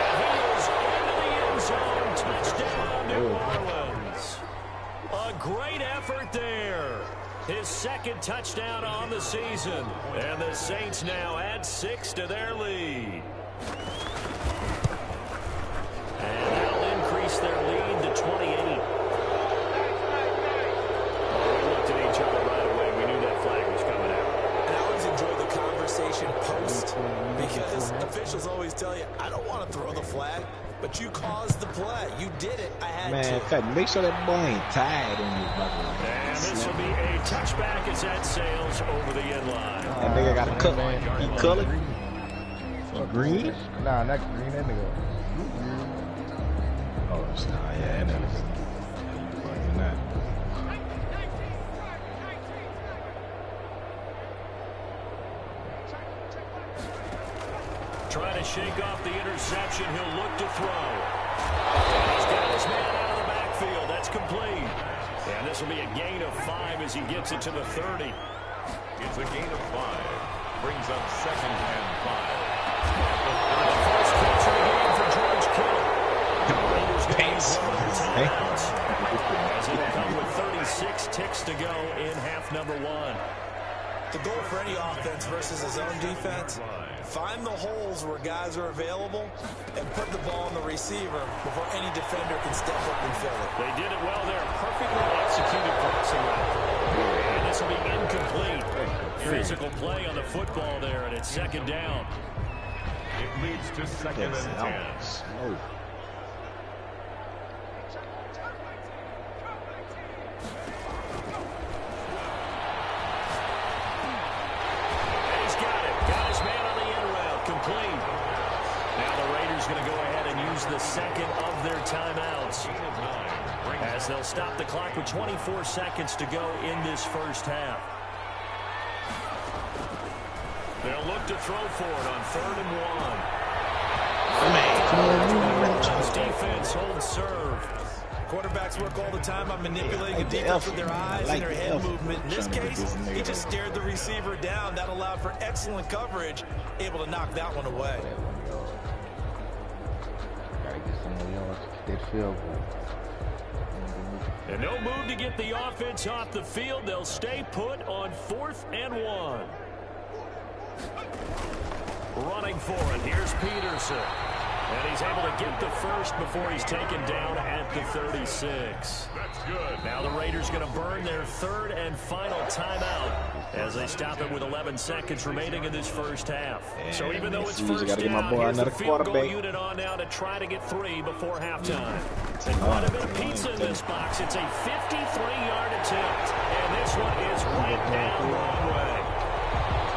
Speaker 20: And he is into the end zone. Touchdown, New Orleans. A great effort there. His second touchdown on the season. And the Saints now add 6 to their lead. And that'll increase their lead to 28. We looked at each other right away. We knew that flag was coming out.
Speaker 6: And I always enjoy the conversation post because officials always tell you, I don't want to throw the flag, but you caused the play. You did it. I had to.
Speaker 3: Man, make sure that boy ain't tied on you, brother.
Speaker 20: And this will be a touchback as that sails over the end line.
Speaker 3: That nigga got a cut. He colored. Green?
Speaker 1: Nah, not green. That nigga.
Speaker 3: Oh, nah, yeah, that nigga's fucking that.
Speaker 20: Trying to shake off the interception. He'll look to throw. He's got his man out of the backfield. That's complete. And this will be a gain of 5 as he gets it to the 30.
Speaker 5: It's a gain of 5. Brings up 2nd and 5.
Speaker 20: The first catch of the game for George Kittle. Raiders gains one of their timeouts. As it'll come with 36 ticks to go in half number 1.
Speaker 6: The goal for any offense versus his own defense, Find the holes where guys are available and put the ball on the receiver before any defender can step up and fill it.
Speaker 20: They did it well there. Perfectly executed passing route. And this will be incomplete. Physical play on the football there, and it's second down.
Speaker 5: It leads to second and 10.
Speaker 20: The second of their timeouts as they'll stop the clock with 24 seconds to go in this first half. They'll look to throw for it on 3rd and 1. This defense holds serve.
Speaker 6: Quarterbacks work all the time on manipulating a defense with their eyes and their head movement. In this case, he just stared the receiver down. That allowed for excellent coverage, able to knock that one away.
Speaker 20: And no move to get the offense off the field. They'll stay put on 4th and 1. Running for it. Here's Peterson. And he's able to get the first before he's taken down at the 36.
Speaker 5: That's good.
Speaker 20: Now the Raiders going to burn their 3rd and final timeout as they stop it with 11 seconds remaining in this first half. So even though it's first down, here's the field goal unit on now to try to get 3 before halftime. And quite a bit of pizza in this box. It's a 53-yard attempt. And this one is right down the wrong way.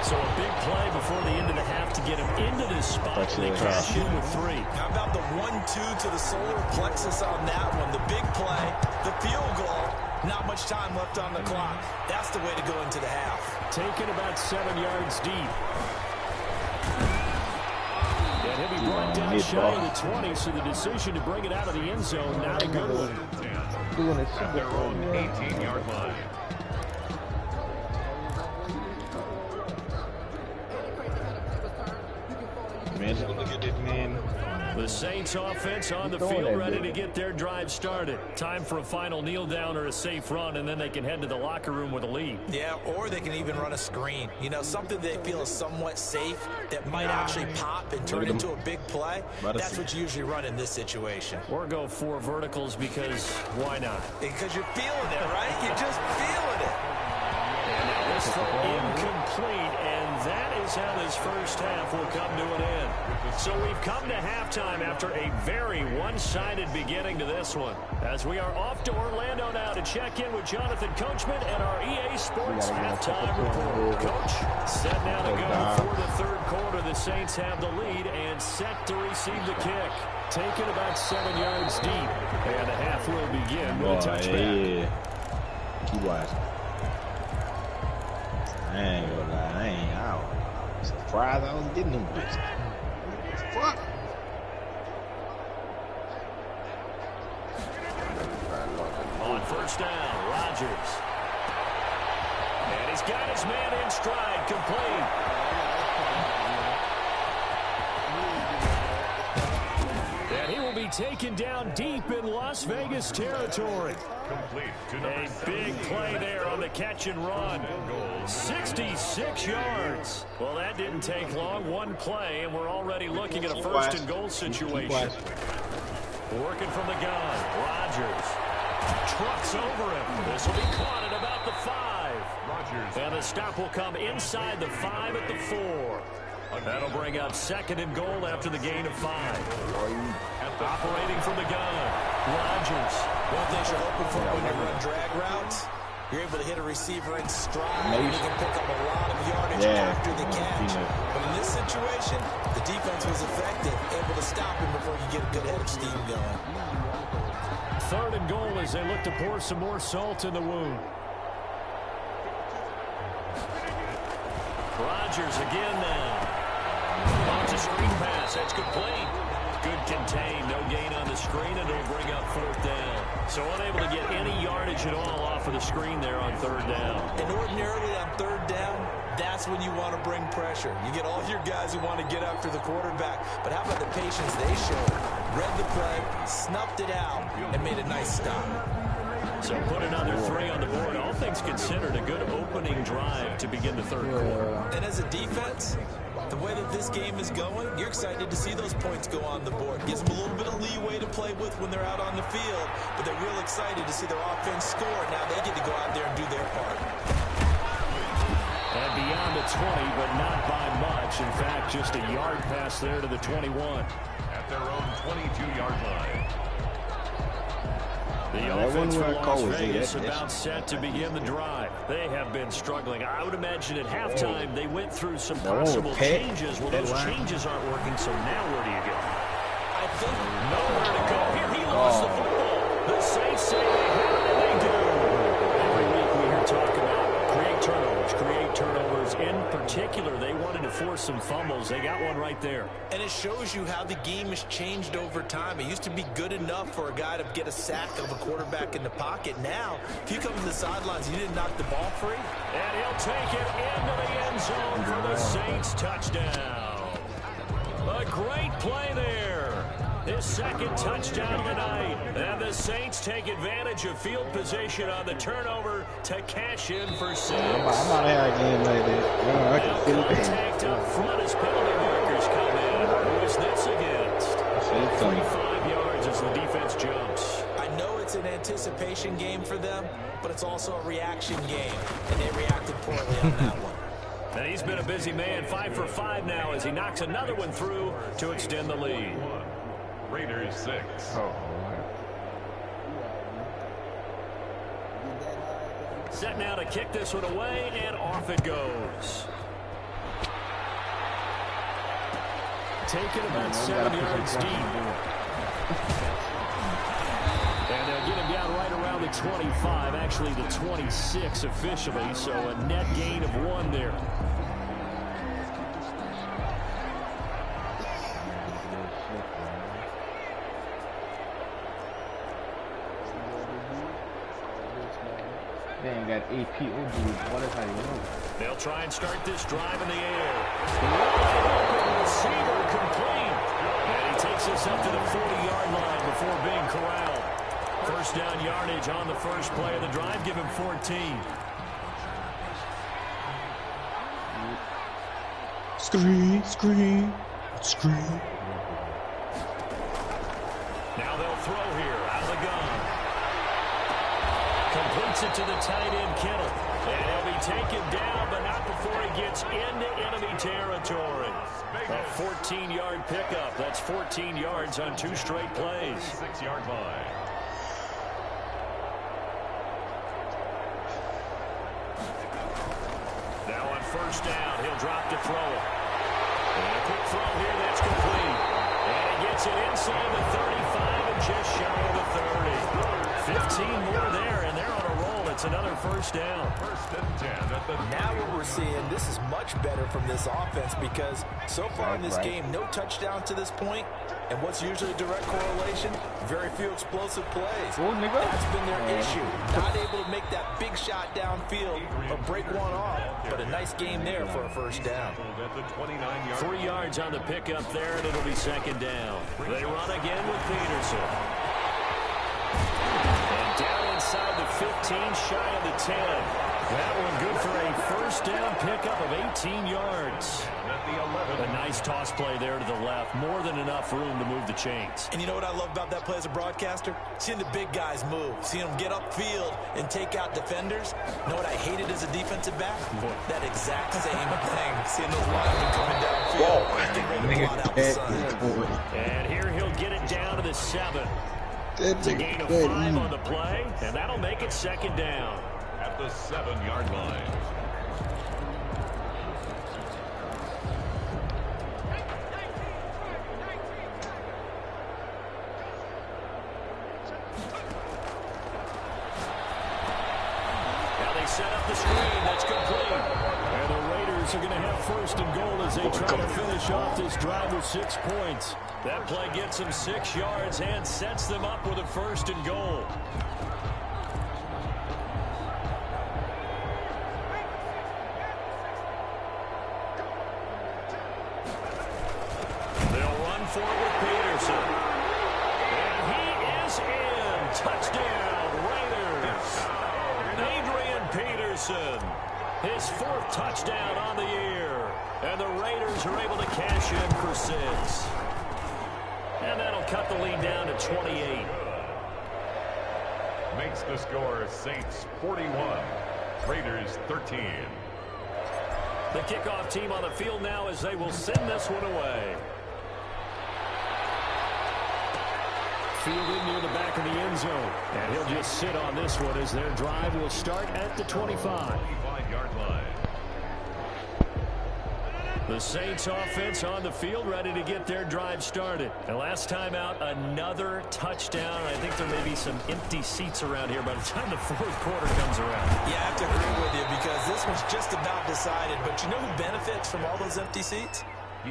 Speaker 20: So a big play before the end of the half to get him into this spot. They cash in with 3.
Speaker 6: How about the 1-2 to the solar plexus on that one? The big play, the field goal, not much time left on the clock. That's the way to go into the half.
Speaker 20: Taken about 7 yards deep. And he'll be brought down shy of the 20, so the decision to bring it out of the end zone, not a good one.
Speaker 5: At their own 18-yard line.
Speaker 3: Man, look at this man.
Speaker 20: The Saints offense on the field ready to get their drive started. Time for a final kneel down or a safe run, and then they can head to the locker room with a lead.
Speaker 6: Yeah, or they can even run a screen. You know, something they feel is somewhat safe that might actually pop and turn into a big play. That's what you usually run in this situation.
Speaker 20: Or go 4 verticals because why not?
Speaker 6: Because you're feeling it, right? You're just feeling it.
Speaker 20: And now this throw incomplete, and that is how this first half will come to an end. So we've come to halftime after a very one-sided beginning to this one. As we are off to Orlando now to check in with Jonathan Coachman and our EA Sports halftime report. Coach, set now to go for the 3rd quarter. The Saints have the lead and set to receive the kick. Taken about 7 yards deep. And the half will begin with a touchback.
Speaker 3: Yeah. Keep watching. I ain't gonna lie, I was surprised I was getting them bitches. Fuck.
Speaker 20: On first down, Rodgers. And he's got his man in stride, complete. And he will be taken down deep in Las Vegas territory.
Speaker 5: Complete to
Speaker 20: a big play there on the catch and run. 66 yards. Well, that didn't take long. One play, and we're already looking at a 1st and goal situation. Working from the gun. Rodgers trucks over him. This will be caught at about the 5. And the stop will come inside the 5 at the 4. That'll bring up 2nd and goal after the gain of 5. Operating from the gun. Rodgers.
Speaker 6: One thing you're hoping for when you run drag routes, you're able to hit a receiver in stride, and you can pick up a lot of yardage after the catch. But in this situation, the defense was effective, able to stop him before you get a good head of steam going.
Speaker 20: 3rd and goal as they look to pour some more salt in the wound. Rodgers again now. Launch a screen pass. That's complete. Good contain. No gain on the screen, and it'll bring up 4th down. So unable to get any yardage at all off of the screen there on 3rd down.
Speaker 6: And ordinarily on 3rd down, that's when you want to bring pressure. You get all your guys who want to get after the quarterback. But how about the patience they showed? Read the play, snuffed it out, and made a nice stop.
Speaker 20: So put another 3 on the board. All things considered, a good opening drive to begin the 3rd quarter.
Speaker 6: And as a defense, The way that this game is going, you're excited to see those points go on the board. Gives them a little bit of leeway to play with when they're out on the field, but they're real excited to see their offense score. Now they get to go out there and do their part.
Speaker 20: And beyond the 20, but not by much. In fact, just a yard pass there to the 21.
Speaker 5: At their own 22-yard line.
Speaker 20: The offense for Las Vegas about set to begin the drive. They have been struggling. I would imagine at halftime they went through some possible changes. Well, those changes aren't working, so now where do you go?
Speaker 6: I think
Speaker 20: nowhere to go. Here he lost the football. The Saints say they have it, and they do. Every week we hear talk about create turnovers. In particular, they wanted to force some fumbles. They got one right there.
Speaker 6: And it shows you how the game has changed over time. It used to be good enough for a guy to get a sack of a quarterback in the pocket. Now, if you come to the sidelines, you didn't knock the ball free.
Speaker 20: And he'll take it into the end zone for the Saints touchdown. A great play there. His second touchdown of the night. And the Saints take advantage of field position on the turnover to cash in for 6.
Speaker 3: I'm not having a game like that. I can feel it.
Speaker 20: Tagged up front as penalty markers come in. Who is this against? 45 yards as the defense jumps.
Speaker 6: I know it's an anticipation game for them, but it's also a reaction game, and they reacted poorly on that one.
Speaker 20: And he's been a busy man. 5 for 5 now as he knocks another one through to extend the lead.
Speaker 5: Raiders 6.
Speaker 20: Set now to kick this one away, and off it goes. Taken about 7 yards deep. And they'll get him down right around the 25, actually the 26 officially, so a net gain of 1 there.
Speaker 1: They ain't got AP or dudes. What is that?
Speaker 20: They'll try and start this drive in the air. Receiver complete. And he takes us up to the 40-yard line before being corralled. First down yardage on the first play of the drive. Give him 14.
Speaker 19: Screen.
Speaker 20: Now they'll throw here out of the gun. Completes it to the tight end, Kittle. And he'll be taken down, but not before he gets into enemy territory. A 14-yard pickup. That's 14 yards on 2 straight plays.
Speaker 5: 6-yard line.
Speaker 20: Now on first down, he'll drop to throw it. And a quick throw here that's complete. And he gets it inside the 35 and just shy of the 30. 15 more there, and they're on a roll. It's another first down.
Speaker 5: First and 10 at the
Speaker 6: Now what we're seeing, this is much better from this offense because so far in this game, no touchdown to this point. And what's usually a direct correlation? Very few explosive plays. That's been their issue. Not able to make that big shot downfield or break one off. But a nice game there for a first down.
Speaker 20: 3 yards on the pickup there, and it'll be second down. They run again with Peterson. And down inside the 15, shy of the 10. That one good for a first down pickup of 18 yards. A nice toss play there to the left. More than enough room to move the chains.
Speaker 6: And you know what I love about that play as a broadcaster? Seeing the big guys move. Seeing them get upfield and take out defenders. You know what I hated as a defensive back? That exact same thing. Seeing those linemen coming downfield. Getting ready to blot out the sun.
Speaker 20: And here he'll get it down to the 7. It's a gain of 5 on the play, and that'll make it second down.
Speaker 5: At the 7-yard line.
Speaker 20: Now they set up the screen. That's complete. And the Raiders are going to have first and goal as they try to finish off this drive with 6 points. That play gets them 6 yards and sets them up with a first and goal. They'll run for it with Peterson. And he is in. Touchdown, Raiders. Adrian Peterson. His 4th touchdown on the year. And the Raiders are able to cash in for 6. And that'll cut the lead down to 28.
Speaker 5: Makes the score Saints 41, Raiders 13.
Speaker 20: The kickoff team on the field now as they will send this one away. Fielded near the back of the end zone. And he'll just sit on this one as their drive will start at the 25.
Speaker 5: 25-yard line.
Speaker 20: The Saints offense on the field ready to get their drive started. And last time out, another touchdown. I think there may be some empty seats around here by the time the 4th quarter comes around.
Speaker 6: Yeah, I have to agree with you because this one's just about decided. But you know who benefits from all those empty seats?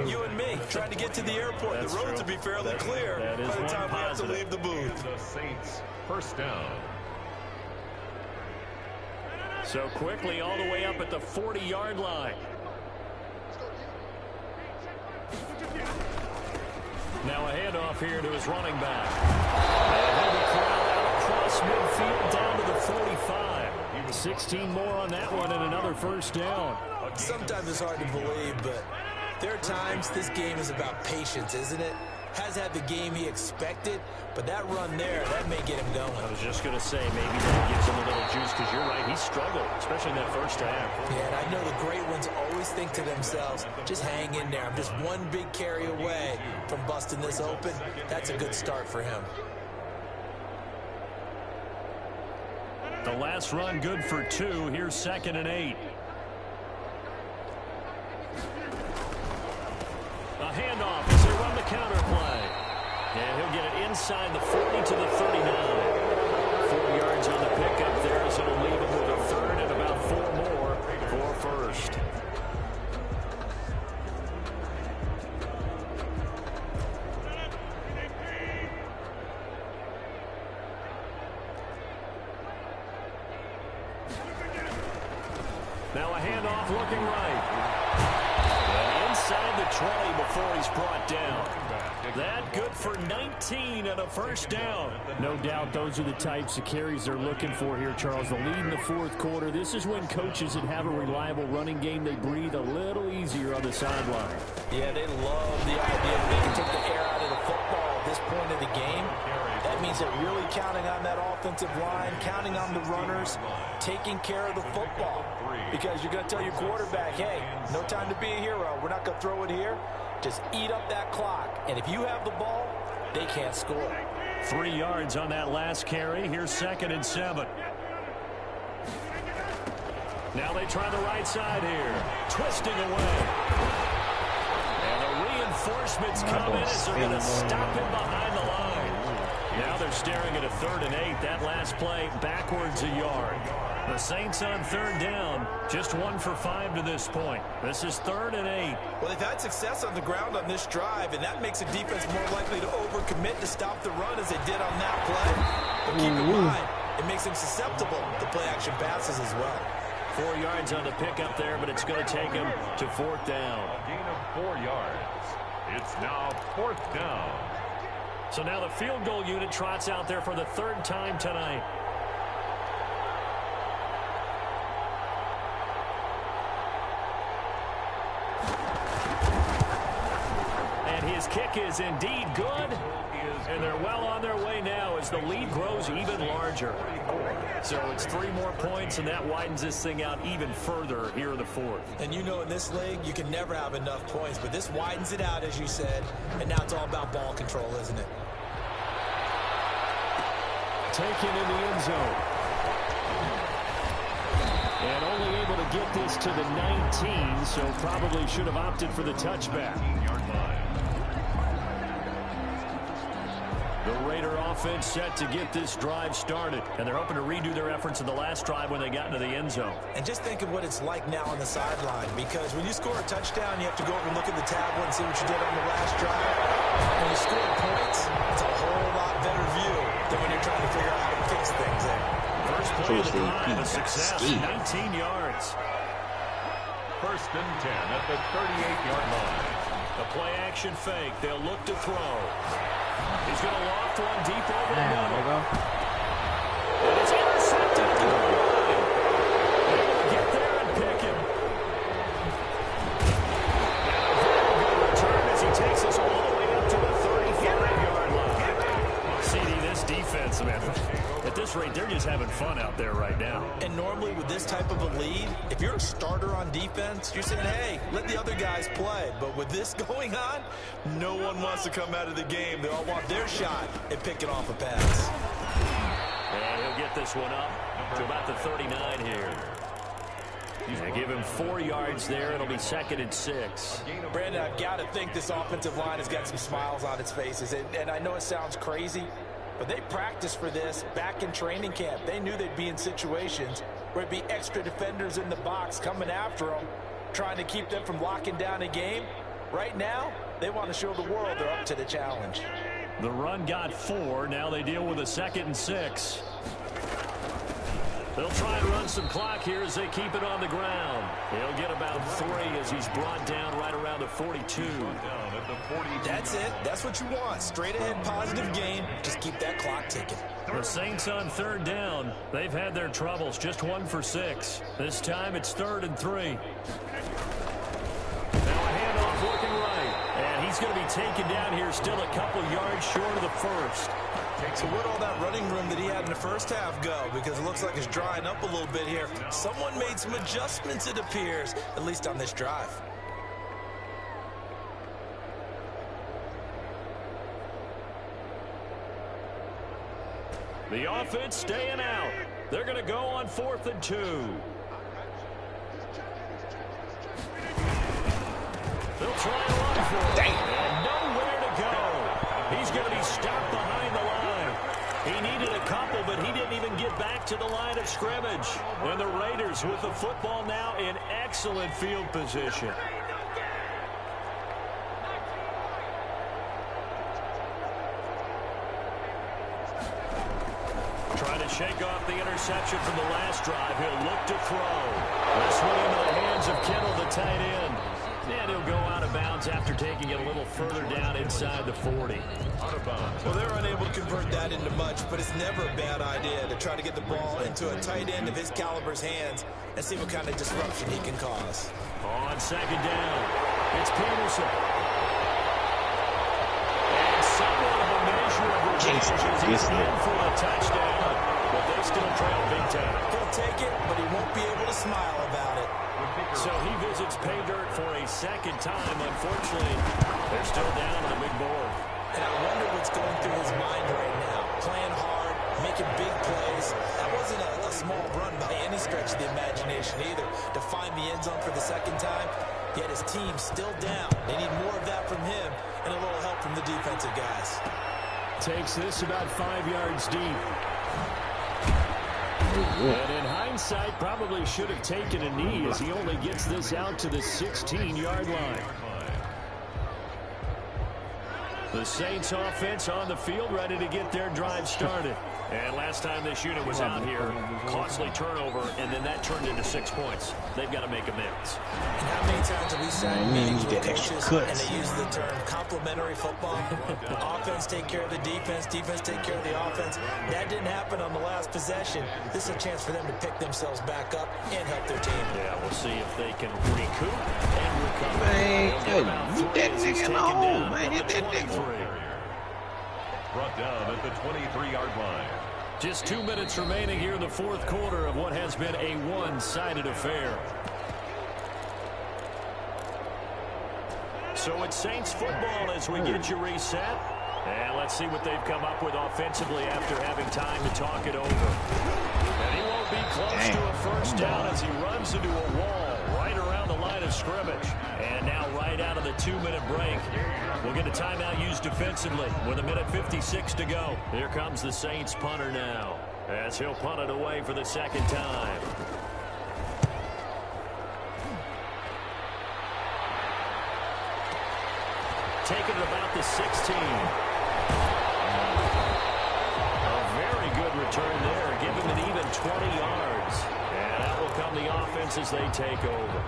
Speaker 6: You and me, trying to get to the airport.
Speaker 20: That's
Speaker 6: the roads
Speaker 20: true.
Speaker 6: will be fairly clear
Speaker 20: that is
Speaker 6: by the
Speaker 20: one
Speaker 6: time we have to
Speaker 20: positive.
Speaker 6: leave the booth.
Speaker 5: The Saints first down.
Speaker 20: So quickly all the way up at the 40-yard line. Now a handoff here to his running back. And he'll be corralled out across midfield down to the 45. 16 more on that one and another first down.
Speaker 6: Sometimes it's hard to believe, but there are times this game is about patience, isn't it? Has had the game he expected, but that run there, that may get him going.
Speaker 20: I was just going to say, maybe that gives him a little juice because you're right, he struggled, especially in that first half.
Speaker 6: Yeah, and I know the great ones always think to themselves, just hang in there. I'm just one big carry away from busting this open. That's a good start for him.
Speaker 20: The last run good for 2. Here's 2nd and 8. A handoff as they run the counter play. And he'll get it inside the 40 to the 39. 4 yards on the pickup there as it'll leave him with a 3rd and about 4 more for 1st. Now a handoff looking right. And inside the 20 before he's brought down. That good for 19 and a first down.
Speaker 4: No doubt those are the types of carries they're looking for here, Charles. The lead in the 4th quarter. This is when coaches that have a reliable running game, they breathe a little easier on the sideline.
Speaker 6: Yeah, they love the idea that they can take the air out of the football at this point of the game. That means they're really counting on that offensive line, counting on the runners, taking care of the football. Because you're going to tell your quarterback, hey, no time to be a hero. We're not going to throw it here. Just eat up that clock. And if you have the ball, they can't score.
Speaker 20: 3 yards on that last carry. Here's 2nd and 7. Now they try the right side here. Twisting away. And the reinforcements come in as they're going to stop him behind the line. Now they're staring at a 3rd and 8. That last play backwards a yard. The Saints on 3rd down, just 1 for 5 to this point. This is 3rd and 8.
Speaker 6: Well, they've had success on the ground on this drive, and that makes a defense more likely to overcommit to stop the run as they did on that play. But keep in mind, it makes them susceptible to play-action passes as well.
Speaker 20: 4 yards on the pickup there, but it's going to take him to 4th down.
Speaker 5: A gain of 4 yards. It's now 4th down.
Speaker 20: So now the field goal unit trots out there for the 3rd time tonight. His kick is indeed good, and they're well on their way now as the lead grows even larger. So it's 3 more points, and that widens this thing out even further here in the 4th.
Speaker 6: And you know in this league, you can never have enough points, but this widens it out, as you said, and now it's all about ball control, isn't it?
Speaker 20: Taken in the end zone. And only able to get this to the 19, so probably should have opted for the touchback. The Raider offense set to get this drive started, and they're hoping to redo their efforts in the last drive when they got into the end zone.
Speaker 6: And just think of what it's like now on the sideline, because when you score a touchdown, you have to go over and look at the tablet and see what you did on the last drive. When you score points, it's a whole lot better view than when you're trying to figure out how to fix things there.
Speaker 20: First play of the drive, a success, 19 yards.
Speaker 5: 1st and 10 at the 38-yard line.
Speaker 20: The play action fake. They'll look to throw. He's going to loft one deep over the middle. And it's intercepted at the goal line. They'll get there and pick out there right now.
Speaker 6: And normally with this type of a lead, if you're a starter on defense, you're saying, hey, let the other guys play. But with this going on, no one wants to come out of the game. They all want their shot at picking off a pass.
Speaker 20: And he'll get this one up to about the 39 here. Give him 4 yards there. It'll be 2nd and 6.
Speaker 6: Brandon, I've got to think this offensive line has got some smiles on its faces. And I know it sounds crazy, but they practiced for this back in training camp. They knew they'd be in situations where it'd be extra defenders in the box coming after them, trying to keep them from locking down a game. Right now, they want to show the world they're up to the challenge.
Speaker 20: The run got 4. Now they deal with a 2nd and 6. They'll try and run some clock here as they keep it on the ground. He'll get about 3 as he's brought down right around the 42.
Speaker 6: That's it. That's what you want. Straight ahead positive gain. Just keep that clock ticking.
Speaker 20: The Saints on 3rd down. They've had their troubles. Just 1 for 6. This time it's 3rd and 3. Now a handoff looking right. And he's going to be taken down here still a couple yards short of the first.
Speaker 6: So where'd all that running room that he had in the first half go? Because it looks like it's drying up a little bit here. Someone made some adjustments, it appears, at least on this drive.
Speaker 20: The offense staying out. They're going to go on 4th and 2. They'll try and run for it. And nowhere to go. He's going to be stopped behind the line. He needed a couple, but he didn't even get back to the line of scrimmage. And the Raiders with the football now in excellent field position. Trying to shake off the interception from the last drive. He'll look to throw. This one into the hands of Kittle, the tight end. And he'll go out of bounds after taking it a little further down inside the 40.
Speaker 6: Well, they're unable to convert that into much, but it's never a bad idea to try to get the ball into a tight end of his caliber's hands and see what kind of disruption he can cause.
Speaker 20: On 2nd down, it's Peterson. And somewhat of a measure of revenge is in for a touchdown, but they still trail big time.
Speaker 6: He'll take it, but he won't be able to smile about it.
Speaker 20: So he visits pay dirt for a 2nd time. Unfortunately, they're still down on the big board.
Speaker 6: And I wonder what's going through his mind right now. Playing hard, making big plays. That wasn't a small run by any stretch of the imagination either. To find the end zone for the 2nd time, yet his team's still down. They need more of that from him and a little help from the defensive guys.
Speaker 20: Takes this about 5 yards deep. And in hindsight, probably should have taken a knee as he only gets this out to the 16-yard line. The Saints offense on the field, ready to get their drive started. And last time this unit was out here, costly turnover, and then that turned into 6 points. They've got to make amends.
Speaker 6: And how many times have we sat in meetings with coaches and they use the term complementary football? Offense take care of the defense, defense take care of the offense. That didn't happen on the last possession. This is a chance for them to pick themselves back up and help their team.
Speaker 20: Yeah, we'll see if they can recoup and recover.
Speaker 19: Man, you that nigga alone, man. Hit that nigga.
Speaker 5: Brought down at the 23-yard line.
Speaker 20: Just 2 minutes remaining here in the 4th quarter of what has been a one-sided affair. So it's Saints football as we get you reset. And let's see what they've come up with offensively after having time to talk it over. And he won't be close to a first down as he runs into a wall right around the line of scrimmage. And now right out of the 2-minute break, we'll get a timeout used defensively with 1:56 to go. Here comes the Saints punter now as he'll punt it away for the 2nd time. Taking it about the 16. A very good return there. Give him an even 20 yards. And that will come the offense as they take over.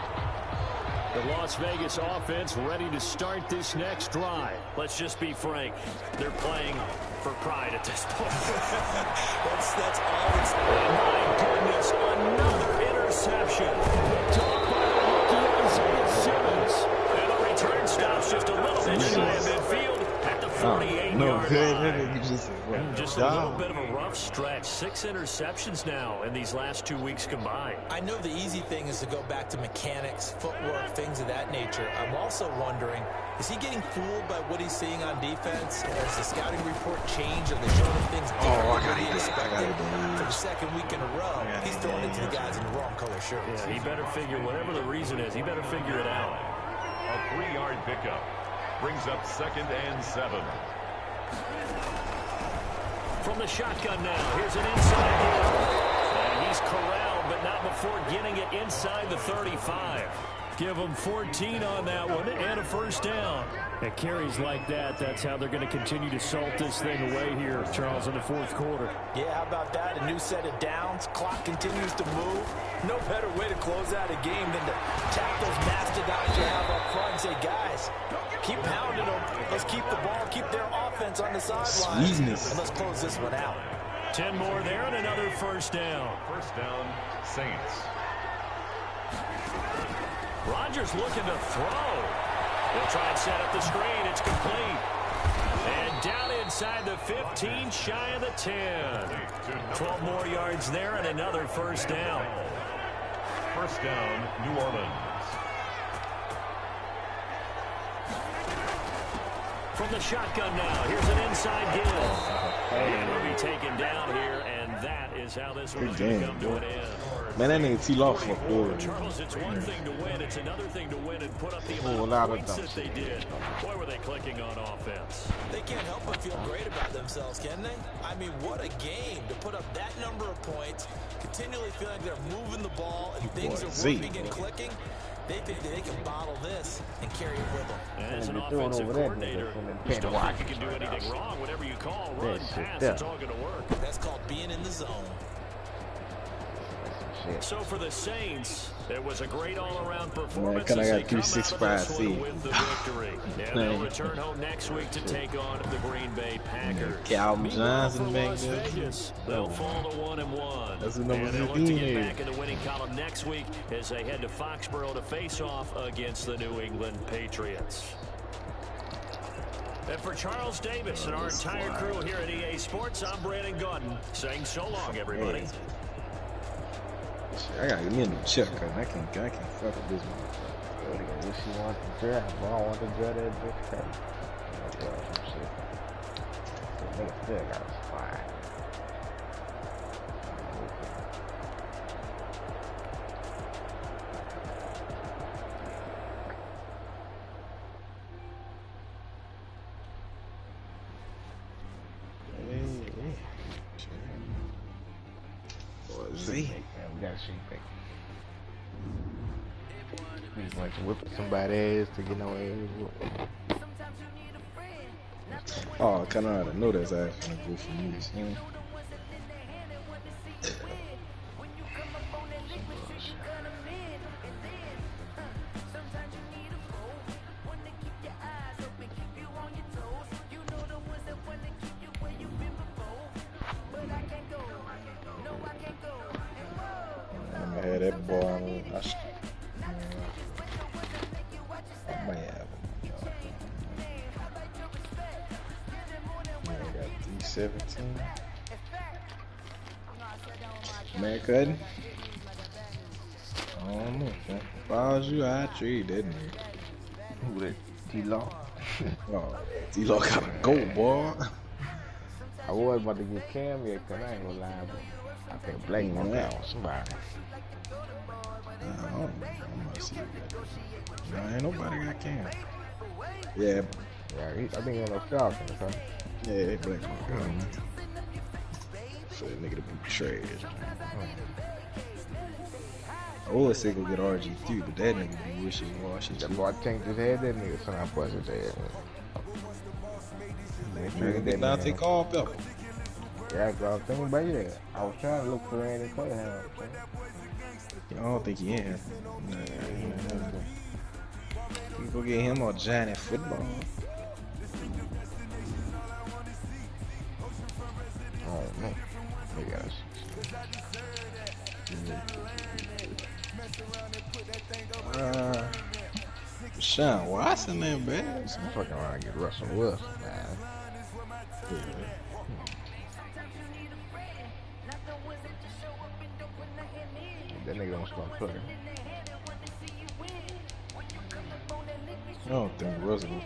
Speaker 20: The Las Vegas offense ready to start this next drive. Let's just be frank. They're playing for pride at this point.
Speaker 6: that's all it's...
Speaker 20: Oh, my goodness. Another interception. Picked off by the rookie Isaiah Simmons. And the return stops just a little bit shy of midfield at the 48-yard line. Just a little bit of a rough stretch. 6 interceptions now in these last 2 weeks combined.
Speaker 6: I know the easy thing is to go back to mechanics, footwork, things of that nature. I'm also wondering, is he getting fooled by what he's seeing on defense? Has the scouting report changed? Are they showing him things different than what he expected? For the second week in a row, he's throwing it to the guys in the wrong color shirts.
Speaker 20: Yeah, he better figure, whatever the reason is, he better figure it out.
Speaker 5: A 3-yard pickup brings up 2nd and 7.
Speaker 20: From the shotgun now, here's an inside hit. And he's corralled, but not before getting it inside the 35. Give them 14 on that one and a first down. At carries like that, that's how they're going to continue to salt this thing away here, Charles, in the 4th quarter.
Speaker 6: Yeah, how about that? A new set of downs. Clock continues to move. No better way to close out a game than to tap those mastodons you have up front and say, guys, keep pounding them. Let's keep the ball, keep their offense on the sidelines, and let's close this one out.
Speaker 20: 10 more there and another first down.
Speaker 5: First down, Saints.
Speaker 20: Rodgers looking to throw. They'll try and set up the screen. It's complete. And down inside the 15, shy of the 10. 12 more yards there and another first down.
Speaker 5: First down, New Orleans.
Speaker 20: From the shotgun now, here's an inside give. And will be taken down here, and that is how this one's going to come to an end.
Speaker 19: Man, that nigga T-Law fucked over.
Speaker 20: Charles, it's one thing to win. It's another thing to win and put up the amount of points that they did. Boy, were they clicking on offense.
Speaker 6: They can't help but feel great about themselves, can they? I mean, what a game to put up that number of points, continually feeling like they're moving the ball and things are working and clicking. They think that they can bottle this and carry it with them.
Speaker 20: As an offensive coordinator, you don't think you can do anything wrong. Whatever you call, run, pass, it's all going to work.
Speaker 6: That's called being in the zone.
Speaker 20: So for the Saints, it was a great all-around performance.
Speaker 19: Man, I got 365C.
Speaker 20: With the victory. And they'll return home next week to take on the Green Bay Packers.
Speaker 19: Calvin Johnson back there.
Speaker 20: Vegas, they'll fall to 1-1.
Speaker 19: That's the number 15.
Speaker 20: And they'll look to get back in the winning column next week as they head to Foxborough to face off against the New England Patriots. And for Charles Davis and our entire crew here at EA Sports, I'm Brandon Gordon saying so long, everybody.
Speaker 19: I gotta give me a new check, cause I can't fuck with this motherfucker.
Speaker 1: Wish you want the draft, but I don't want to draft that bitch crazy. Some shit. The nigga still got us fire.
Speaker 19: Z.
Speaker 1: We got a sheet pick. We went to whip somebody's ass to get no ass.
Speaker 19: Oh, I kind of know that's actually good for me. I had that ball on me. I might have him. I got 317. Man, cutting. I don't know. If I was you, I'd trade that nigga.
Speaker 1: Who that? T-Law?
Speaker 19: Oh, T-Law gotta go, boy.
Speaker 1: I was about to get Cam yet, cause I ain't gonna lie, but I think Blake went down with somebody.
Speaker 19: I don't know. I'm gonna see. No, ain't nobody got Cam. Yeah.
Speaker 1: Yeah, I think he on the Falcons, huh?
Speaker 19: Yeah, Blake went down. So that nigga to be trash. I was say go get RG3, but that nigga be wishy-washy.
Speaker 1: That boy tanked his head, that nigga son of bust his head.
Speaker 19: Nigga get down, take off, Pepper.
Speaker 1: Yeah, I was thinking about that. I was trying to look for Randy Cunningham.
Speaker 19: I don't think he in. Nah, you go get him on Giant football.
Speaker 1: Oh no, they got us.
Speaker 19: Sean Watson, man, bad.
Speaker 1: I'm fucking around and get Russell Wilson, man. That nigga don't start playing.
Speaker 19: I don't think Russell.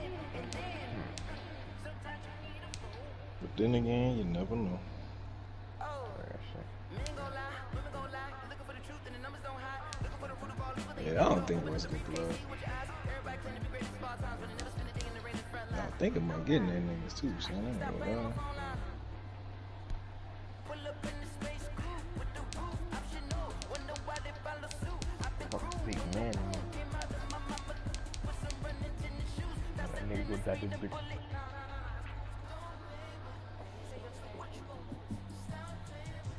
Speaker 19: But then again, you never know. Yeah, I don't think Russell can play. I think about getting that niggas too, son. I ain't gonna lie.
Speaker 1: Big man, that nigga got this big.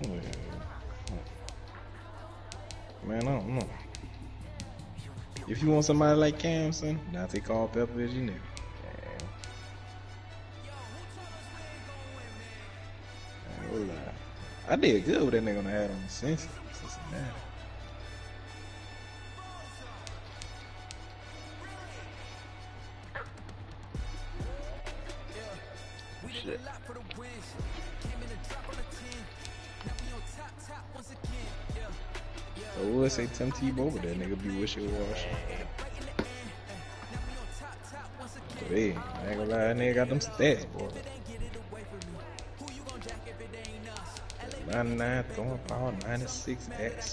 Speaker 19: Yeah. Man, I don't know. If you want somebody like Cam, son, now take all Pepper as your nigga. I did good with that nigga on the hat on the Cincinnati.
Speaker 1: Shit.
Speaker 19: I would say Tim Tebow, but that nigga be wishy-washy. Hey, I ain't gonna lie, that nigga got them stats, boy. 99 throwing power, 96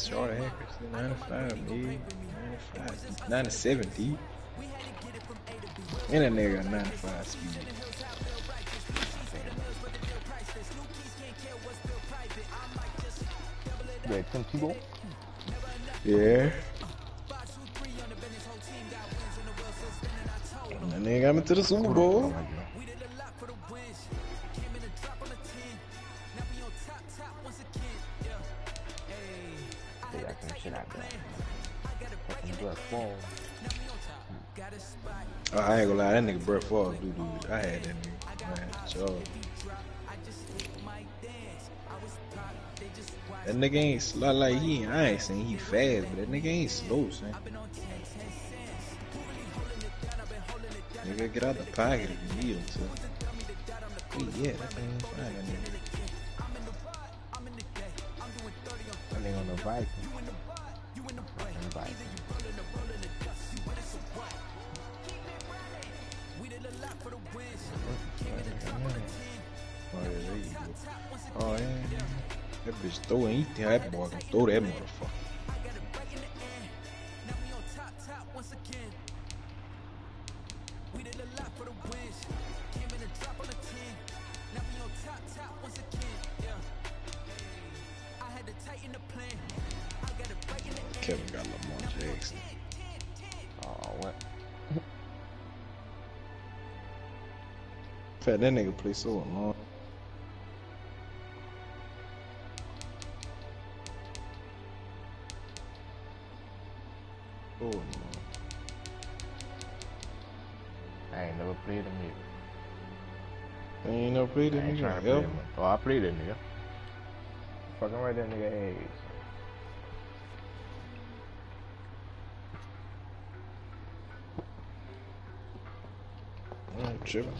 Speaker 19: short accuracy, 95 mid, 95, 97 deep. And that nigga got 95 speed.
Speaker 1: Yeah, Tim Tebow?
Speaker 19: Yeah. That nigga got me to the Super Bowl. Oh, I ain't gonna lie, that nigga Brett Favre, dude. I had that nigga, man. Sure. That nigga ain't slow like I ain't saying he fast, but that nigga ain't slow, son. Nigga get out the pocket if you need him to. Yeah, that thing ain't fine, that nigga.
Speaker 1: That nigga on the Vikings.
Speaker 19: Oh yeah, that bitch throwing. You think that boy can throw that motherfucker? Kevin got Lamar Jackson.
Speaker 1: Oh, what?
Speaker 19: Fact, that nigga play so annoying. Oh no.
Speaker 1: I ain't never played him either.
Speaker 19: You ain't never played that nigga?
Speaker 1: Oh, I played that nigga. Fucking right that nigga age.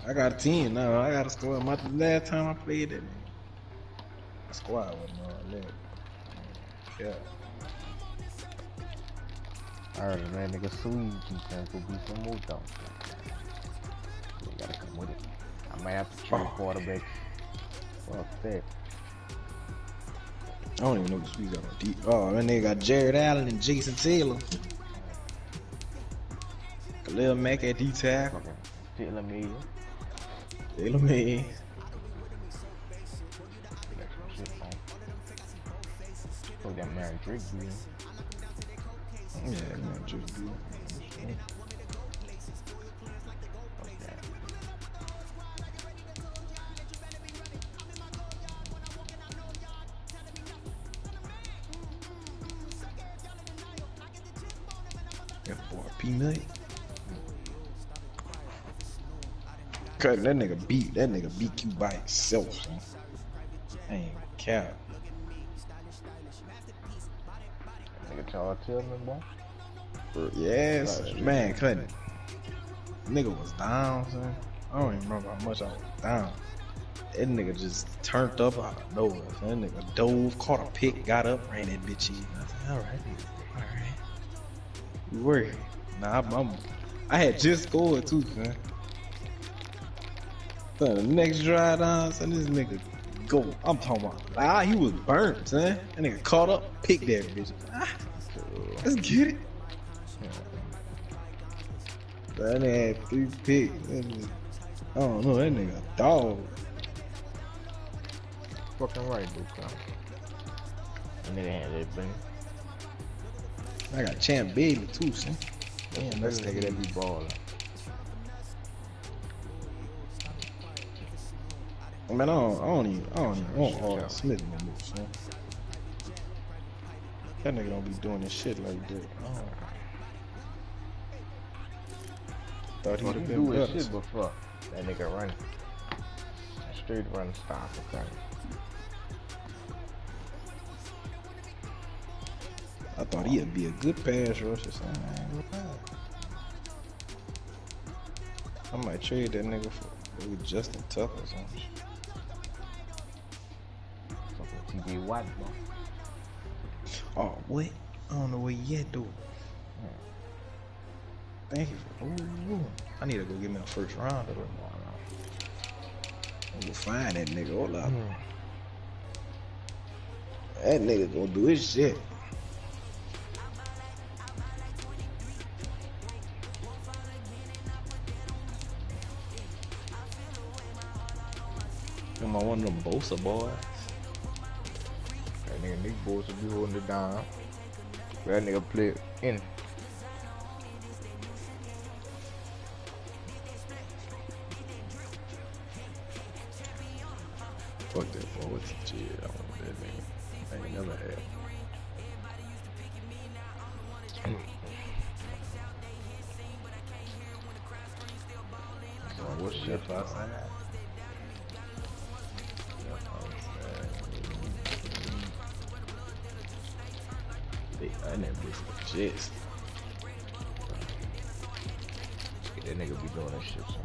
Speaker 19: I got a team now. I got a squad. Last time I played that nigga, my squad wasn't all that. Yeah.
Speaker 1: I heard that nigga Sweet defense will be some more though. You gotta come with it. I might have to trade quarterbacks. Fuck that.
Speaker 19: I don't even know who Sweet got on deep. Oh, that nigga got Jared Allen and Jason Taylor. Khalil Mack at D tackle.
Speaker 1: Taylor May.
Speaker 19: Taylor May.
Speaker 1: Fuck that Mary Drake dude.
Speaker 19: Yeah, man, just do it. That boy P Million. Cause that nigga beat you by himself, son. I ain't cap.
Speaker 1: Nigga Charles Tillman, boy.
Speaker 19: Yes, man, couldn't. Nigga was down, son. I don't even remember how much I was down. That nigga just turned up out of nowhere. That nigga dove, caught a pick, got up, ran that bitch in. I said, alright. We working. Nah, I had just scored too, son. So the next drive down, son, this nigga go. I'm talking about, he was burnt, son. That nigga caught up, picked that bitch. Let's get it. That nigga had 3 picks. I don't know, that nigga a dog.
Speaker 1: Fucking right, dude. That nigga had that thing.
Speaker 19: I got Champ Bailey too, son.
Speaker 1: Damn, that nigga that be balling.
Speaker 19: Man, I don't even want Arthur Smith no more, son. That nigga don't be doing this shit like that. Thought he'd have been better.
Speaker 1: Shit, but fuck. That nigga running. Straight run stop, okay.
Speaker 19: I thought he'd be a good pass rusher, son. I might trade that nigga for Justin Tucker or something.
Speaker 1: Fucking TJ Watt, bro.
Speaker 19: Oh, what? I don't know where he at, though. Thank you. Ooh, I need to go get me a first round. I'm gonna find that nigga. Hold up. That nigga gonna do his shit. Am I one of them Bosa boys?
Speaker 1: That nigga Nick Bosa be holding it down. That nigga play in.
Speaker 19: Fuck that boy. What's the G? I want that nigga. I ain't never had. What's shit outside? I never be for jets.
Speaker 1: That nigga be doing that shit. So.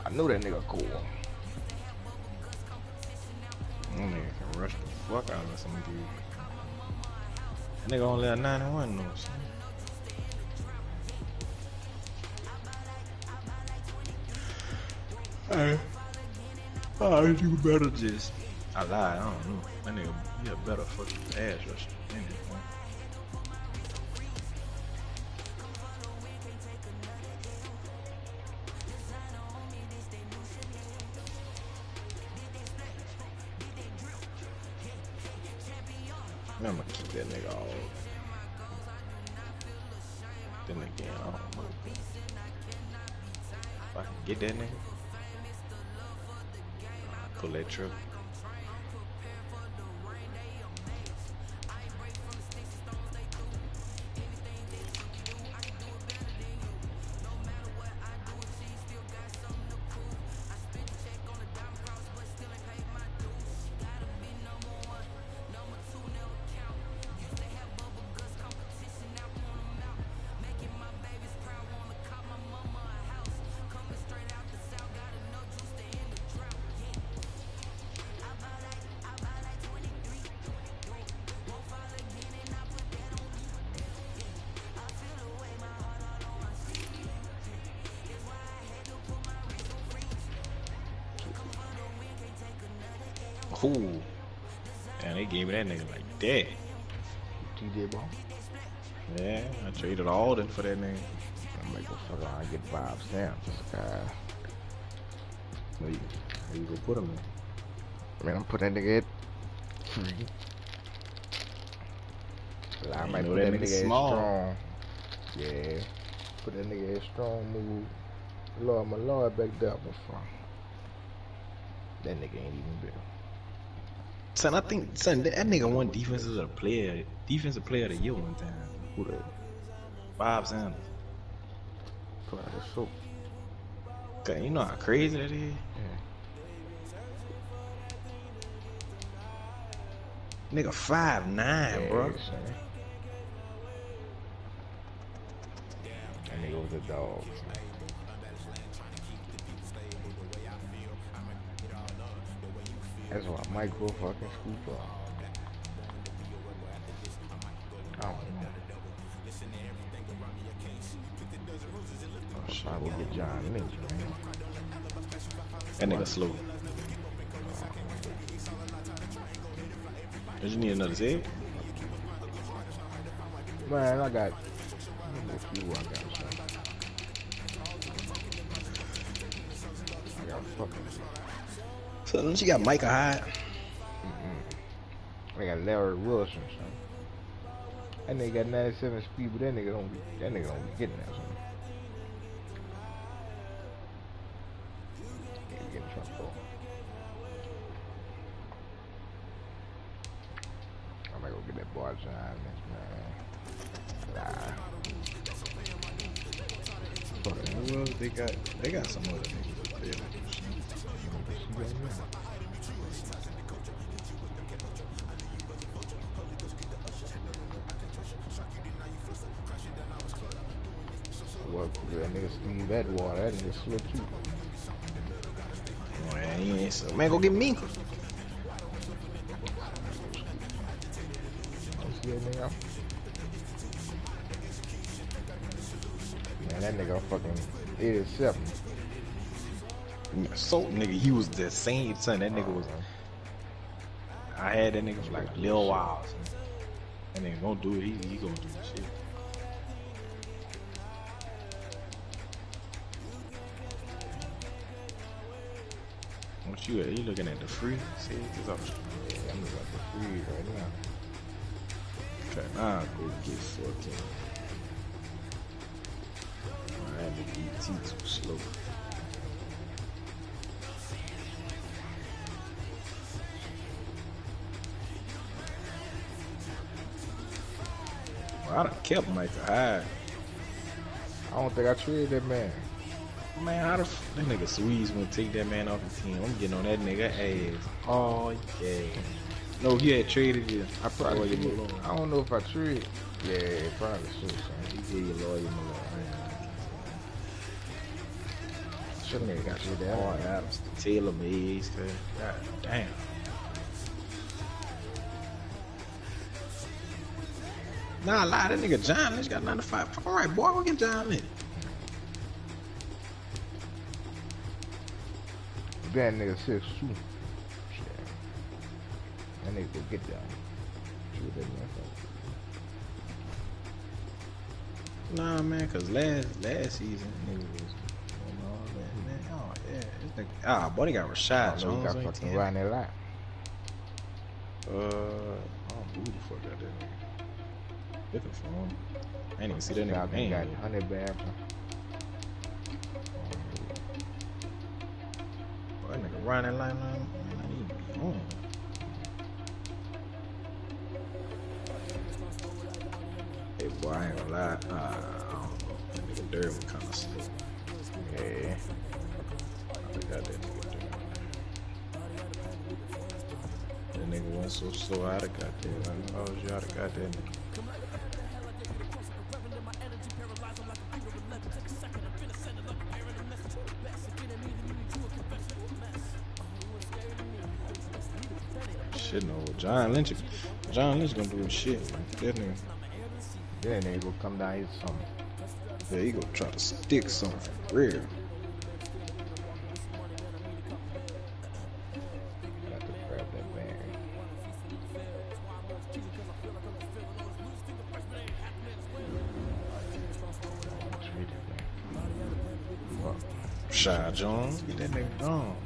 Speaker 1: I know that nigga cool.
Speaker 19: That nigga can rush the fuck out of some dude. That nigga only a 91 though. Alright. Alright, you better just. I lied, I don't know. That nigga, he a better fucking pass rusher than this one. I'm gonna keep that nigga all. Then again, I don't know. If I can get that nigga, pull that trigger. Cool. And they gave me that nigga like that.
Speaker 1: TJ bro.
Speaker 19: Yeah, I traded all in for that nigga.
Speaker 1: I'm like, go fuck around and get 5 stamps.
Speaker 19: Where you gonna put him in?
Speaker 1: Man, I'm putting that nigga at 3. Well, I might put that nigga at strong. Yeah. Put that nigga at strong move. Lord, my Lord back there before. That nigga ain't even better.
Speaker 19: Son, I think that nigga won defensive player of the year one time.
Speaker 1: Who that?
Speaker 19: Bob Sanders.
Speaker 1: Probably so.
Speaker 19: Okay, you know how crazy that is? Yeah. Nigga 5'9", yeah, bro.
Speaker 1: That nigga was a dog. That's why I might go fucking scoop up. I don't know. Oh, shit, I will get John Lynch, man.
Speaker 19: That nigga slow. Did you need another set?
Speaker 1: Man, I got a few I got. I got fucking.
Speaker 19: So then she got Micah Hyde.
Speaker 1: I got Larry Wilson, son. That nigga got 97 speed, but that nigga don't be getting that, son. Can't get in trouble. I might go get that boy John Lynch, man.
Speaker 19: Who else they got? They got some other niggas up there.
Speaker 1: Well, that nigga Steve Edward, that nigga slow too.
Speaker 19: Man, he ain't so. Man, go get Minka.
Speaker 1: See that nigga? Man, that nigga fucking 87.
Speaker 19: So, nigga, he was the same son. That nigga was. I had that nigga for like a little while. So that nigga gonna do it. He gonna do the shit. What you at? You looking at the free? See, it's up.
Speaker 1: Yeah, I'm looking at the free right now.
Speaker 19: Okay, now go get 14. Alright, the DT too slow. Well, I done kept Micah Hyde.
Speaker 1: I don't think I traded that man.
Speaker 19: Man, how the that nigga Swedes gonna take that man off the team? I'm getting on that nigga ass. Oh yeah. No, he had traded you.
Speaker 1: I probably did. I don't know if I traded. Yeah, probably should.
Speaker 19: He gave you lawyer Malone.
Speaker 1: Shouldn't have got you that.
Speaker 19: Oh, Adams, Taylor Mays. God damn. Nah, lie, that nigga John Lynch got 95. All right, boy, go get John Lynch.
Speaker 1: That nigga 6'2". Shit. That nigga go get down.
Speaker 19: Nah, man, cause last season nigga was all that, man. Oh yeah, this nigga, boy, they got Rashad Jones.
Speaker 1: He got fucking riding that lot.
Speaker 19: I don't know who the fuck got that nigga. Looking for him. I didn't even see that nigga name.
Speaker 1: Got 100 bad.
Speaker 19: That nigga running like man, I need to be home. Hey boy, I ain't gonna lie. I don't know. That nigga Dirk was kind of slow. Yeah. I got that nigga Dirk. That nigga wasn't so slow. I'd have got that. I know you. I'd have got that nigga. Shit, no. John Lynch gonna do his shit, man. That nigga.
Speaker 1: That nigga gonna come down here something.
Speaker 19: Yeah, he gonna try to stick something for real.
Speaker 1: Got to grab that bag.
Speaker 19: Rashad Jones, get that nigga gone.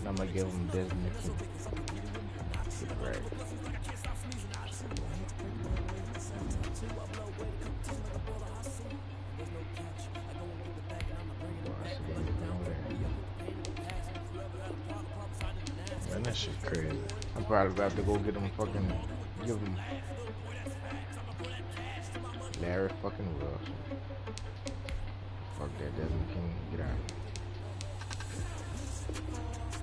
Speaker 1: I'm gonna give him Disney too. Right.
Speaker 19: Man, that shit crazy.
Speaker 1: I'm probably about to go get him fucking, give him Larry fucking Wilson. Fuck that Desmond King, get out.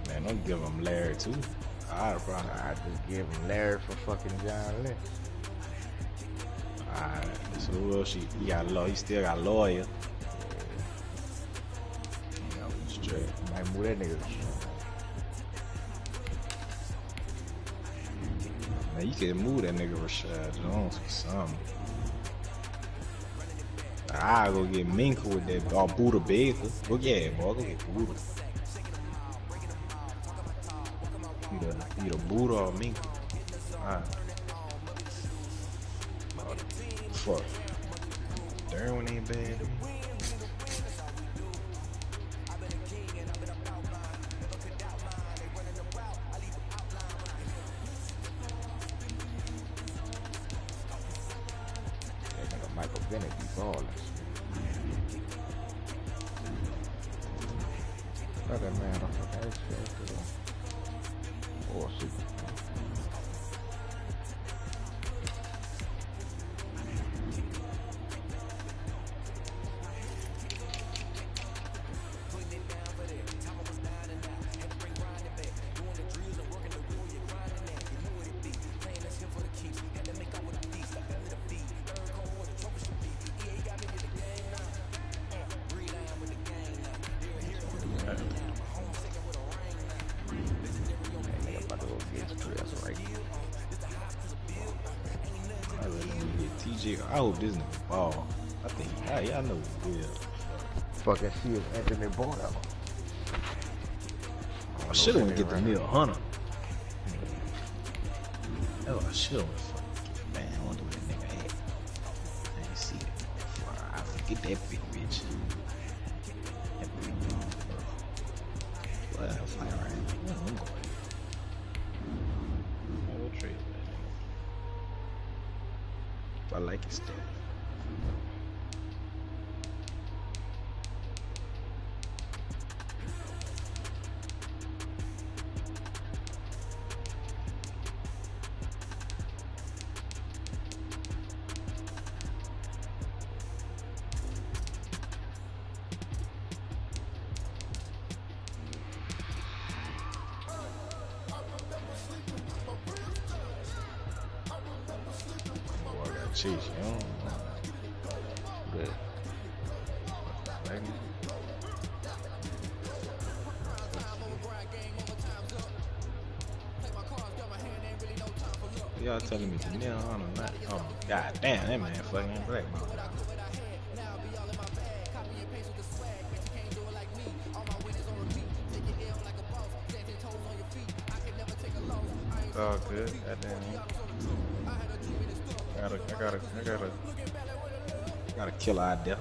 Speaker 19: Man, don't give him Larry too.
Speaker 3: I just give him Larry for fucking John Lynch.
Speaker 19: Alright, so who else he got? He still got Lawyer. Yeah, straight.
Speaker 3: Might move that nigga.
Speaker 19: Man, you can move that nigga Rashad Jones for something. I go get Minka with that Buddha Baker. Go yeah, boy, go get Buddha. Either Buddha or Minka. Alright. Fuck. Darwin ain't bad.
Speaker 3: Michael Bennett be ballin'. Let that man off the X Factor. Or Super.
Speaker 19: I hope this nigga ball. I think, yeah, I know he will.
Speaker 3: Fucking see if Anthony ball out.
Speaker 19: I should have get the Neil Hunter. Oh, I should have. Man, I wonder what that nigga had. I didn't see it. I forget that big bitch. That big well, I'll fly right. I'm going. I will trade that nigga. If I like his stuff. Jeez, you know. Good. Y'all telling me to kneel on or not? Oh, god damn, that man fucking black, man. It's all good. Goddamn. I got a killer idea.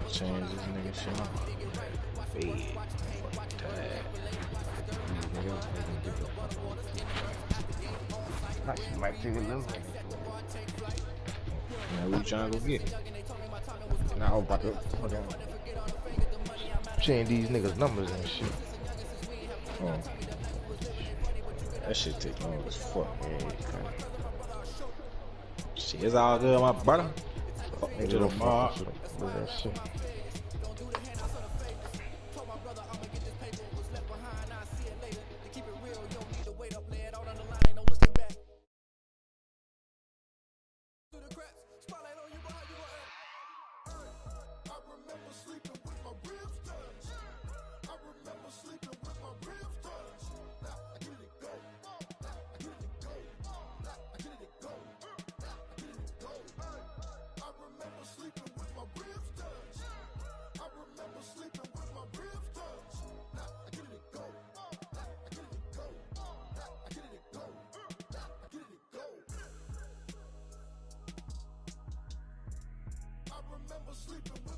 Speaker 19: Change this nigga shit. Fade. Fucking tag.
Speaker 3: She might take a little bit.
Speaker 19: Now what you trying to go get?
Speaker 3: Now I'm about to fucking change these niggas' numbers and shit.
Speaker 19: Oh. That shit take long as fuck.
Speaker 3: Yeah,
Speaker 19: shit, it's all good, my brother. Fuck me to the bar.
Speaker 3: Look at that shit.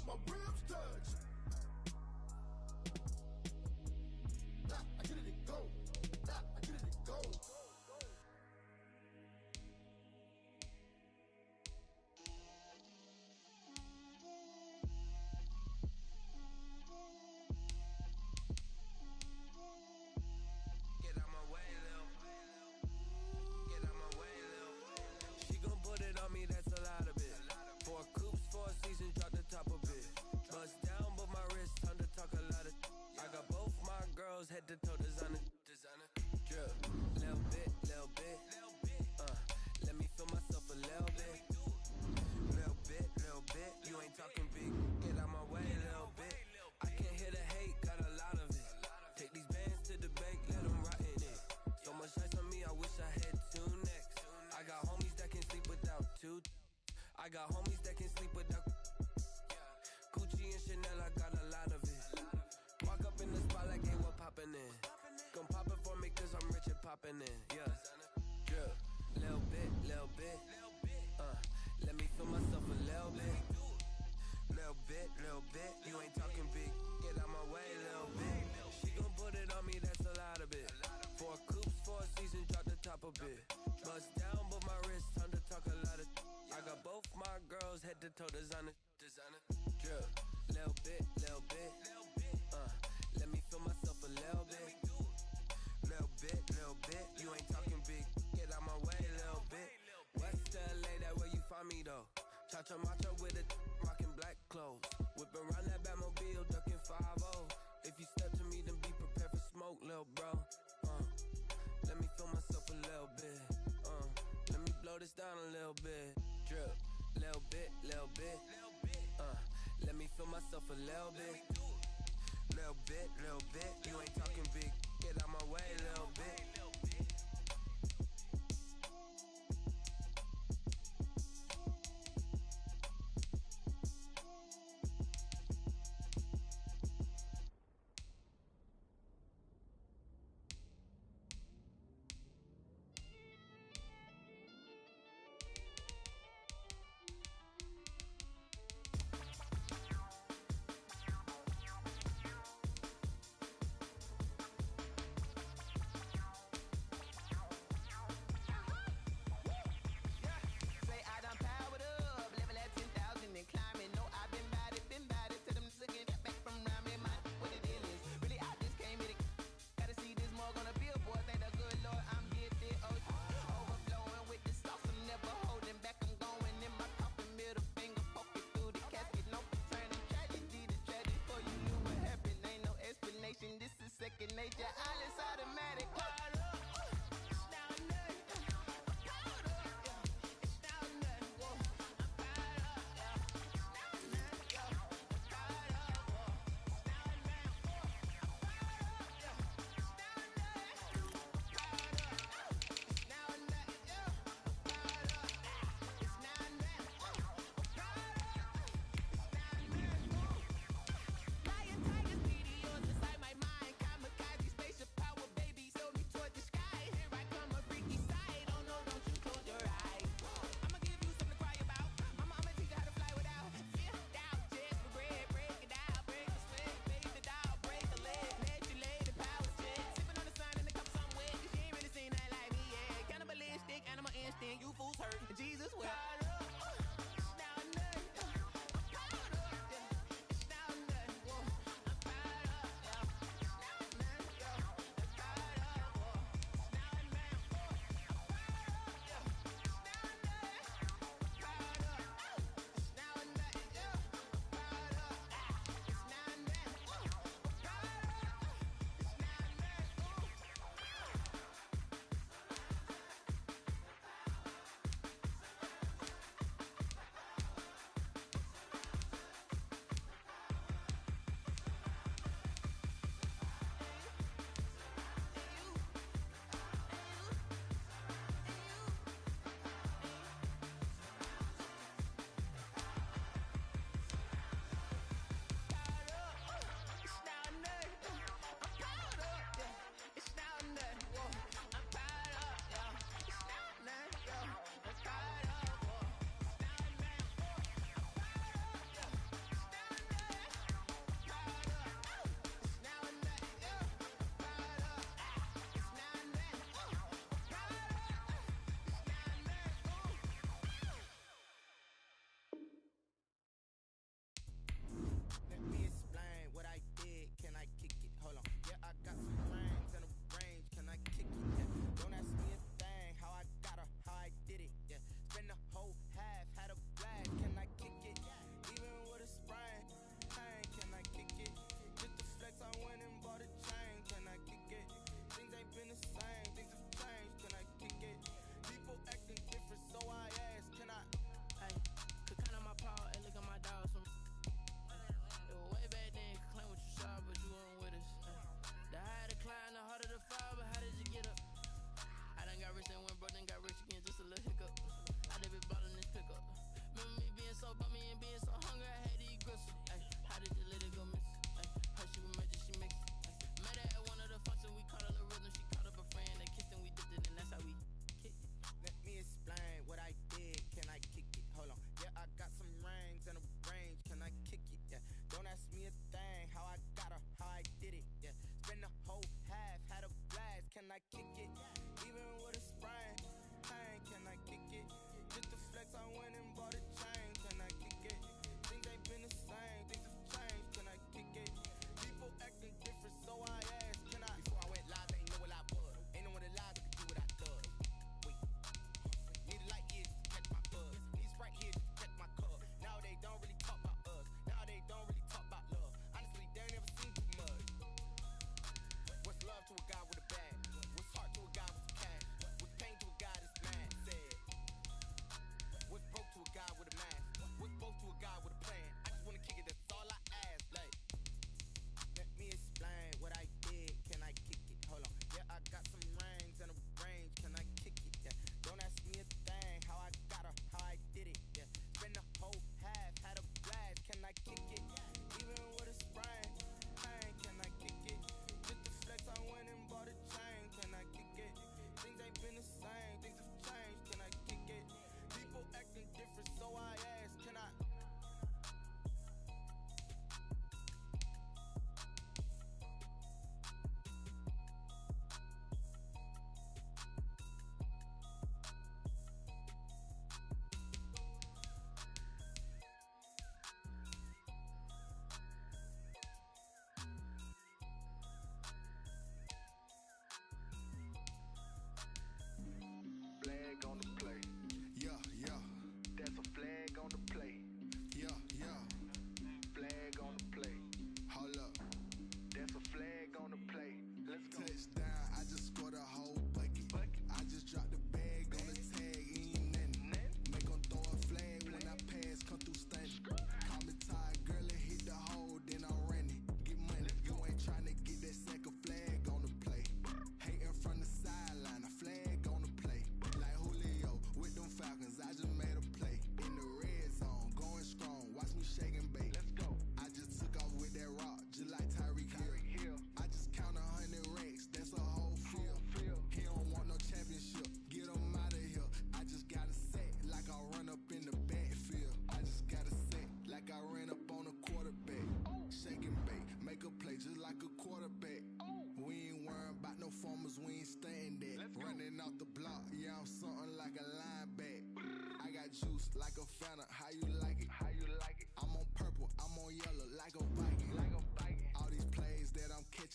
Speaker 11: my ribs touch. I get it and go. I get it and go.
Speaker 21: Get out my way, Lil. Get out my way, Lil. She gon' put it on me, that's a lot of it. 4 coops, 4 seasons, drop the top of it. Bust down, but my wrist, time to talk a lot of. I got both my girls, head to toe, designer. Drip, little bit, little bit. Let me feel myself a little bit. Little bit. You ain't talking big. Get out my way, little bit. I can't hear the hate, got a lot of it. Take these bands to the bank, let them rot in it. So much ice on me, I wish I had 2 necks. I got homies that can sleep without 2. I got homies that can sleep without. Gucci and Chanel, I got a lot of it. Walk up in the spot like, hey, what poppin' in? Gon' pop it for me cause I'm rich and poppin' in, yeah. Drip, little bit. Let me feel myself a little bit. Little bit. You ain't talking big. Get out my way, little bit. She gon' put it on me, that's a lot of it. 4 coops, 4 seasons, drop the top a bit. Bust down, but my wrist, time to talk a lot of. I got both my girls, head to toe, designer. Drip, little bit. Let me feel myself a little bit. Little bit. You ain't talking big. Get out my way, little bit. West LA, that where you find me though. Cha-cha macho with it, rockin' black clothes. Whip around that Batmobile, duckin' 5-0. If you step to me, then be prepared for smoke, lil' bro. Let me feel myself a little bit. Let me blow this down a little bit. Drip, little bit. Let me feel myself a little bit. Little bit. You ain't talking big. Get out my way, little bit.
Speaker 22: Second nature, all is automatic. You fools hurt. Jesus will.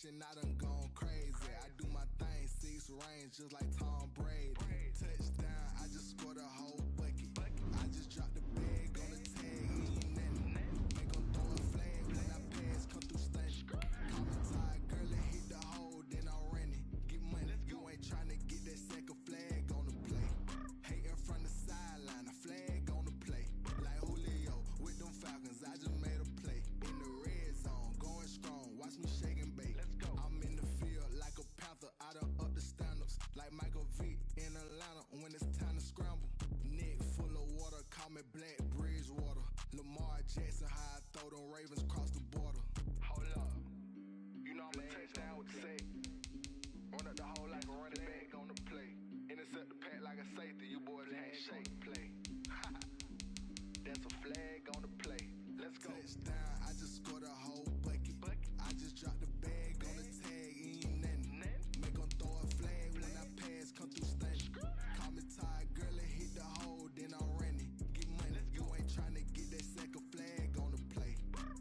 Speaker 11: action, I done gone crazy. I do my thing, 6 range, just like Tom Brady. Touchdown, I just scored a whole bucket. I just dropped the bag on the tag, ain't nothing. Make 'em throw a flag when I pass, come through stunning. Call me tired, girl, and hit the hole, then I'm running. Get money, you ain't tryna get that second flag on the play. Hating from the sideline, a flag on the play. Like Julio with them Falcons, I just made a play. In the red zone, going strong, watch me shake and bake. Let's go. I'm in the field like a panther, I done up the stand-ups. Like Michael Vick in Atlanta when it's time to scramble. Neck full of water, call me Black Bridgewater. Lamar Jackson, how I throw them Ravens across the border. Hold up, you know I'm a touchdown with the sack. Run up the hole like a running back on the play. Intercept the pack like a safety, you boys ain't shake play. That's a flag on the play. Let's go. Touchdown, I just scored a whole bucket. I just dropped the bag on the tag, ain't nothing. Make 'em throw a flag when I pass, come through stunning. Call me tired, girl, and hit the hole, then I'm running. Get money, you ain't tryna get that second flag on the play.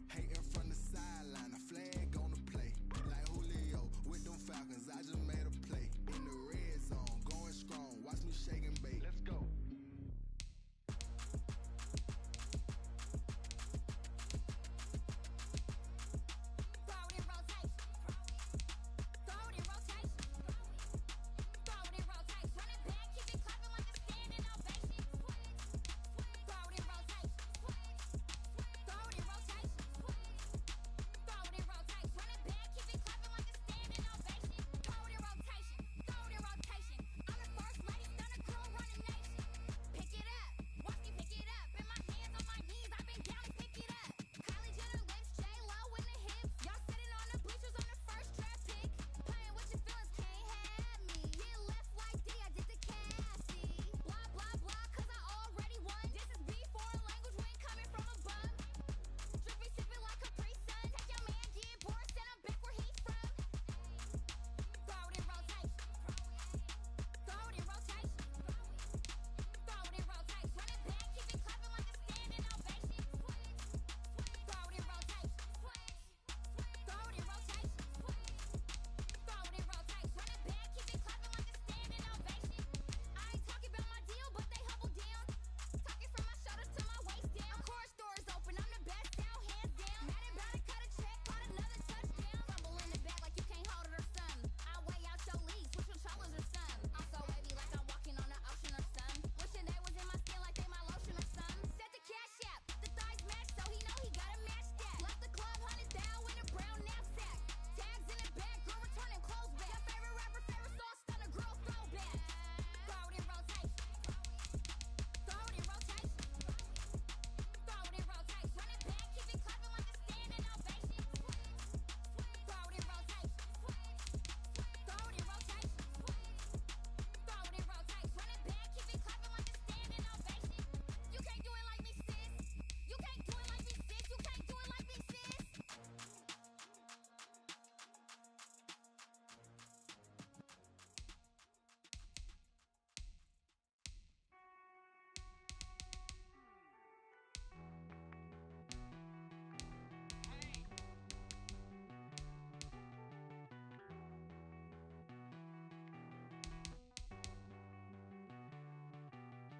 Speaker 11: Hating from the sideline, a flag on the play. Like Julio with them Falcons, I just made a play. In the red zone, going strong, watch me shake and bake. Let's go.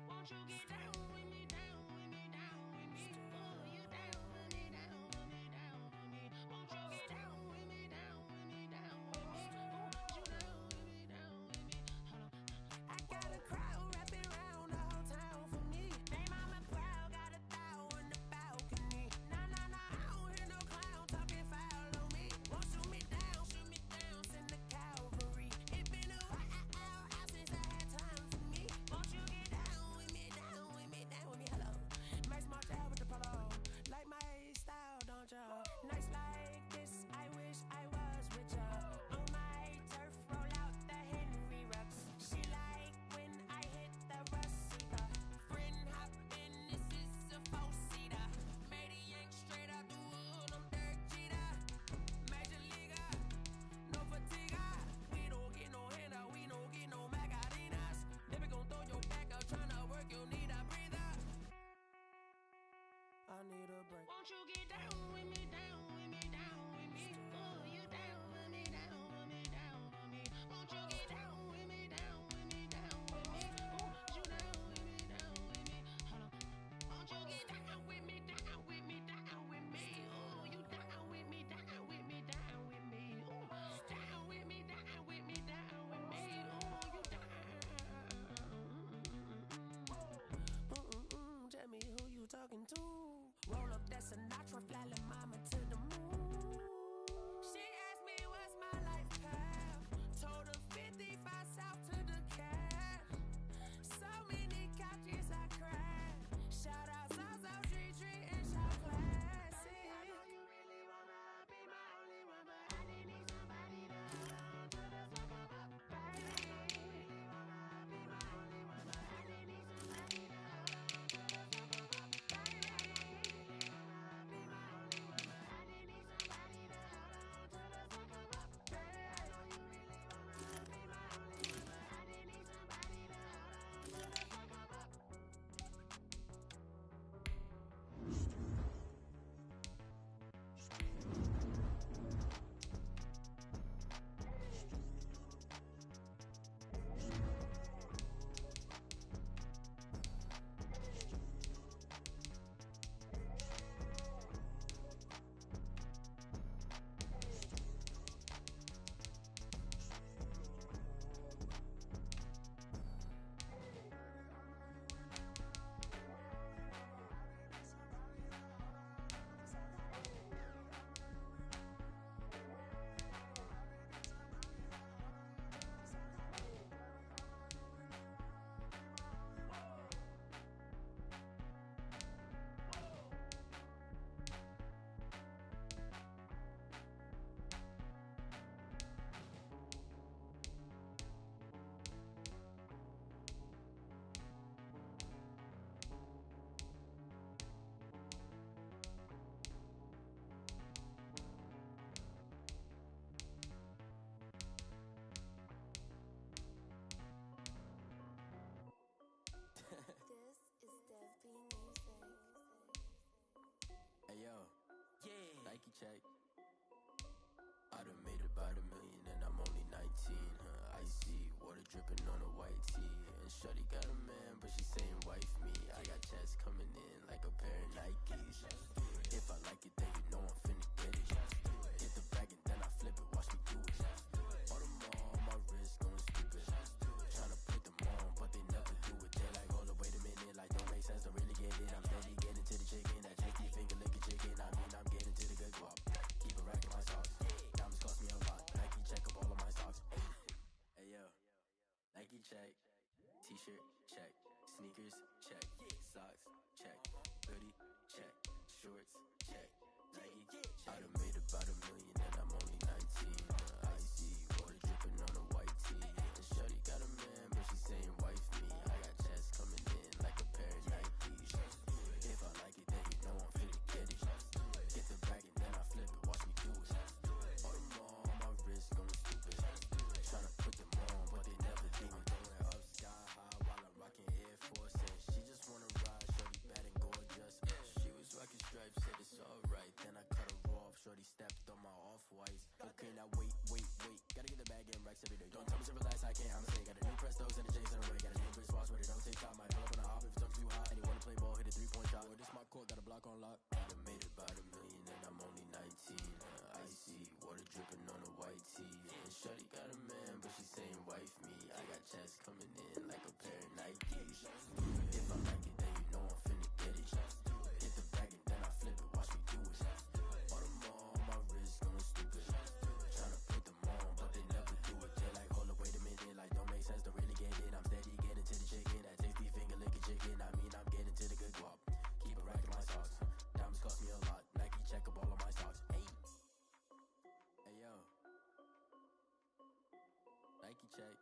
Speaker 12: Won't you get down with me, down with me, down with me? Oh, you down with me, down with me, down with me. Won't you get down with me, down with me, down with me? Oh, you down with me, down with me. Hold on. I got a crowd wrapping around the whole town for me. They mama proud, got a thou on the balcony. Nah, nah, nah, I don't hear no clown talking foul on me. Won't shoot me down, send the cavalry. It been a while since I had time for me. Won't you get down with me, down with me,
Speaker 13: check. I done made about $1 million and I'm only 19, huh? Icy water dripping on a white tee. And shorty got a man, but she saying wife me. I got checks coming in like a pair of Nikes. If I like it, then you know I'm finna get it. Hit the bag and then I flip it, watch me do it. All them on my wrist going stupid. Tryna put them on, but they never do it. They like, hold up, wait a minute, like don't make sense, don't really get it. I'm steady getting to the chicken, that tasty finger licking chicken. I mean, I'm getting to the good guap. Keep a rack in my socks. Diamonds cost me a lot. Nike check up all of my socks. Hey yo, Nike check. T-shirt check. Sneakers check. Socks check. Hoodie check. Shorts check. Nike. I done made about $1 million and I'm only 19. Icy water dripping on a white tee. And shorty got a man, but she saying wife me. I got checks coming in like a pair of Nikes. If I like it, then you know I'm finna get it. Get the bag and then I flip it, watch me do it. All them on my wrist going stupid. Tryna put them on, but they never do it. Going up sky high while I'm rocking Air Force. And she just wanna ride, shorty bad and gorgeous. She was rocking stripes, said it's alright. Then I cut her off, shorty stepped on my off-whites. Okay, now wait. Gotta get the bag and racks every day. Don't tell me to relax, I can't, I'm saying. Got a new Prestos and a J's in a way. Got a new Chris Boss, but it don't take time. I pull up on a hop if it's up too hot. And you wanna play ball, hit a 3-point shot. Or this my court, got a block on lock. I done made about $1 million and I'm only 19. Icy water dripping on a white tee. And shorty got a man, but she saying wife me. I got checks coming in like a pair of Nikes. If I like it, then you know I'm finna get it. Hit the bag and then I flip it, watch me do it. All them on my wrist going stupid. Tryna put them on, but they never do it. They like, hold up, wait a minute, like don't make sense, don't really get it. I'm steady getting to the chicken, that tasty finger licking chicken. I mean, I'm getting to the good guap. Keep a rack in my socks. Diamonds cost me a lot. Nike check up all of my stocks. Hey yo, Nike check.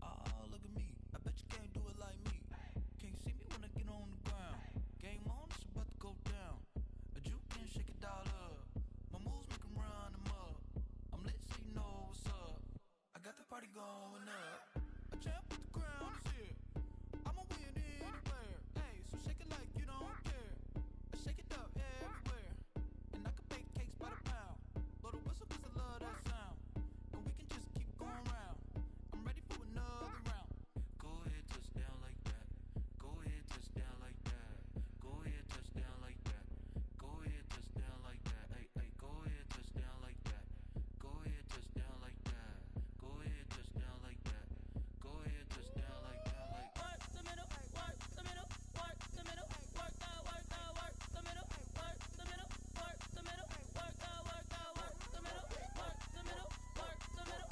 Speaker 7: Oh, look at me. I bet you can't do it like me. Can't see me when I get on the ground. Game on, it's about to go down. A juke and shake it all up. My moves make 'em run them up. I'm lit so you know what's up. I got the party going up. A champ with the crown is here. I'ma win anywhere. Hey, so shake it like you don't care. I shake it up everywhere. And I can bake cakes by the pound. Blow the whistle 'cause I love that sound. And we can just keep going round. I'm ready for another round. Go ahead, touch down like that. Go ahead, touch down like that. Go ahead, touch down like that. Go ahead, touch down like that. Hey, go ahead, touch down like that. Go ahead, touch down like that. Go ahead, touch down like that. Go ahead, touch down like that. Like work the middle, work the middle, work the middle, work the middle, work the middle, work the middle, work the middle, work the middle, work the middle, work the middle, work the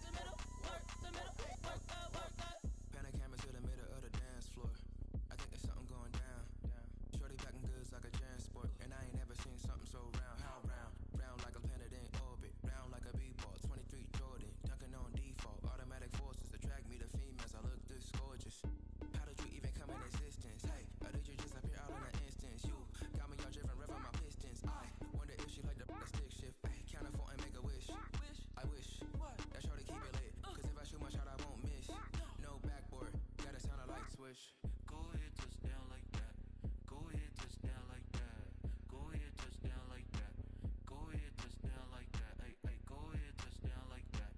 Speaker 7: middle, work the middle, work the.
Speaker 9: Panic camera to the middle of the dance floor. I think there's something going down. Shorty packing goods like a transport. And I ain't never seen something so round. How round? Round like a planet in orbit. Round like a b-ball. 23 Jordan. Dunking on default. Automatic forces attract me to females. I look this gorgeous. How did you even come in existence? Hey, or did you just appear out in an instance? You got me all driven, revving my pistons. I wonder if she like the stick shift. Ay, count a 4 and make a wish. I wish that shorty keep it lit. 'Cause if I shoot my shot, I won't miss. No backboard, gotta sound a light switch.
Speaker 7: Go ahead, touch down like that. Go ahead, touch down like that. Go ahead, touch down like that. Go ahead, touch down like that. Hey, go ahead, touch down like that.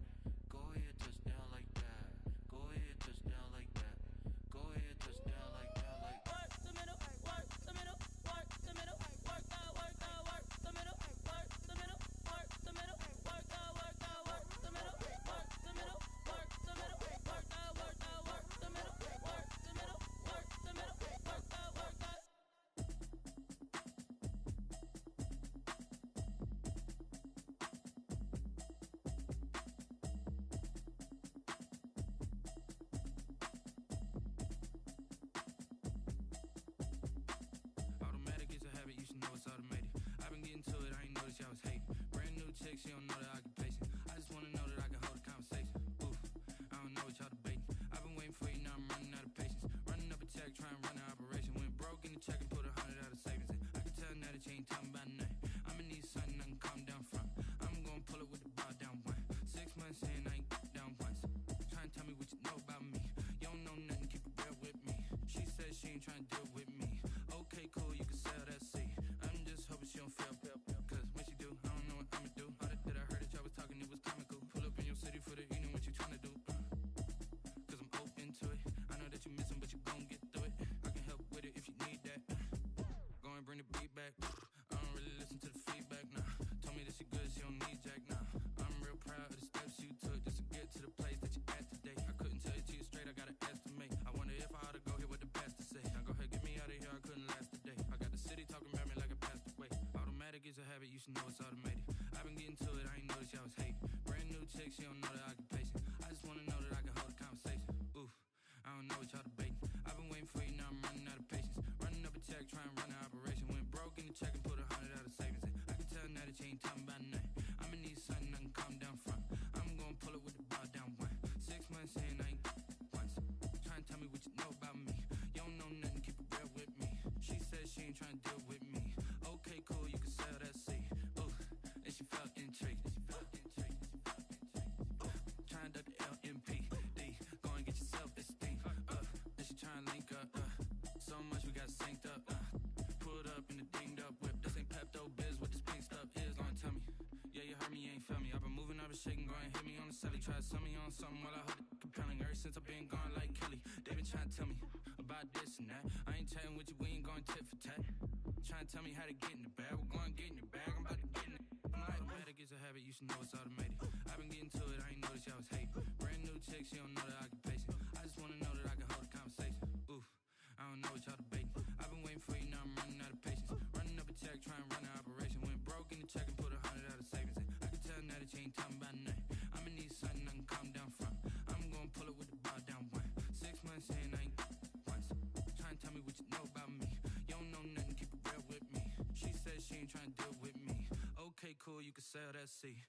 Speaker 7: Go ahead, touch down like that. Go ahead, touch down like that. Go ahead, touch down like that. Like work the middle, work the middle, work the middle, work the middle, work the middle, work the middle, work the middle, work the middle, work the middle, work the middle, work the middle, work the middle, work the middle, work the middle, work the middle, work the.
Speaker 16: Automatic is a habit, you should know it's automated. I've been getting to it, I ain't noticed y'all was hating. Brand new chick, she don't know that I can should know it's automated. I've been getting to it, I ain't noticed y'all was hating. Brand new chick, she don't know that I can pace it. I just wanna know that I can hold a conversation. Oof, I don't know what y'all debating. I've been waiting for you, now I'm running out of patience. Running up a check, trying to run an operation. Went broke in the check and put 100 out of savings in. I can tell now that you ain't talking about nothing. I'ma need something I can calm down from. I'm gonna pull it with the ball down one. 6 months in, I ain't once. Trying to tell me what you know about me. You don't know nothing, keep it real with me. She said she ain't trying to deal with me. Okay, cool, you can sell that seed. Ooh, and she felt intrigued. Trying to duck the LMP. D, go and get your self-esteem. And she trying to link up. So much we got synced up. Pulled up in the dinged up whip. This ain't Pepto-Biz, what this pink stuff is. Long tell me. Yeah, you heard me, you ain't felt me. I've been moving, I've been shaking, go and hit me on the celly. Try to sell me on something while I hold it compelling. Ever since I've been gone like Kelly, they been trying to tell me about this and that. I ain't chatting with you, we ain't going tit for tat. Trying to tell me how to get in the bag. We're going to get in the bag, I'm about to get in it. I'm like, better get a habit, you should know it's automated. I've been getting to it, I ain't noticed y'all was hating. Brand new chick, she don't know the occupation. I just wanna know that I can hold a conversation. Oof, I don't know what y'all debating. I've been waiting for you, now I'm running out of patience. Running up a check, trying to run an operation. Went broke in the check and put 100 out of savings in. I can tell now that you ain't talking about nothing. I'ma need something I can calm down from. I'm gonna pull it with the ball down one. 6 months in, I ain't once. Trying to tell me what you know about me. You don't know nothing, keep it real with me. She said she ain't trying to deal with me. Okay, cool, you can sell that seed.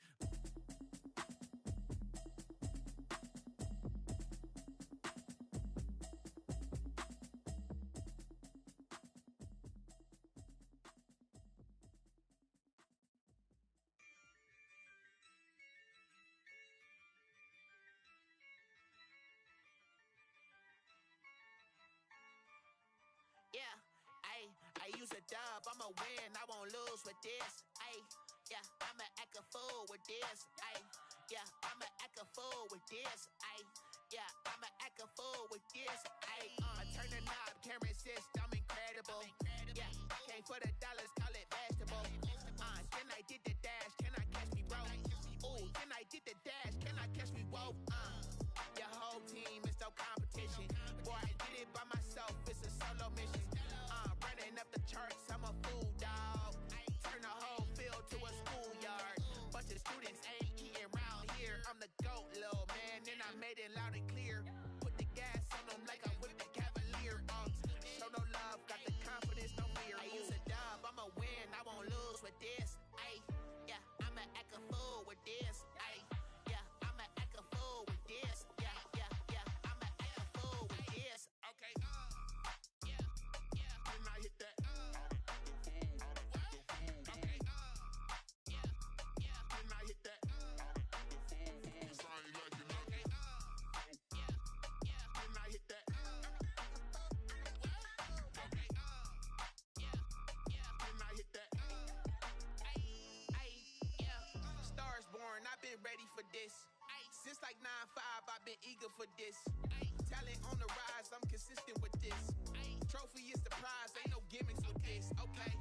Speaker 22: Yeah, I use a dub, I'ma win, I won't lose with this. Yeah, I'ma act a fool with this. Yeah, I'ma act a fool with this. Yeah, I'ma act a fool with this. I turn the knob, camera assist, I'm incredible. Yeah, came for the dollars, call it vegetable. Then I did the dash, can I catch me, bro? Ooh, then I did the dash, can I catch me, whoa? Your whole team is no competition. Boy, I did it by myself, it's a solo mission. Running up the charts, I'm a fool, dog. Turn the whole field to a schoolyard. Bunch of students ain't eating round here. I'm the GOAT, little man, and I made it loud and clear. Put the gas on them like I whipped the Cavalier. Show no love, got the confidence, no fear. I use a dub, I'ma win, I won't lose with this. Yeah, I'ma act a fool with this. Yeah, I'ma act a fool with this. Yeah, I'ma act a fool with this. Okay. Can I hit that? Okay. Can I hit that? Cause I ain't like it nothing. Can I hit that? Okay. Can I hit that? Stars born, I've been ready for this. Since like 9-5, I've been eager for this. Talent on the rise, I'm consistent with this. Trophy is the prize, ain't no gimmicks with this. Okay,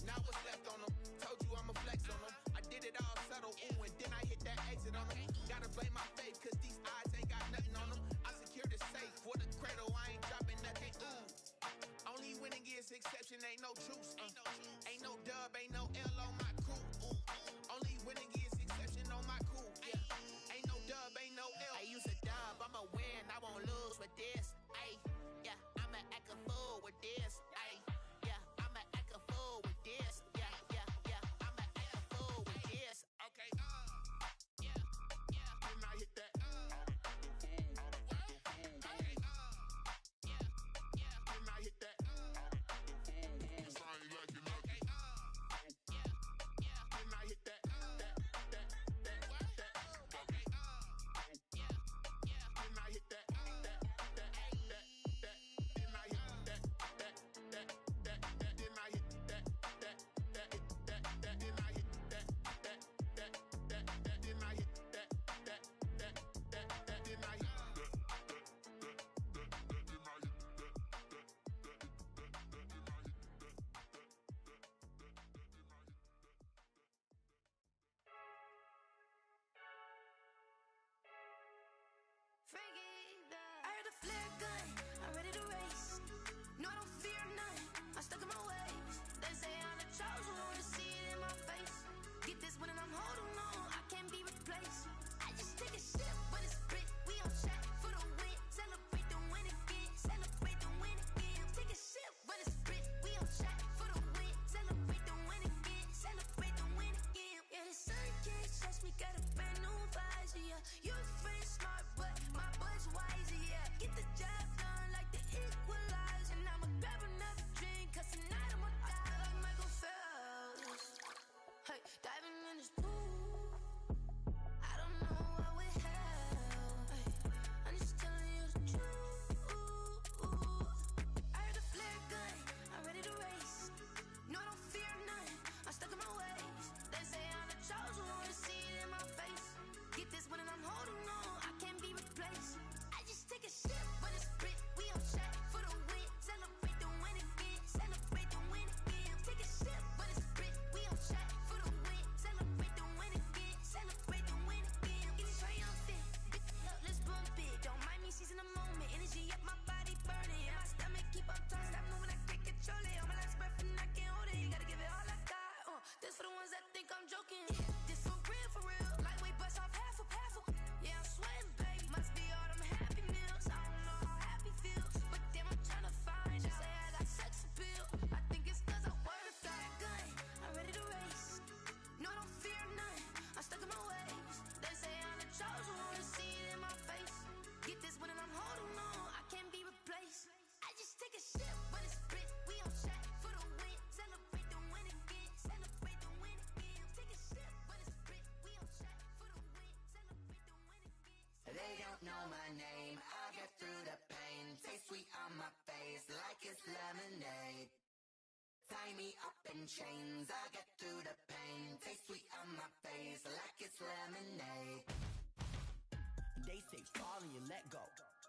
Speaker 22: now what's left on them? Told you I'ma flex on them. I did it all subtle, ooh, and then I hit that exit on them. Gotta blame my faith, cause these odds ain't got nothing on them. I secured the safe for the cradle, I ain't dropping nothing, ooh. Only winning is exception, ain't no truce. Ain't no dub, ain't no L on my crew, ooh. Only winning is exception on my crew, yeah. Ain't no dub, ain't no L. I use a dub, I'ma win, I won't lose with this. Yeah, I'ma act a fool with this. Yeah, I'ma act a fool with this. Yeah, I'ma act a fool with this. Okay. Can I hit that? Okay. Can I hit that? Cause I ain't like it nothing. Can I hit that? Okay. Can I hit that? Can I hit that?
Speaker 14: in chains. I get through the pain. Taste sweet on my face like it's lemonade.
Speaker 17: They say fall and you let go,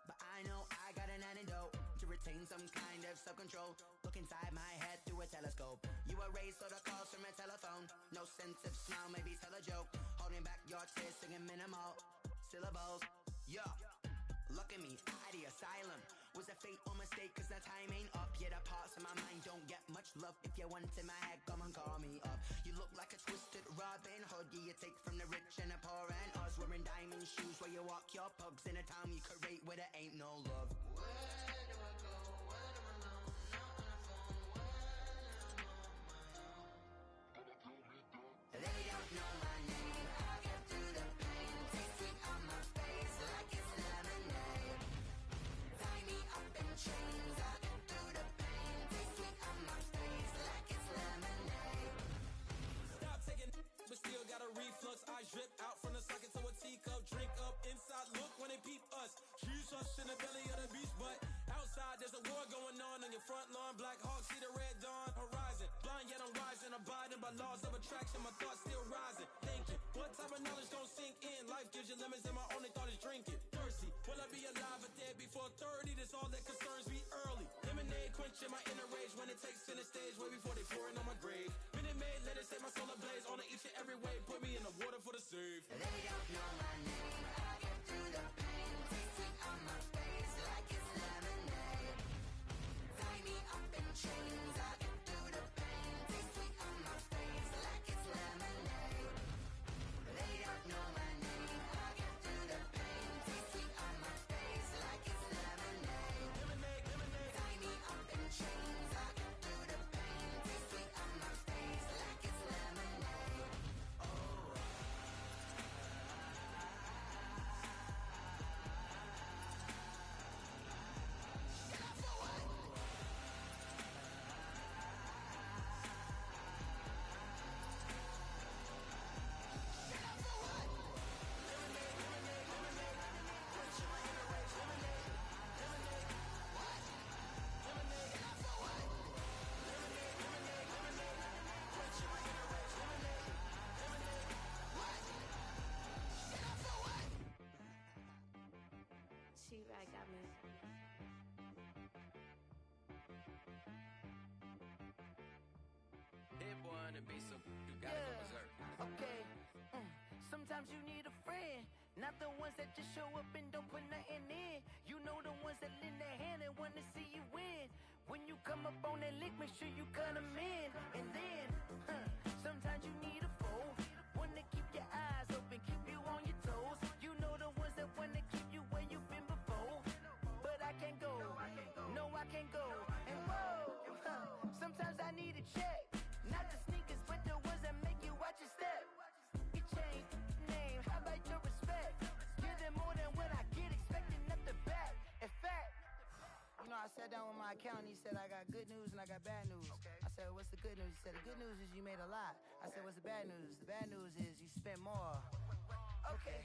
Speaker 17: but I know I got an antidote to retain some kind of self-control. Look inside my head through a telescope. You erase all the calls from a telephone. No sense of smile, maybe tell a joke. Holding back your tears, singing minimal syllables. Yeah, look at me, out of the asylum. Was a fate or mistake, cause the time ain't up. Yeah, the parts of my mind don't get much love. If you want in my head, come and call me up. You look like a twisted Robin Hood. Yeah, you take from the rich and the poor and us. Wearing diamond shoes where you walk your pugs in a town you create where there ain't no love.
Speaker 14: Where do I go? When I'm alone? Not on the phone. When I'm on my own. They don't know my name. I get through the pain. Taste sweet on my face like it's lemonade. Tie me up in chains. I get through the pain. Taste sweet on my face like it's lemonade.
Speaker 16: Stop taking but still got a reflux. I drip out from the socket to a teacup. Drink up inside, look when they peep us. Choose us in the belly of the beast, but outside there's a war going on your front lawn. Black Hawk, see the red dawn horizon. Blind yet I'm rising, abiding by laws of attraction. My thoughts still rising, thinking what type of knowledge gon' sink in? Life gives you lemons and my only thought is drinking. Thirsty, will I be alive or dead before 30? That's all that concerns me early. Lemonade quenching my inner rage when it takes center stage way before they pour it on my grave. Minute Maid, let it set my soul ablaze on each and every way. Put me in the water for the save.
Speaker 14: They don't know my name. I get through the pain. Taste sweet on my face like it's lemonade. Tie me up in chains. I get through the pain. Taste sweet on my face like it's lemonade. They don't know my name. I get through the pain. Taste sweet on my face like it's lemonade.
Speaker 16: Lemonade, lemonade.
Speaker 14: Tie me up in chains. I get through the pain. Taste sweet on my face like it's lemonade.
Speaker 15: T-Rag got me.
Speaker 13: Hit boy on the beat, so you gotta go berserk.
Speaker 17: Okay. Sometimes you need a friend, not the ones that just show up and don't put nothing in. You know the ones that lend their hand and want to see you win. When you come up on that lick, make sure you cut them in. And then, sometimes you need a foe, one to keep your eyes open, keep you on your toes. You know the ones that want to keep you where you've been before. But I can't go, no I can't go. And whoa, sometimes I need a check. Not the sneakers, but the ones that make you watch your step. You change name, how about your respect? Give them more than what I get, expecting nothing back. In fact, you know, I sat down with my accountant, he said I got good news and I got bad news. I said, what's the good news? He said, the good news is you made a lot. I said, what's the bad news? The bad news is you spent more. Okay,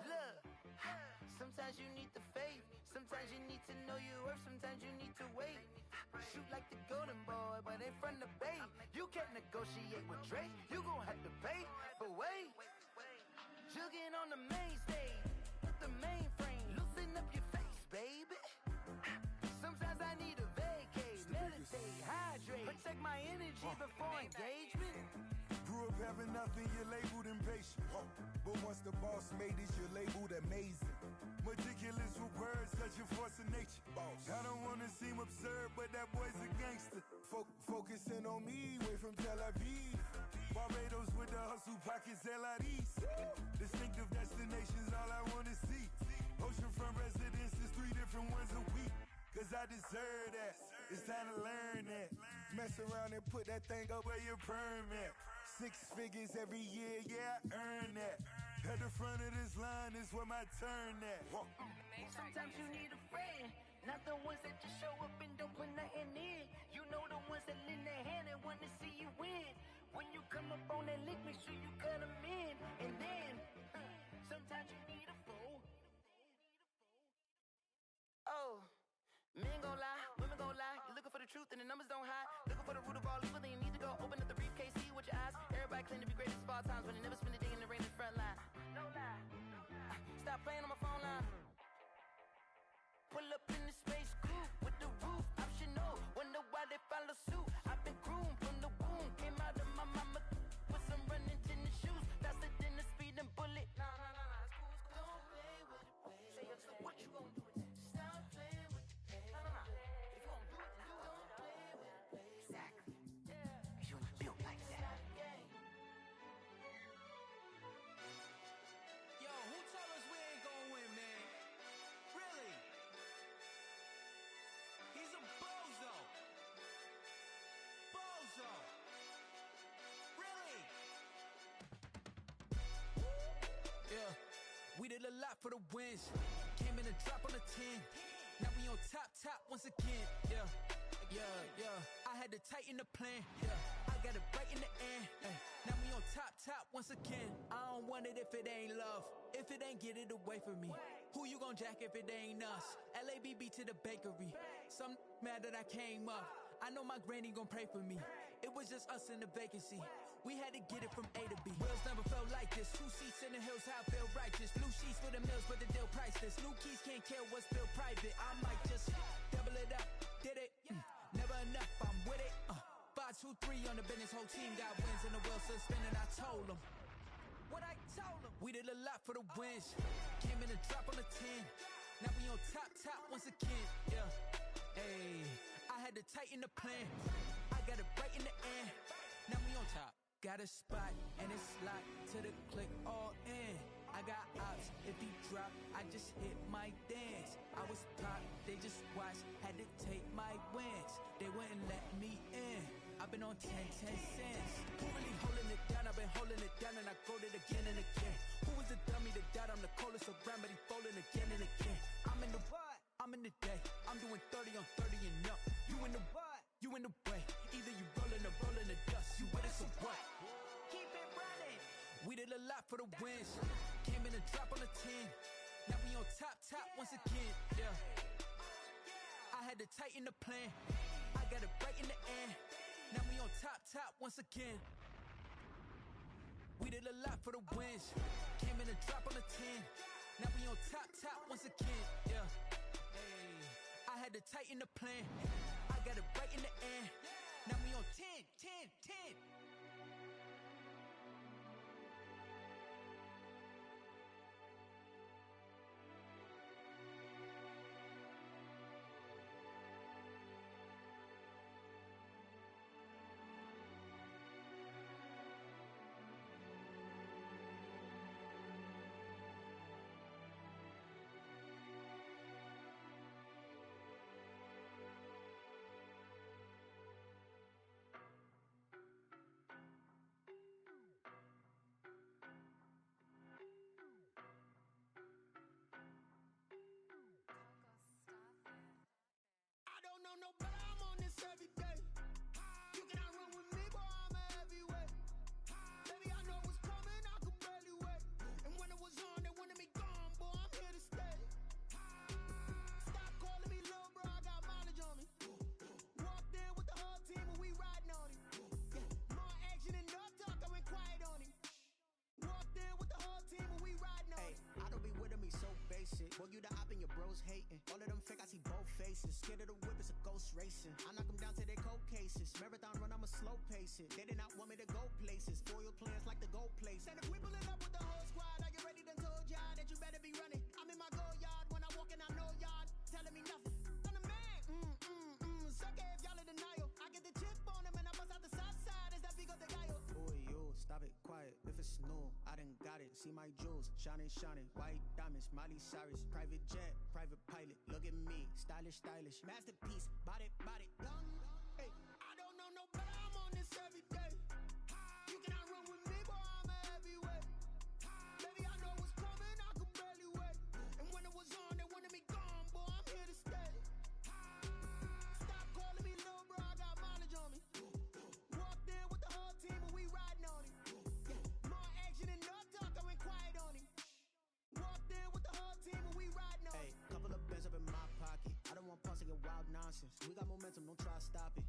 Speaker 17: look, sometimes you need the faith, sometimes you need to know your worth, sometimes you need to wait. Shoot like the golden boy, but in front of bait. You can't negotiate with Drake, you gon' have to pay. But wait, jugging on the main stage, with the mainframe, loosen up your face, baby. Sometimes I need a vacate, meditate, hydrate, protect my energy before engagement.
Speaker 11: Grew up having nothing, you're labeled impatient. But once the boss made it, you're labeled amazing. Meticulous with words, such a force of nature. I don't wanna seem absurd, but that boy's a gangster. Focusing on me, way from Tel Aviv. Barbados with the hustle pockets, LIDs. Distinctive destinations, all I wanna see. Oceanfront residences, 3 different ones a week. Cause I deserve that, it's time to learn that. Mess around and put that thing up where your permit. 6 figures every year, yeah, I earn that. At the front of this line is where my turn at.
Speaker 17: Sometimes you need a friend, not the ones that just show up and don't put nothing in. You know the ones that lend their hand and want to see you win. When you come up on that lick, make sure you cut them in. And then, sometimes you need a fool. Oh, men gon' lie, women gon' lie. You're looking for the truth and the numbers don't hide. Looking for the root of all evil, then you need to
Speaker 12: I claim to be greatest of all times, but I never spent a day in the rain in the front line. No lie. Stop playing on my phone line. Pull up in the space coupe with the roof optional. Wonder why they follow suit. I've been groomed from the womb. Came out of my mama with some running tennis shoes. Faster than a speeding bullet. Nah, it's cool. Don't play with it, baby. So what you gonna do? Stop playing with it, baby. Nah. If you gonna do it, then don't play with it, baby. Exactly. Cause you ain't built like that.
Speaker 16: Yo, who told us we ain't gonna win, man? Really? He's a bozo. Bozo. Really? Yeah, we did a lot for the wins. Came in a drop on the 10. Now we on top once again. Yeah. I had to tighten the plan. Yeah, I got it right in the end. Now we on top once again. I don't want it if it ain't love. If it ain't, get it away from me. Who you gon' jack if it ain't us? LABB to the bakery. Some mad that I came up. I know my granny gon' pray for me. It was just us in the vacancy. We had to get it from A to B. Wheels never felt like this. 2 seats in the hills, how I feel righteous. Blue sheets for the mills, but the deal priceless. New keys can't care what's built private. I might just double it up. Did it? Never enough, I'm with it. 5, 2, 3 on the business. Whole team got wins and the wheels still spinning. I told them what I told them. We did a lot for the wins. Came in a drop on the 10. Now we on top once again. Yeah. Hey, I had to tighten the plan. I got it right in the end. Now we on top. Got a spot and it's locked to the click all in. I got ops, if he drop, I just hit my dance. I was top, they just watched, had to take my wins. They wouldn't let me in. I've been on 10 cents. Who really holding it down? I've been holding it down and I go it again and again. Who was the dummy that doubt I'm the coldest around, but he folding again and again. I'm in the what? I'm in the day. I'm doing 30 on 30 and up. You in the what? You in the way. Either you rolling or rolling the dust. You with us or what? Keep it running. We did a lot for the wins. Came in a drop on the 10. Now we on top once again. Yeah. I had to tighten the plan. I got it right in the end. Now we on top once again. We did a lot for the wins. Came in a drop on the 10. Now we on top once again. Yeah. Hey, I had to tighten the plan. I got it right in the end. Now we on 10.
Speaker 10: I don't know no better, I'm on this every day. You cannot run with me, boy, I'm a heavyweight. Baby, I know what's coming, I could barely wait. And when it was on, they wanted me gone, boy, I'm here to stay. Stop calling me little bro, I got mileage on me. Walked in with the whole team and we riding on him. More action and no talk, I went quiet on him. Walked in with the whole team and we riding on him.
Speaker 15: I don't be with me so basic. Boy, you the op and your bros hating. All of them fake, I see both faces. Scared of the whip, it's a ghost racing. I knock them down to their cold cases. Marathon run, I'ma slow pace it. They did not want me to go places. Foil plans like the gold place.
Speaker 10: And if we pulling up with the whole squad, are you ready? Done told y'all that you better be running. I'm in my go yard when I walk in, I know y'all telling me nothing. I'm the man. Suck it if y'all in denial. I get the chip on him and I bust out the south side. Is that Vigo de Gallo?
Speaker 15: Boy, yo, stop it, quiet. If it's new, I done got it. See my jewels, shining. White diamonds, Miley Cyrus. Private jet, private pilot. Look at me, stylish. Masterpiece, body, young.
Speaker 10: Hey, I don't know no better, I'm on this every day. You cannot run with me, boy, I'm a heavyweight. Baby, I know what's coming, I could barely wait. And when it was on, they wanted me gone, boy, I'm here to stay. Stop calling me little bro, I got mileage on me. Walked in with the whole team and we riding on him. More action and no talk, I went quiet on him. Walked in with the whole team and we riding on him.
Speaker 15: Couple of bands up in my pocket. I don't want pause to get wild nonsense. We got momentum, don't try to stop it.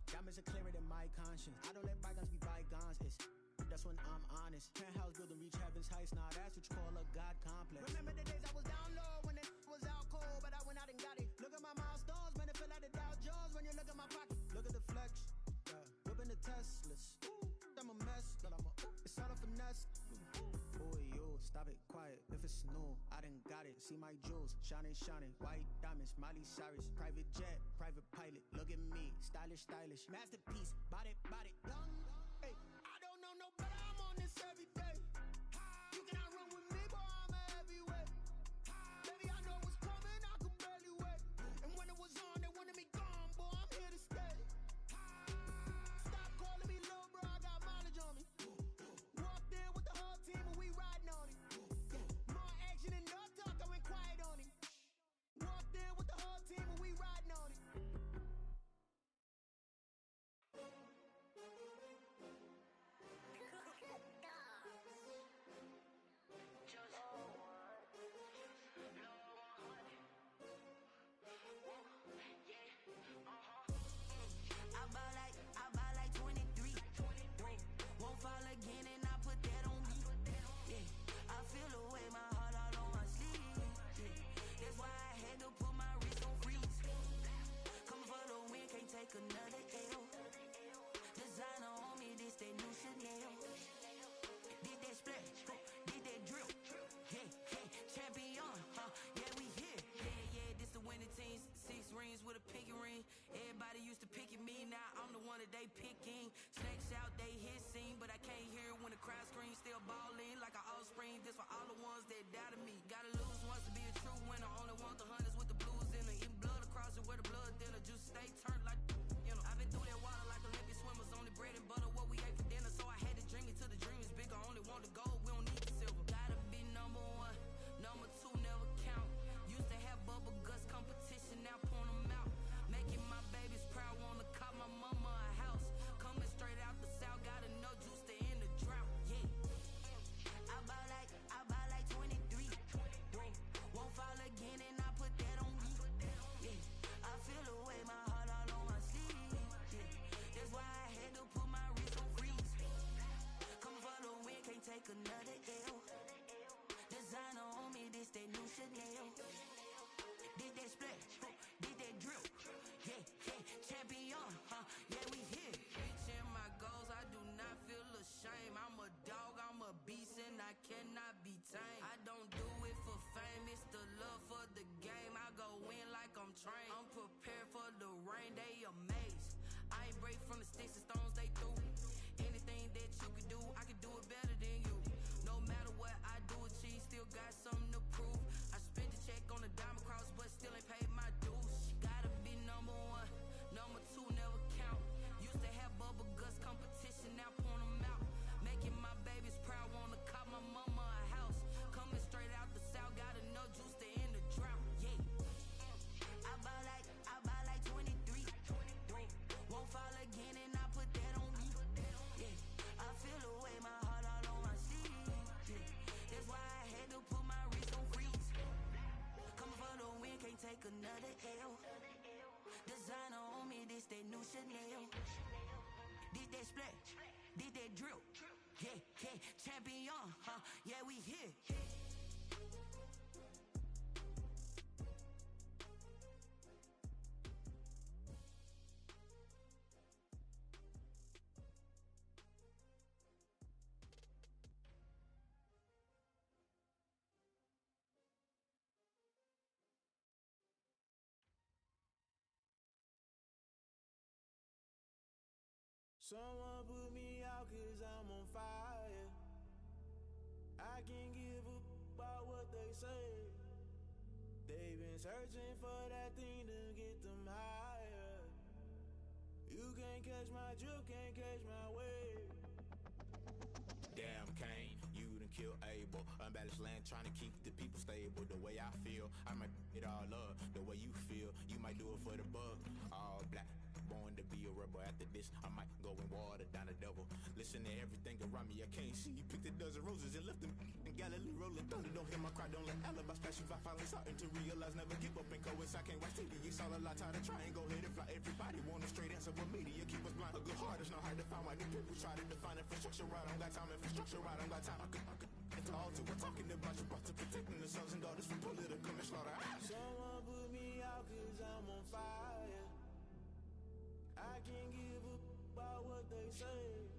Speaker 15: honest. Penthouse building, reach heaven's heights. Nah, that's what you call a God complex. Remember the days I was down low when it was out cold, but I went out and got it. Look at my milestones, man, it feel like the Dow Jones when you look at my pocket. Look at the flex, whipping the Teslas. I'm a mess, but it's all a finesse. Boy, yo, stop it, quiet. If it's new, I done got it. See my jewels, shining, shining. White diamonds, Miley Cyrus. Private jet, private pilot. Look at me, stylish, stylish. Masterpiece, body, body. Young, hey, I don't know no better. I'm on this every day. You cannot run with me, boy, I'm a heavyweight. Baby, I know what's coming, I could barely wait. And when it was on, they wanted me gone, boy, I'm here to stay. Stop calling me low, bro, I got mileage on me. Walked in with the whole team and we riding on it. More action and no talk, I went quiet on it. Walked in with the whole team and we riding on it.
Speaker 13: I buy like 23. Won't fall again and I put that on me. Yeah, I feel the way, my heart all on my sleeve. Yeah, that's why I had to put my wrist on freeze. Coming for the win, can't take another L. Designer on me, this that new Chanel. Did that splash, did that drill. Yeah, yeah, champion, yeah, we here. Yeah, this the winning team. 6 rings with a pinky ring. Everybody used to pick at me, now I'm the one that they picking. Snakes out, they hissing, but I can't hear it when the crowd screams. Still balling like an offspring. This for all the ones that doubted me. Gotta lose once to be a true winner. Only want the hunters with the blues in it. Eating blood across it where the blood dinner. Just stay turned like, you know. I've been through that water like Olympic swimmers. Only bread and butter, what we ate for dinner. So I had to dream it till the dream is bigger. Only want the gold, we don't need the silver. Gotta be number one, number two never count. Used to have bubble guts competition, now point them out. Making my babies proud, wanna call my mama a house. Coming straight out the south, got enough juice to end the drought. Yeah, I buy like 23. Won't fall again and I put that on me. Yeah, I feel the way, my heart all on my sleeve. Yeah, that's why I had to put my wrist on freeze. Come for the win, can't take another L. Designer on me, this that new Chanel. Did that splash, did that drill. Yeah, yeah, champion, yeah, we here. Reaching my goals, I do not feel ashamed. I'm a dog, I'm a beast, and I cannot be tamed. I don't do it for fame, it's the love for the game. I go in like I'm trained. I'm prepared for the rain, they amazed. I ain't break from the sticks and stones they threw. Anything that you could do, I could do it better than you. No matter what I do, achieve, still got something to prove. I spent the check on the diamond cross, but still ain't paid my dues. Gotta be number one, number two never count. Used to have bubble guts competition, now point them out. Making my babies proud, wanna call my mama a house. Coming straight out the south, got enough juice to end the drought. Yeah, I buy like 23. Won't fall again and I put that on me. Yeah, I feel the way, my heart all on my sleeve. Yeah, that's why I had to put my wrist on freeze. Coming for the win, can't take another L. Designer on me, this that new Chanel. Did that splash, did that drill. Yeah, yeah, champion, yeah, we here.
Speaker 8: Someone put me out cause I'm on fire. I can't give a about what they say. They've been searching for that thing to get them higher. You can't catch my drift, can't catch my wave.
Speaker 18: Damn Kane, you done kill Abel. Unbalanced land trying to keep the people stable. The way I feel, I might it all up. The way you feel, you might do it for the bug. All black, born to be a rebel. After this, I might go and water down the devil. Listen to everything around me, I can't see. Picked a dozen roses and left them in Galilee rolling thunder. Don't hear my cry, don't let alibi splash you. I finally starting to realize, never give up and coincide. I can't watch TV, it's all a lot, tired of trying. Go ahead and fly. Everybody want a straight answer, but media keep us blind. A good heart is not hard to find. Why Why do people try to define infrastructure right? I don't got time, infrastructure right, I don't got time. I could it's all to we're talking about you brought to protecting the sons and daughters from political slaughter.
Speaker 8: Someone put me out cause I'm on fire. I can't give a about what they say.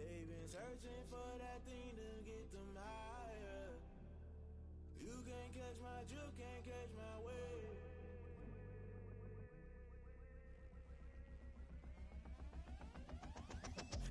Speaker 8: They've been searching for that thing to get them higher. You can't catch my drift, can't catch my wave.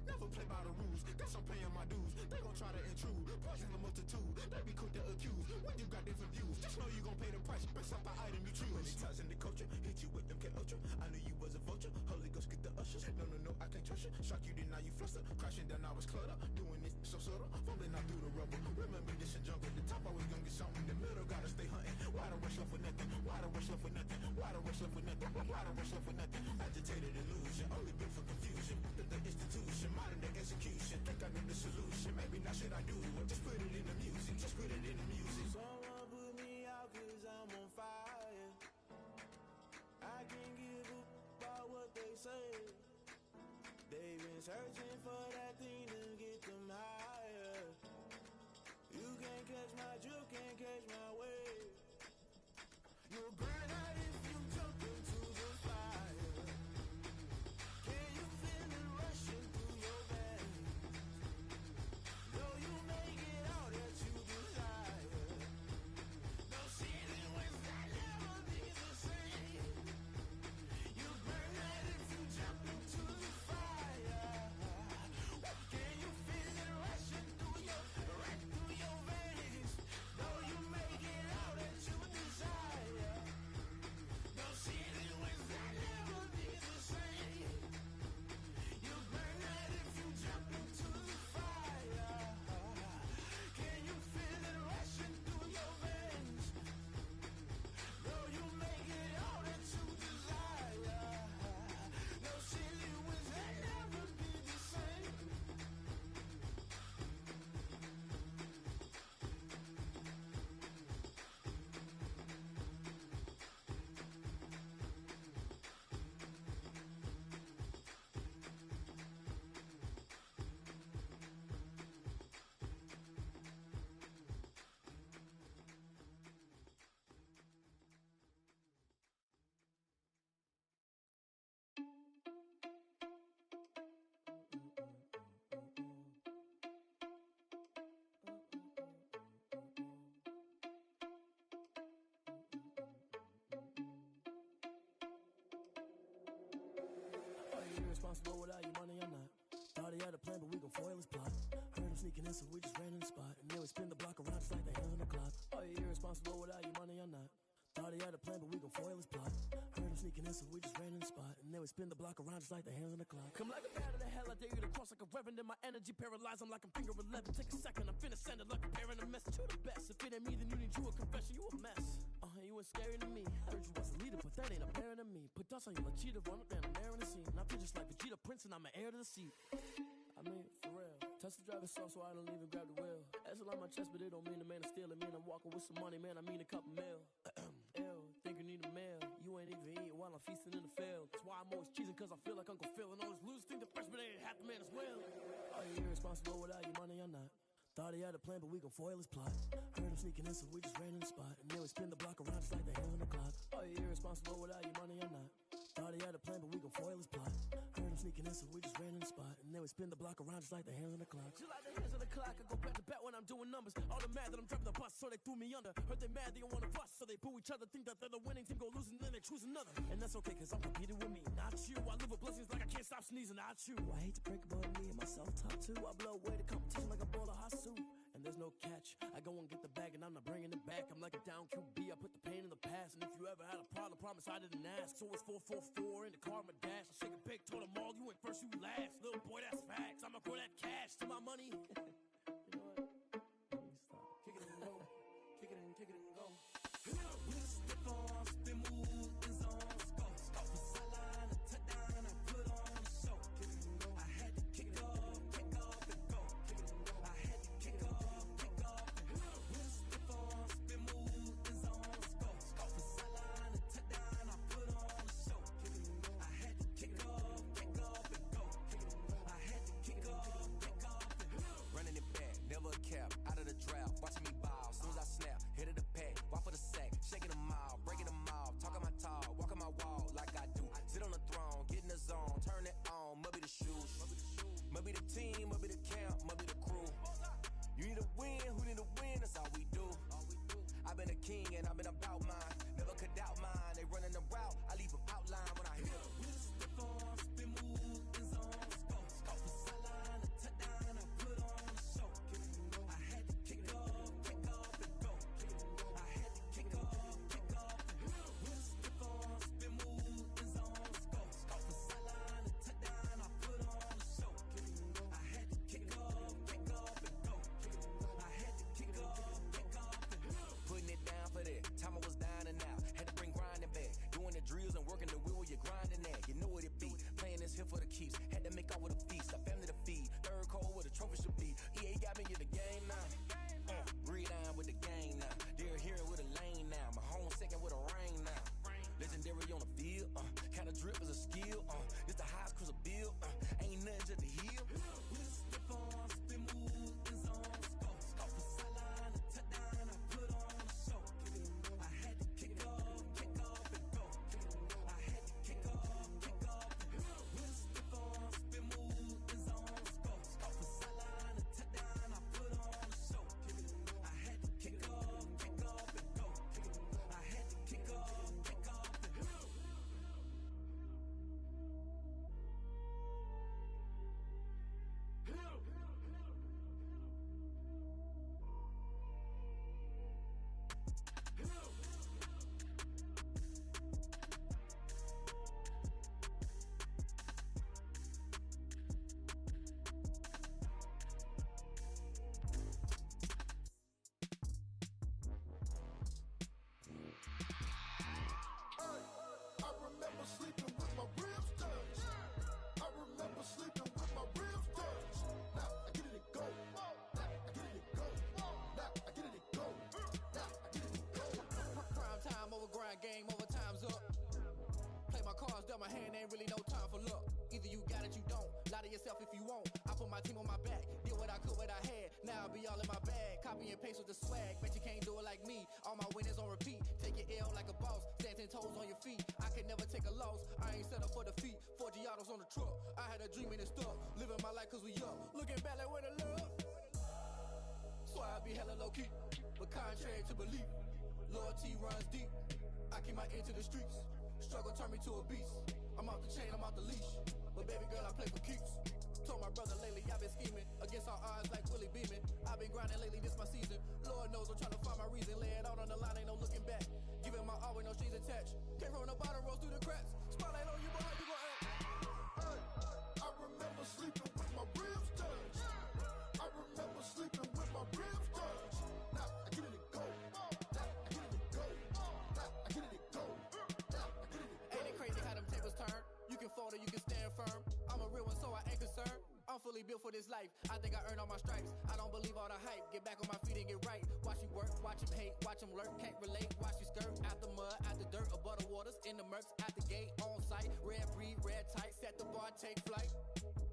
Speaker 18: Never play by the rules, guess I'm paying my dues. They gon' try to intrude, poison the multitude. They be quick to accuse, when you got different views. Just know you gon' pay the price, based off the item you choose. Many ties in the culture, hit you with them K-Ultra. I knew you was a vulture, Holy Ghost get the ushers. No, I can't trust you. Shock you, then now you fluster. Crashing down, I was cluttered. Doing this so subtle, fumbling out through the rubble. Remember this in jungle, the top always gonna get something. The middle gotta stay hunting. Why the rush left with nothing? Why the rush left with nothing? Why the rush left with nothing? Why the rush left with nothing? Agitated illusion, only built for confusion. The institution, modern day execution. Think I know the solution. Maybe not should I do it? Just put it in the music. Just put it in the music.
Speaker 8: Someone put me out cause I'm on fire. I can't give a about what they say. They've been searching for that thing to get them higher. You can't catch my drift, can't catch my wave. You'll burn out if you jump into the fire. Can you feel it rushing through your veins? Though you make it out that you desire. No ceiling when that never be the same. You burn out if you jump into the fire. Can you feel it rushing through your veins? Though you make it out that you desire. No ceiling when that never be the same. You burn out if you jump into the fire. Can you feel it rushing through your veins? Though you make it all that you desire. No ceiling when that never be the same.
Speaker 2: Are you irresponsible without your money or not? Thought he had a plan, but we gon' foil his plot. Heard him sneaking in, so we just ran in the spot. And then we spin the block around just like the hands on the clock. Are you irresponsible without your money or not? Thought he had a plan, but we gon' foil his plot. Heard him sneaking in, so we just ran in the spot. And then we spin the block around just like the hands on the clock. Come like a bat of the hell, I dare you to cross like a reverend. In my energy paralyzed, I'm like I'm finger 11. Take a second, I'm finna send it like a parent a message to the best. If it ain't me, then you need you a confession, you a mess. You ain't scary to me. Heard you was a leader, but that ain't apparent to me. Put dust on you like cheetah, run up down the air in the scene. I feel just like Vegeta Prince, and I'm an heir to the seat. I mean, for real. Touch the driver's soft, so I don't even grab the wheel. That's a lot on my chest, but it don't mean the man is stealing. Mean I'm walking with some money, man. I mean a couple mil. Ew, think you need a meal. You ain't even eating while I'm feasting in the field. That's why I'm always cheesing, cause I feel like Uncle Phil. And all those losers think the freshman ain't half the man as well. Are you irresponsible without your money or not? Thought he had a plan, but we gon' foil his plot. Heard him sneaking in, so we just ran in the spot. And then we spin the block around just like the hands on the clock. Are you irresponsible without your money or not? Thought he had a plan, but we gon' foil his plot. Heard him sneaking in, so we just ran in the spot. And then we spin the block around just like the hands on the clock. Just like the hands on the clock, I go back to back when I'm doing numbers. All the mad that I'm driving the bus, so they threw me under. Heard they mad, they don't wanna bust, so they boo each other. Think that they're the winning team, go losing, then they choose another. And that's okay, cause I'm competing with me, not you. I live with blessings like I can't stop sneezing, not you. I hate to break it, but me and myself top two. I blow away the competition like a bowl of hot soup. And there's no catch. I go and get the bag and I'm not bringing it back. I'm like a down QB, I put the pain in the past. And if you ever had a problem, promise I didn't ask. So it's 444 in the car, my dash. I shake a big, told them all, you went first, you last. Little boy, that's facts. I'ma grow that cash to my money. You know what? Let me stop. Kick it and go. Kick it and go. We'll step on, spin move, is on, go. For sideline, a touchdown, I put on a show. Kick it and go. I had to kick off and go. Kick it and go. I had to kick off. I
Speaker 4: Must be the team, must be the camp, must be the crew. You need a win, who need a win, that's all we do. I've been a king and I've been about mine. Never could doubt mine. They running the route, I leave them outline when I hit. Step on, spin move, in zone, scope. Scope the sideline, a touchdown, I put on a show. I had to kick off and go. I had to kick off and go. Step on, spin move, in zone, scope. Scope the sideline, a touchdown, I put on a show. I had to kick off and go. I had to kick off and go. Putting it down for that. Time I was down and out. Had to bring grinding back. Doing the drills and working the wheel where you're grinding at. You know what it be. Playing this here for the keeps. Had to make out with a feast. A family to feed. Third cold where the trophy should be. EA got me in the game now. Breed on with the gang now. They're here with a lane now. My home second with a rain now. Legendary on the field. Kind of drip is a skill. It's the highest cruiser bill. Ain't nothing just to heal. Step on, spin move, in zone, scope. Scope the sideline, a touchdown, I put on a show. I had to kick off and go. I had to kick off and go. Step on, spin move, in zone, scope. Scope the sideline, a touchdown, I put on a show. I had to kick off and go. I had to kick off and go.
Speaker 11: I remember sleeping with my ribs touched. I remember sleeping with my ribs touched. Now I get it and go. Now I get it and go. Now I get it and go. Now I get it and go.
Speaker 17: Prime time over grind game, over time's up. Play my cards, dealt my hand, ain't really no time for luck. Either you got it, you don't. Lie to yourself if you won't. I put my team on my back, did what I could, what I had. Now I'll be all in my bag. Copy and paste with the swag. Bet you can't do it like me. All my winners on repeat. Take your L like a boss. Stand 10 toes on your feet. I can never take a loss. I ain't set up for defeat. 4 Giottos on the truck. I had a dream and it stuck. Living my life cause we up. Looking back like where the love. So I be hella low key. But contrary to belief, loyalty runs deep. I keep my ear to the streets. Struggle turned me to a beast. I'm off the chain, I'm off the leash. But baby girl, I play for keeps. Told my brother lately I've been scheming against all odds like Willie Beeman. I've been grinding lately, this my season. Lord knows I'm trying to find my reason. Lay it out on the line, ain't no looking back. Giving my all with no strings attached. Can't roll no bottom, roll through the cracks. Spotlight on you, but how you gon' act?
Speaker 11: I remember sleeping with my ribs touched. I remember sleeping with my ribs touched. Now I get it and go. Now I get it and go. Now I get it and go. Now I get it and go.
Speaker 17: Ain't it crazy how them tables turn? You can fold or you can stand firm. I'm a real one, so I ain't concerned. I'm fully built for this life. I think I earned all my stripes. I don't believe all the hype. Get back on my feet and get right. Watch you work, watch him hate, watch him lurk. Can't relate, watch you skirt. Out the mud, out the dirt, above the waters, in the murks, out the gate, on site. Red breed, red tight, set the bar, take flight.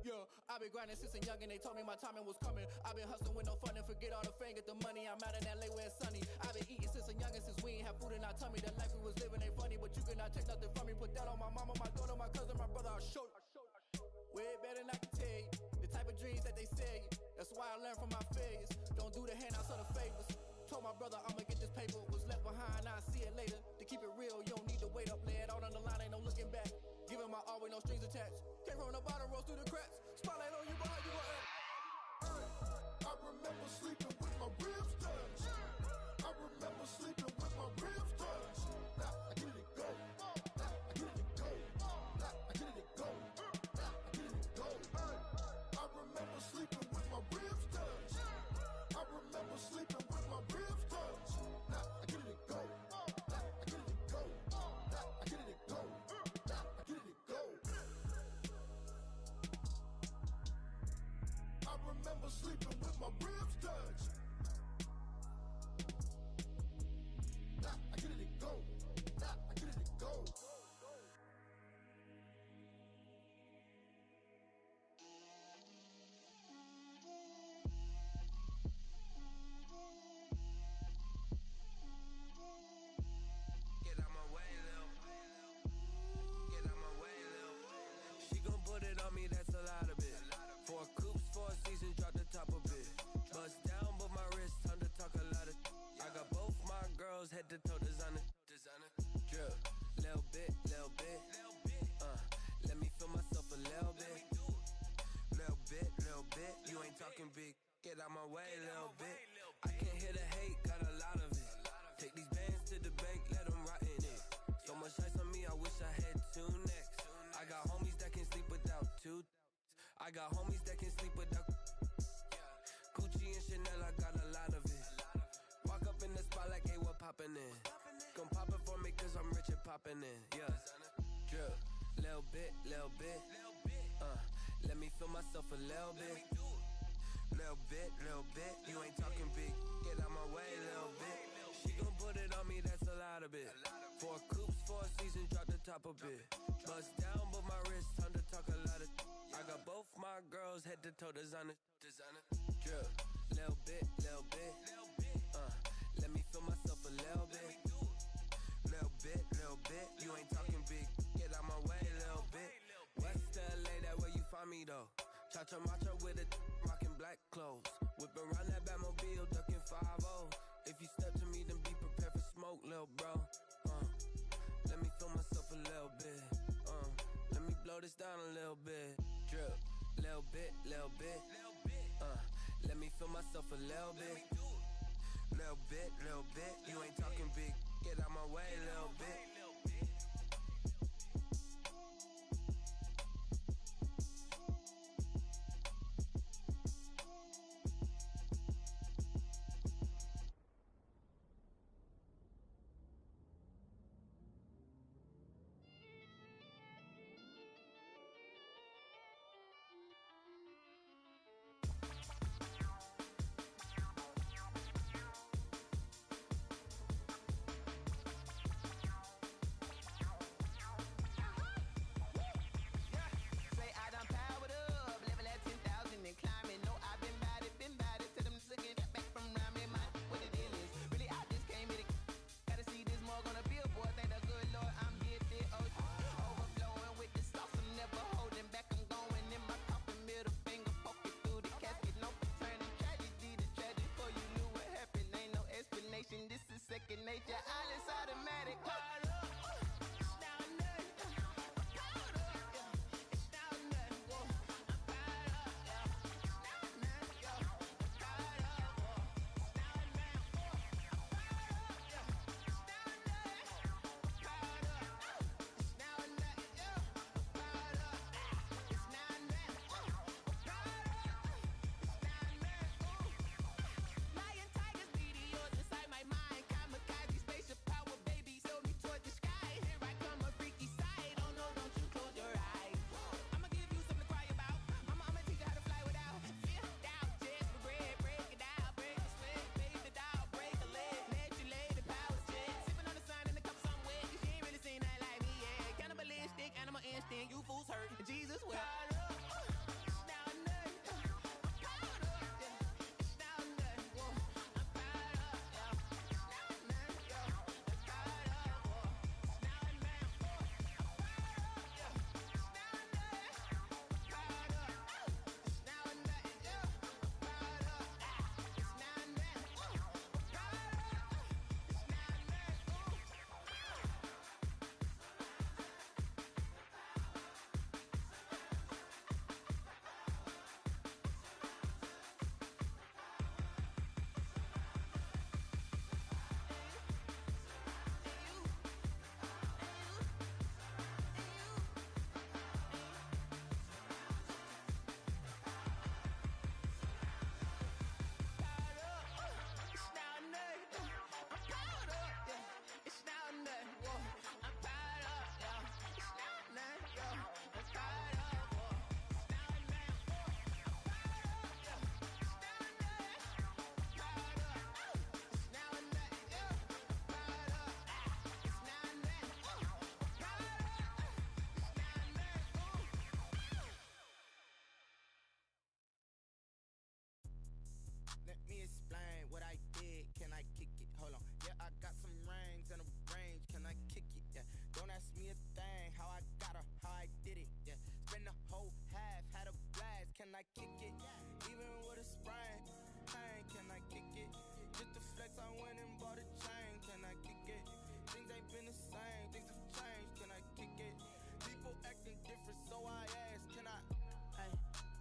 Speaker 17: Yeah, I've been grinding since a young and they told me my timing was coming. I've been hustling with no fun and forget all the fame, get the money. I'm out in LA where it's sunny. I've been eating since a young and since we ain't have food in our tummy. The life we was living ain't funny, but you cannot take nothing from me. Put that on my mama, my daughter, my cousin, my brother, I'll show you. Way better than I can tell you. The type of dreams that they sell you. That's why I learned from my failures. Don't do the handouts or the favors. Told my brother I'ma get this paper. Was left behind, I'll see it later. To keep it real, you don't need to wait up. Lay it out on the line, ain't no looking back. Giving my all with no strings attached. Can't roll no bottom, roll through the cracks. Spotlight on you, but how you gon' act?
Speaker 11: I remember sleeping with my ribs touched. I remember sleeping with my ribs touched. Now I get it and go. Now I get it and go. Now I get it and go. Now I get it and go. I remember sleeping with my ribs touched. I remember sleeping with my ribs touched. Now I get it and go. Now I get it and go. Now I get it and go. Now I get it and go. I remember sleeping with my ribs touched. Now I get it and go. Now I get it and go.
Speaker 4: Get out my way, Lil. Get out my way, Lil. She gon' put it on me, that's a lot of it. For a coup bit. You ain't talking big. Get out my way, little bit. I can't hear the hate, got a lot of it. Take these bands to the bank, let them rot in it. So much ice on me, I wish I had two necks. I got homies that can sleep without two. I got homies that can sleep without Gucci and Chanel, I got a lot of it. Walk up in the spot like, hey, what poppin' in? Gon' pop it for me cause I'm rich and poppin' in, yeah. Drip, little bit, let me feel myself a little bit. Little bit, you ain't talking big. Get out my way, little bit. She gon' put it on me, that's a lot of it. 4 coops, 4 seasons, drop the top a bit. Bust down, but my wrist, time to talk a lot of. I got both my girls head to toe designer. Drip, little bit, let me feel myself a little bit. Little bit, you ain't talking big. Get out my way, little bit. West LA, that where you find me though. Cha-cha macha with a rockin' black clothes. Whip around that Batmobile, ducking 5-0. If you step to me, then be prepared for smoke, little bro. Let me feel myself a little bit. Let me blow this down a little bit. Drip, little bit. Let me feel myself a little bit. Little bit. You ain't talking big. Get out my way, little bit.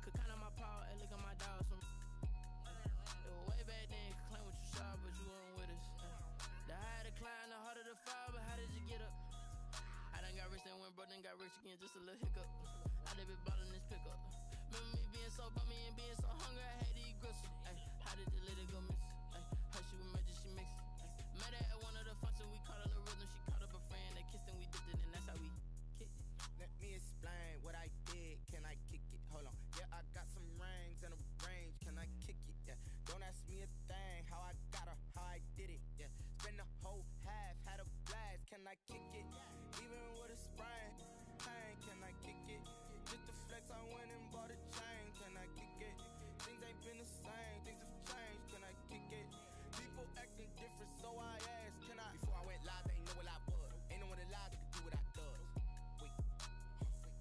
Speaker 12: Could count on my paw, and look at my again, just a little hiccup. I done been ballin' this pickup. Remember me being so bummy and being so hungry, I had to eat gristle. Ay, how did the lady go miss? Ay, her she was magic, she mixed. Met her at one of the functions, we caught a little rhythm. She caught up a friend, they kissed and we dipped it, and that's how we kicked it.
Speaker 10: Let me explain what I did. Can I kick it? Hold on. Yeah, I got some rings and a range. Can I kick it? Yeah. Don't ask me a thing. How I got her, how I did it. Yeah. Spend the whole half, had a blast. Can I kick it? Even with a sprain. Pain, can I kick it? Just to flex, I went and bought a chain. Can I kick it? Things ain't been the same. Things have changed. Can I kick it? People acting different, so I asked. Can I? Before I went live, they ain't know what I was. Ain't no one alive that could do what I does. Wait.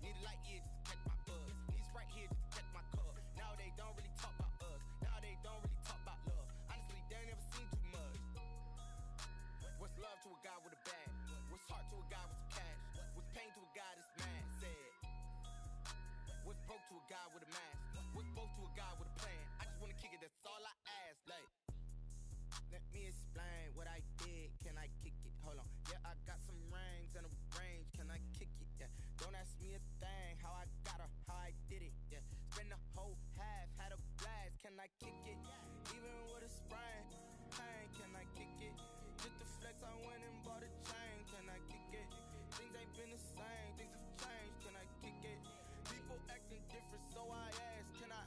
Speaker 10: Need a light here just to catch my buzz. Need Sprite here just to catch my cup. Now they don't really talk about us. Now they don't really talk about love. Honestly, they ain't never seen too much. What's love to a guy with a bag? What's heart to a guy with some cash? What's pain to a guy that's mad? Said. What's broke to a guy with a mask? What's broke to a guy with a plan? I just wanna kick it, that's all I ask. Like, let me explain what I did. Can I kick it? Hold on. Yeah, I got some rings and a range. Can I kick it? Yeah. Don't ask me a thing. How I got her, how I did it. Yeah. Spend the whole half, had a blast. Can I kick it? Even with a sprain. Pain, can I kick it? Just to flex, I went and bought a chain. Can I kick it? Things ain't been the same. Things have changed. Can I kick it? People acting different, so I asked. Can I?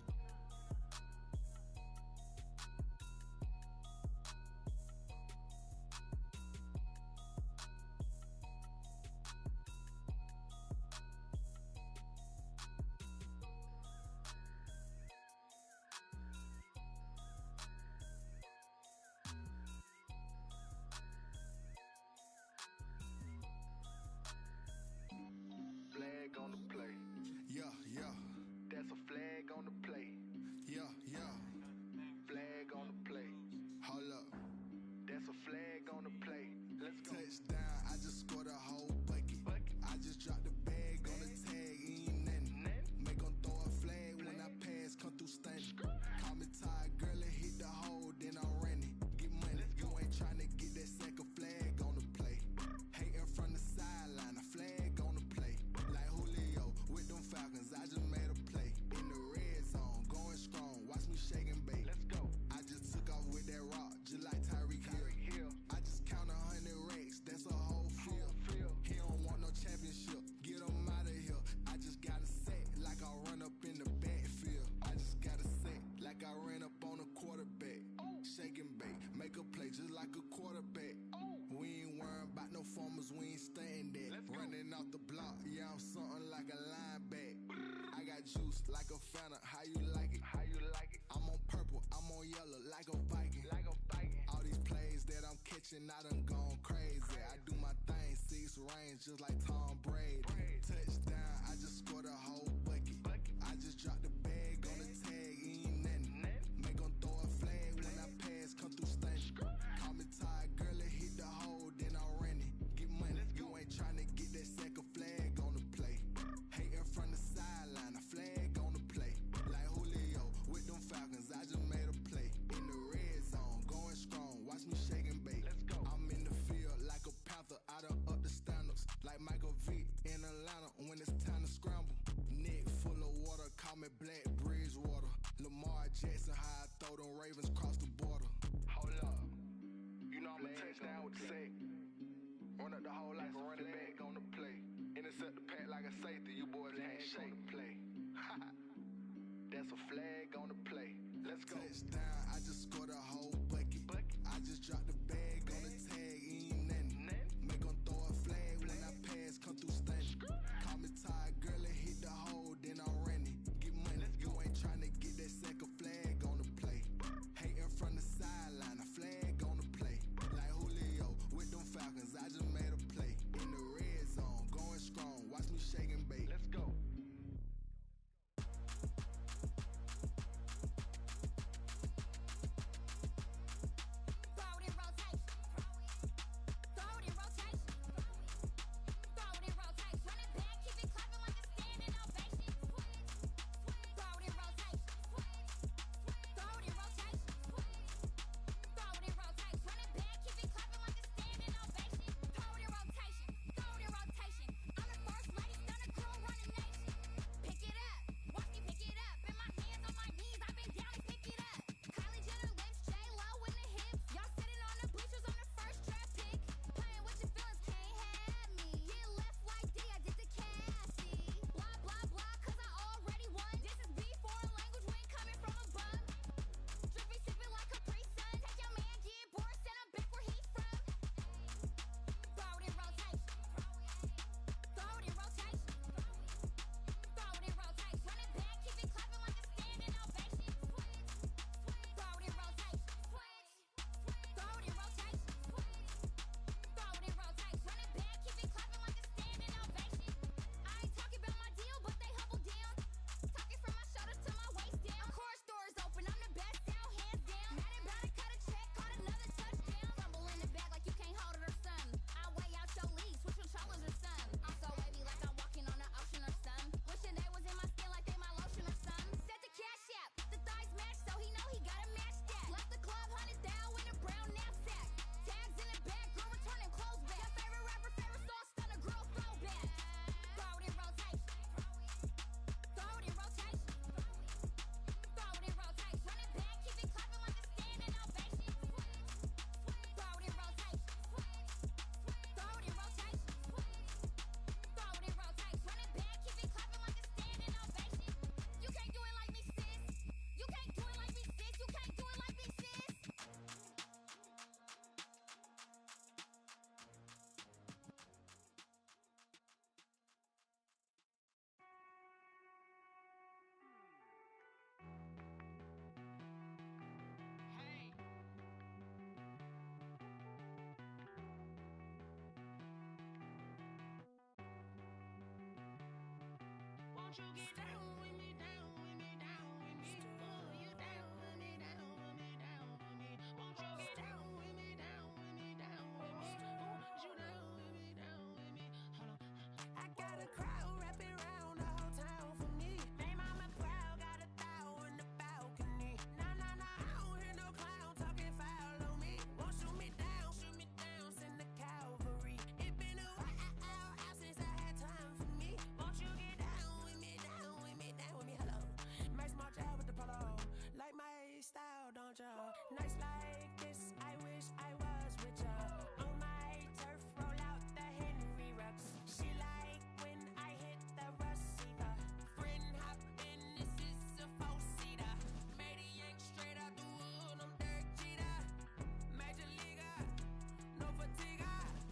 Speaker 5: Flag on the play.
Speaker 11: Yeah, yeah.
Speaker 5: That's a flag on the play.
Speaker 11: Yeah, yeah.
Speaker 5: Flag on the play.
Speaker 11: Hold up.
Speaker 5: That's a flag on the play. Let's go.
Speaker 11: Touchdown, I just scored a whole bucket. I just dropped the bag on the tag, ain't nothing. Make 'em throw a flag when I pass, come through stunning. Call me tired, girl, it hit the hole, then I'm running. Get money, you ain't tryna get that second flag on the play. Hating from the sideline, a flag on the play. Like Julio with them Falcons, I just made a play. In the red zone, going strong, watch me shake and bake.
Speaker 5: Let's go.
Speaker 11: I just took off with that rock, just like Tyreek Hill. I just count 100 racks, that's a whole field. He don't want no championship, get him out of here. I just got a set, like I run up in the backfield. I just got a set, like I ran up on a quarterback. Shake and bake, make a play just like a quarterback. We ain't worrying about no formers, we ain't staying there. Running off the block, yeah, I'm something like a lineback. I got juice like a Fanta, how you like it?
Speaker 5: How you like it?
Speaker 11: I'm on purple, I'm on yellow, like a Viking.
Speaker 5: Like a Viking.
Speaker 11: All these plays that I'm catching, I done gone crazy. I do my thing, 6 range, just like Tom Brady. Touchdown, I just scored a whole bucket. I just dropped the bag on the tag, ain't nothing. Make 'em throw a flag when I pass, come through stunning. Call me tired, girl, it hit the hole, then I'm running. Get money, you ain't tryna get that second flag on the play. Hating from the sideline, a flag on the play. Like Julio with them Falcons, I just made a play. In the red zone, going strong, watch me shake and bake.
Speaker 5: Let's go.
Speaker 11: I'm in the field like a Panther, I done up the standards. Like Michael Vick in Atlanta when it's time to scramble. Neck full of water, call me Black Bridgewater. Lamar Jackson, how I throw them Ravens cross the border.
Speaker 5: Hold up. You know I'm a touchdown with the sack. Run up the hole like a running back on the play. Intercept the pack like a safety. You boys ain't shake the play. That's a flag on the play. Let's go.
Speaker 11: Touchdown, I just scored a whole bucket. I just dropped the bag on the tag, ain't nothing. Make 'em throw a flag when I pass, come through stunning. Call me tired, girl, it hit the hole, then I'm running. Get money, you ain't tryna get that second flag on the play. Hating from the sideline, a flag on the play. Like Julio with them Falcons, I just made a play. In the red zone, going strong, watch me shake and bake.
Speaker 5: Let's go.
Speaker 2: Won't you get down with me, down with me, down with me? Oh, you down with me, down with me, down with me? Won't you get down with me, down with me, down with me? Oh, you down with me, down with me? Hold on. I got a crowd wrapping around the whole town for me. They mama proud, got a thou in the balcony. Nah, nah, nah, I don't hear no clown talking foul on me. Won't shoot me down, send the cavalry. It been a while since I had time for me. Won't you get down with me, down with me, down with me? Hello, Max March out with the polo. Like my style, don't ya? Nights like this, I wish I was with ya. On my turf, roll out the Henry Rux. She like when I hit the receiver. Friend hop in, this is a four-seater. Made a yank straight out the wood, I'm Derek Jeter. Major leaguer, no fatigue.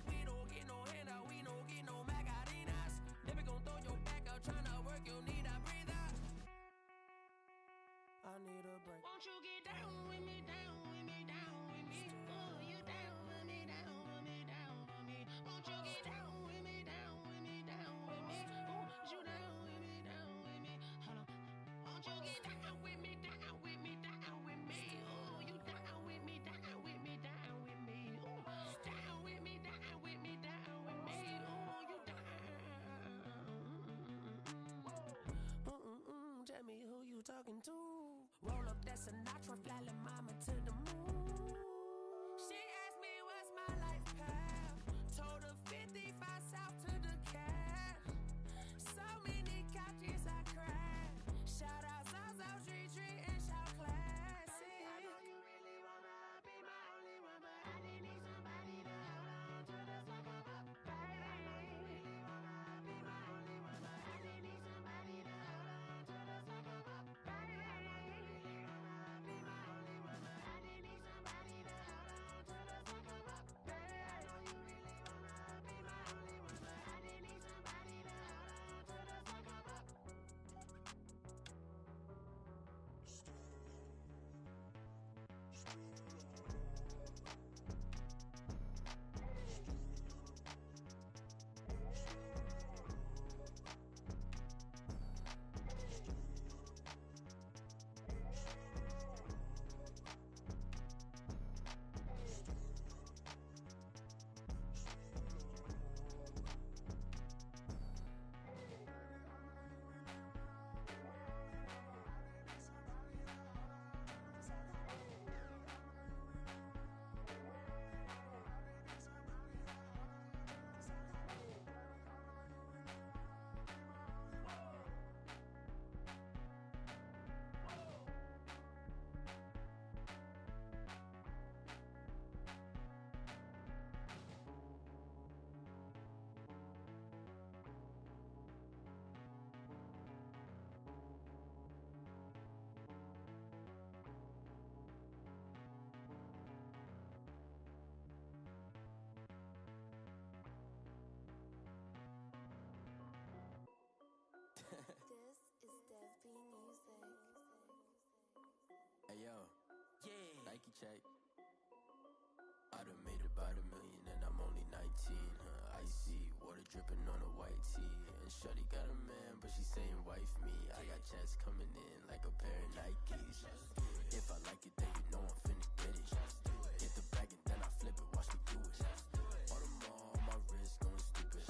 Speaker 2: We don't get no handout, we don't get no Macarinas. They be gon' throw your back out, tryna work, you need a breather. I need a break. Won't you get down with me, down with me, down with me? Oh, you down with me, down with me, down with me? Won't you get down with me, down with me, down with me? Oh, you down with me, down with me? Hold on. Won't you get down with me, down with me, down with me? Oh, you down with me, down with me, down with me? Oh, down with me, down with me, down with me? Oh, you down. Tell me who you talking to. Roll up that Sinatra, fly la mama to the moon. She asked me what's my life path. Told her 55 south to the cash. So many couches I cried. Shout out South South Street Tree and shout classic. I know you really wanna be my only one, but I didn't need somebody to hold on to the sucker up, baby. I know you really wanna be my only one, but I didn't need somebody to hold on to the sucker up, baby. I know you really wanna be my only one, but I didn't need somebody to hold on to the sucker up, baby. I know you really wanna be my only one, but I didn't need somebody to hold on to the sucker up.
Speaker 13: Hey yo, yeah. Nike check. I done made about $1 million and I'm only 19. Icy water dripping on a white tee. And shorty got a man, but she saying wife me. I got chats coming in like a pair of Nikes. If I like it, then you know I'm finna get it. Get the bag and then I flip it. Watch me do it. Audemars on my wrist, going stupid.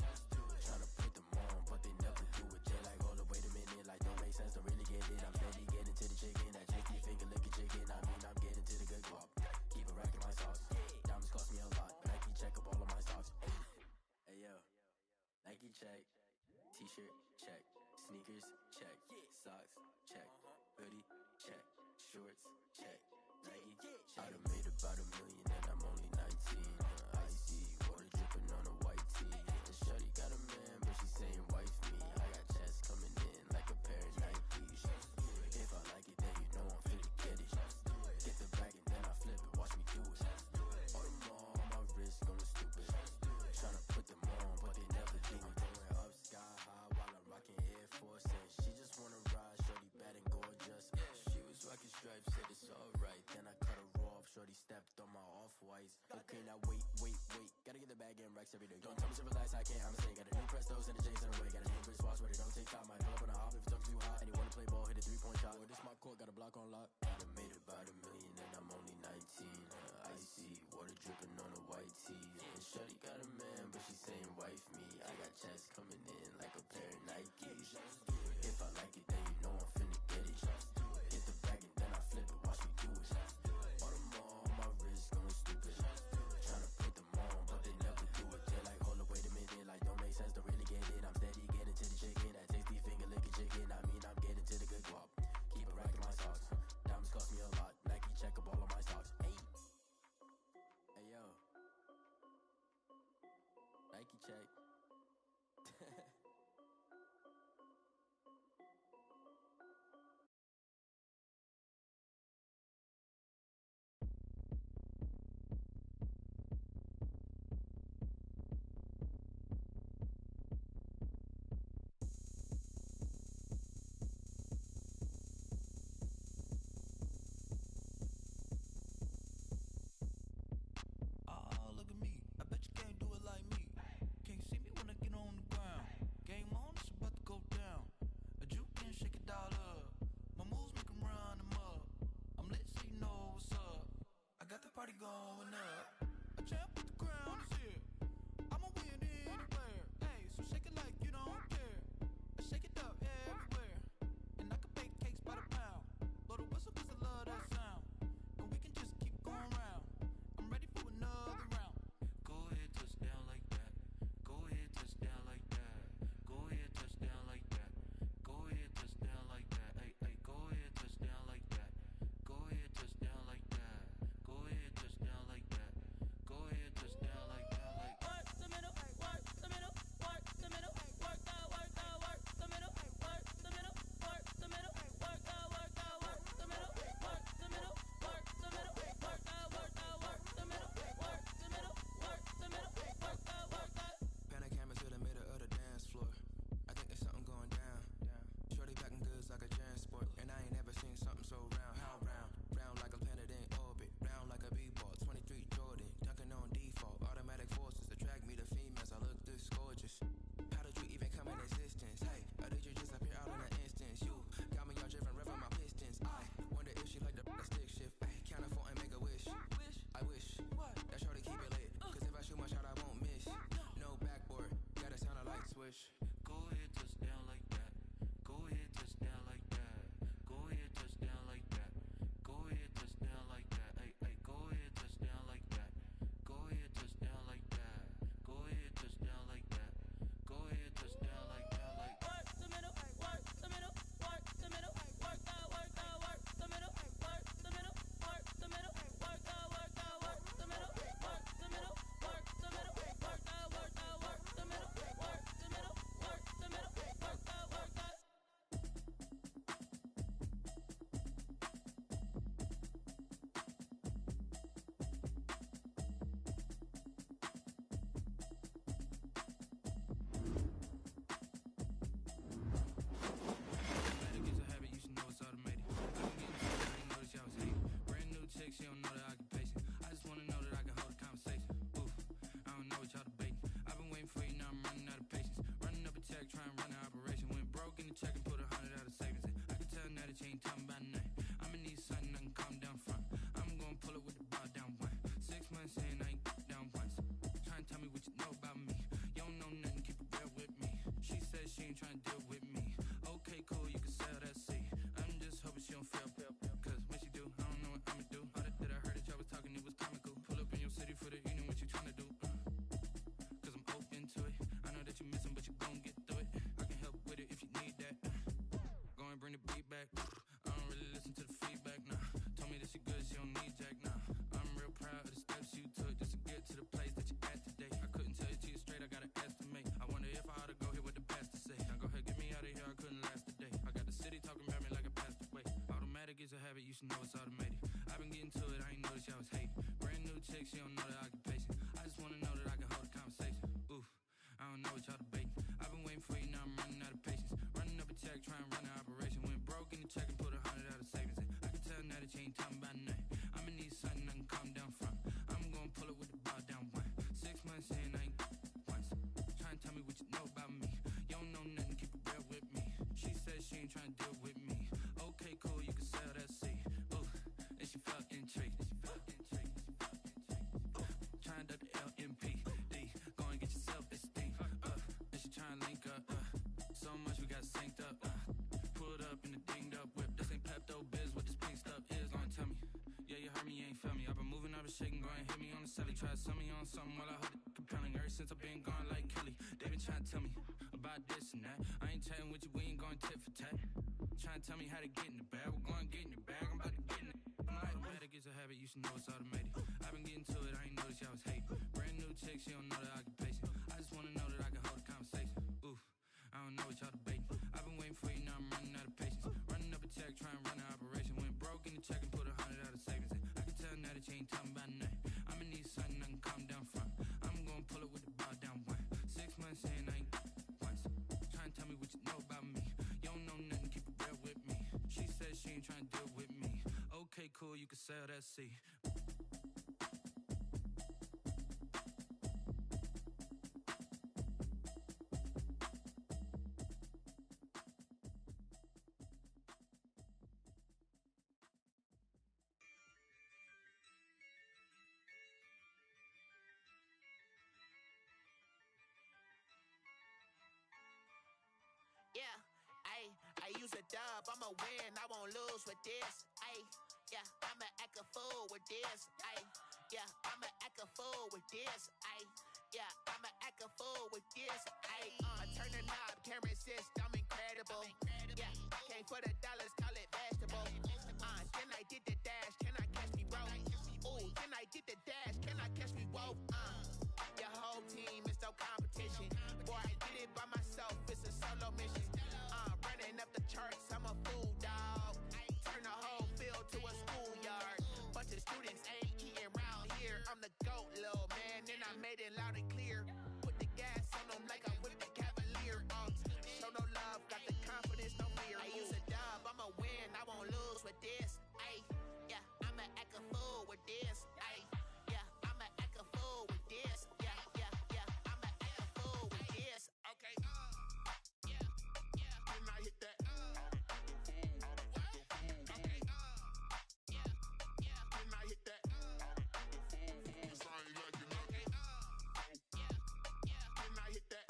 Speaker 13: Tryna put them on, but they never do it. They like, hold up, wait a minute. Like, don't make sense to really get it. I'm steady getting to the chicken. That chicky finger licking chicken. I mean, I'm getting to the good guap. Keep a rack in my sauce. Diamonds cost me a lot. Nike check up all of my stocks. Hey yo, Nike check. T-shirt check. Sneakers check. Socks check. Hoodie check. Shorts check. Nike check. I done made about $1 million and I'm only 19. Icy water dripping on a white tee. And shorty got a man, but she saying wife me. I got chats coming in like a pair of Nikes. If I like it, then you know I'm finna get it. Get the bag and then I flip it. Watch me do it. Audemars on my wrist, going stupid. Tryna put them on, but they never do it. Going up sky high while I'm rocking Air Force. And she just wanna ride, shorty bad and gorgeous. She was rocking stripes, said it's alright. Then I cut her off, shorty stepped on my off-white. twice. Okay, now wait. Gotta get the bag and racks every day. Don't tell me to relax, I can't, I'm saying. Got a new Prestos and the J's in the way. Got a new Chris Foss, but it don't take time. Might pull up on a hop if it's too hot. And you wanna play ball, hit a 3-point shot. Or this my court, got a block on lock. I done made about $1 million and I'm only 19. Icy, water dripping on a white tee. And Shorty got a man, but she saying wife me. I got checks coming in like a pair of Nikes. If I like it, then you know I'm finna get it. Hit the bag and then I flip it, watch me do it. All them all on my wrist going stupid. Tryna put them on, but they never do it. They're like, hold up, wait a minute, like don't make sense, don't really get it. I'm steady getting to the chicken, that tasty finger licking chicken. I mean, I'm getting to the good guap. Keep a rack in my socks. Diamonds cost me a lot. Nike check up all of my socks. Hey yo, Nike check.
Speaker 7: Oh, look at me. I bet you can't do it like me. Can't see me when I get on the ground. Game on, it's about to go down. A juke and shake it all up. My moves make 'em run them up. I'm lit, so you know what's up. I got the party going up. A champ with the crown is here. I'ma win anywhere. Hey, so shake it like you don't care. I shake it up everywhere. And I can bake cakes by the pound. Blow the whistle 'cause I love that sound. And we can just keep going round. I'm ready for another round. Go ahead, touch down like that. Go ahead, touch down like that. Go ahead, touch down like that. Go ahead, touch down like that. Hey, go ahead, touch down like that. Go ahead, touch down like that. Go ahead, touch down like that. Go ahead, touch down like that. Like work the middle, work the middle, work the middle, work the middle, work the middle, work the middle, work the middle, work the middle, work the middle, work the middle, work the middle, work the middle, work the.
Speaker 9: Panic camera to the middle of the dance floor. I think there's something going down. Shorty packing goods like a transport. And I ain't never seen something so round. How round? Round like a planet in orbit. Round like a b-ball. 23 Jordan. Dunking on default. Automatic forces attract me to females. I look this gorgeous. How did you even come in existence? Hey, or did you just appear out in an instance? You got me all driven, revving my pistons. I wonder if she like the stick shift. Ay, count a 4 and make a wish. I wish that shorty keep it lit. 'Cause if I shoot my shot, I won't miss. No backboard, gotta sound a light switch.
Speaker 7: Go ahead, touch down like that. Go ahead, touch down like that. Go ahead, touch down like that. Go ahead, touch down like that. Hey, go ahead, touch down like that. Go ahead, touch down like that. Go ahead, touch down like that. Go ahead, touch down like that. Like work the middle, work the middle, work the middle, work the middle, work the middle, work the middle, work the middle, work the middle, work the middle, work the middle, work the middle, work the middle, work the middle, work the. She don't know the occupation. I just wanna know that I can hold a conversation. Oof, I don't know what y'all debating. I've been waiting for you, now I'm running out of patience. Running up a check, trying to run an operation. Went broke in the check and put 100 out of savings in. I can tell now that you ain't talking about nothing. I'ma need something I can calm down front. I'm gonna pull it with the bow down one. 6 months in, I ain't down once. Trying to tell me what you know about me. You don't know nothing, keep it real with me. She said she ain't trying to deal with me. Okay, cool, you can sell that seat. I'm just hoping she don't fail. 'Cause when she do, I don't know what I'ma do. All that I heard that y'all was talking, it was comical. Pull up in your city for the evening, what you tryna do? 'Cause I'm open to it. I know that you missing, but you gon' get through it. I can help with it if you need that. Go and bring the beat back. I don't really listen to the feedback, nah. Told me that she good, she don't need jack, nah. I'm real proud of the steps you took just to get to the place that you at today. I couldn't tell you to you straight, I gotta estimate. I wonder if I ought to go here with the pastor say. Now go ahead, get me out of here, I couldn't last a day. I got the city talking about me like a passed away. Automatic is a habit, you should know it's automated. I've been getting to it, I ain't noticed y'all was hating. Brand new chick, she don't know the occupation. I just wanna know that I can hold a conversation. Oof, I don't know what y'all debating. I've been waiting for you, now I'm running out of patience. Running up a check, trying to run an operation. Went broke in the check and put 100 out of savings in. I can tell now that you ain't talking about nothing. I'ma need something I can calm down from. I'm gonna
Speaker 16: Sally tried to sell me on something while I heard it compelling. Ever since I've been gone like Kelly, they been trying to tell me about this and that. I ain't chatting with you, we ain't going tit for tat. Trying to tell me how to get in the bag. We're going to get in your bag, I'm about to get in it. I'm like, automatic is a habit, you should know it's automated. I've been getting to it, I ain't noticed y'all was hating. Brand new chick, she don't know the occupation. I just wanna know that I can hold a conversation. Oof, I don't know what y'all debating. I've been waiting for you, now I'm running out of patience. Running up a check, trying to run an operation. Went broke in the check and put 100 out of savings in. I can tell now that you ain't talking about nothing. I'ma need something I can calm down from. I'm gonna pull it with the bow down one. 6 months in, I ain't once. Trying to tell me what you know about me. You don't know nothing, keep it real with me. She said she ain't trying to deal with me. Okay, cool, you can sell that seat.
Speaker 22: Yeah, I use a dub, I'ma win, I won't lose with this. Yeah, I'ma act a fool with this. Yeah, I'ma act a fool with this. Yeah, I'ma act a fool with this. I turn the knob, can't resist, I'm incredible. Yeah, came for the dollars, call it vegetable. Then I did the dash, can I catch me, bro? Ooh, then I did the dash, can I catch me, whoa? Your whole team is no competition. Boy, I did it by myself, it's a solo mission. Running up the charts, I'm a fool, dog. Turn the whole field to a schoolyard. Bunch of students ain't eating round here. I'm the GOAT, little man, and I made it loud and clear. Put the gas on them like I'm with the Cavalier. Show no love, got the confidence, no fear. I use a dub, I'ma win, I won't lose with this. Yeah, I'ma act a fool with this. Yeah, I'ma act a fool with this. Yeah, I'ma act a fool with this. Okay,
Speaker 5: Then I hit that. Then I hit that. Cause I ain't liking nothing. Then I hit that.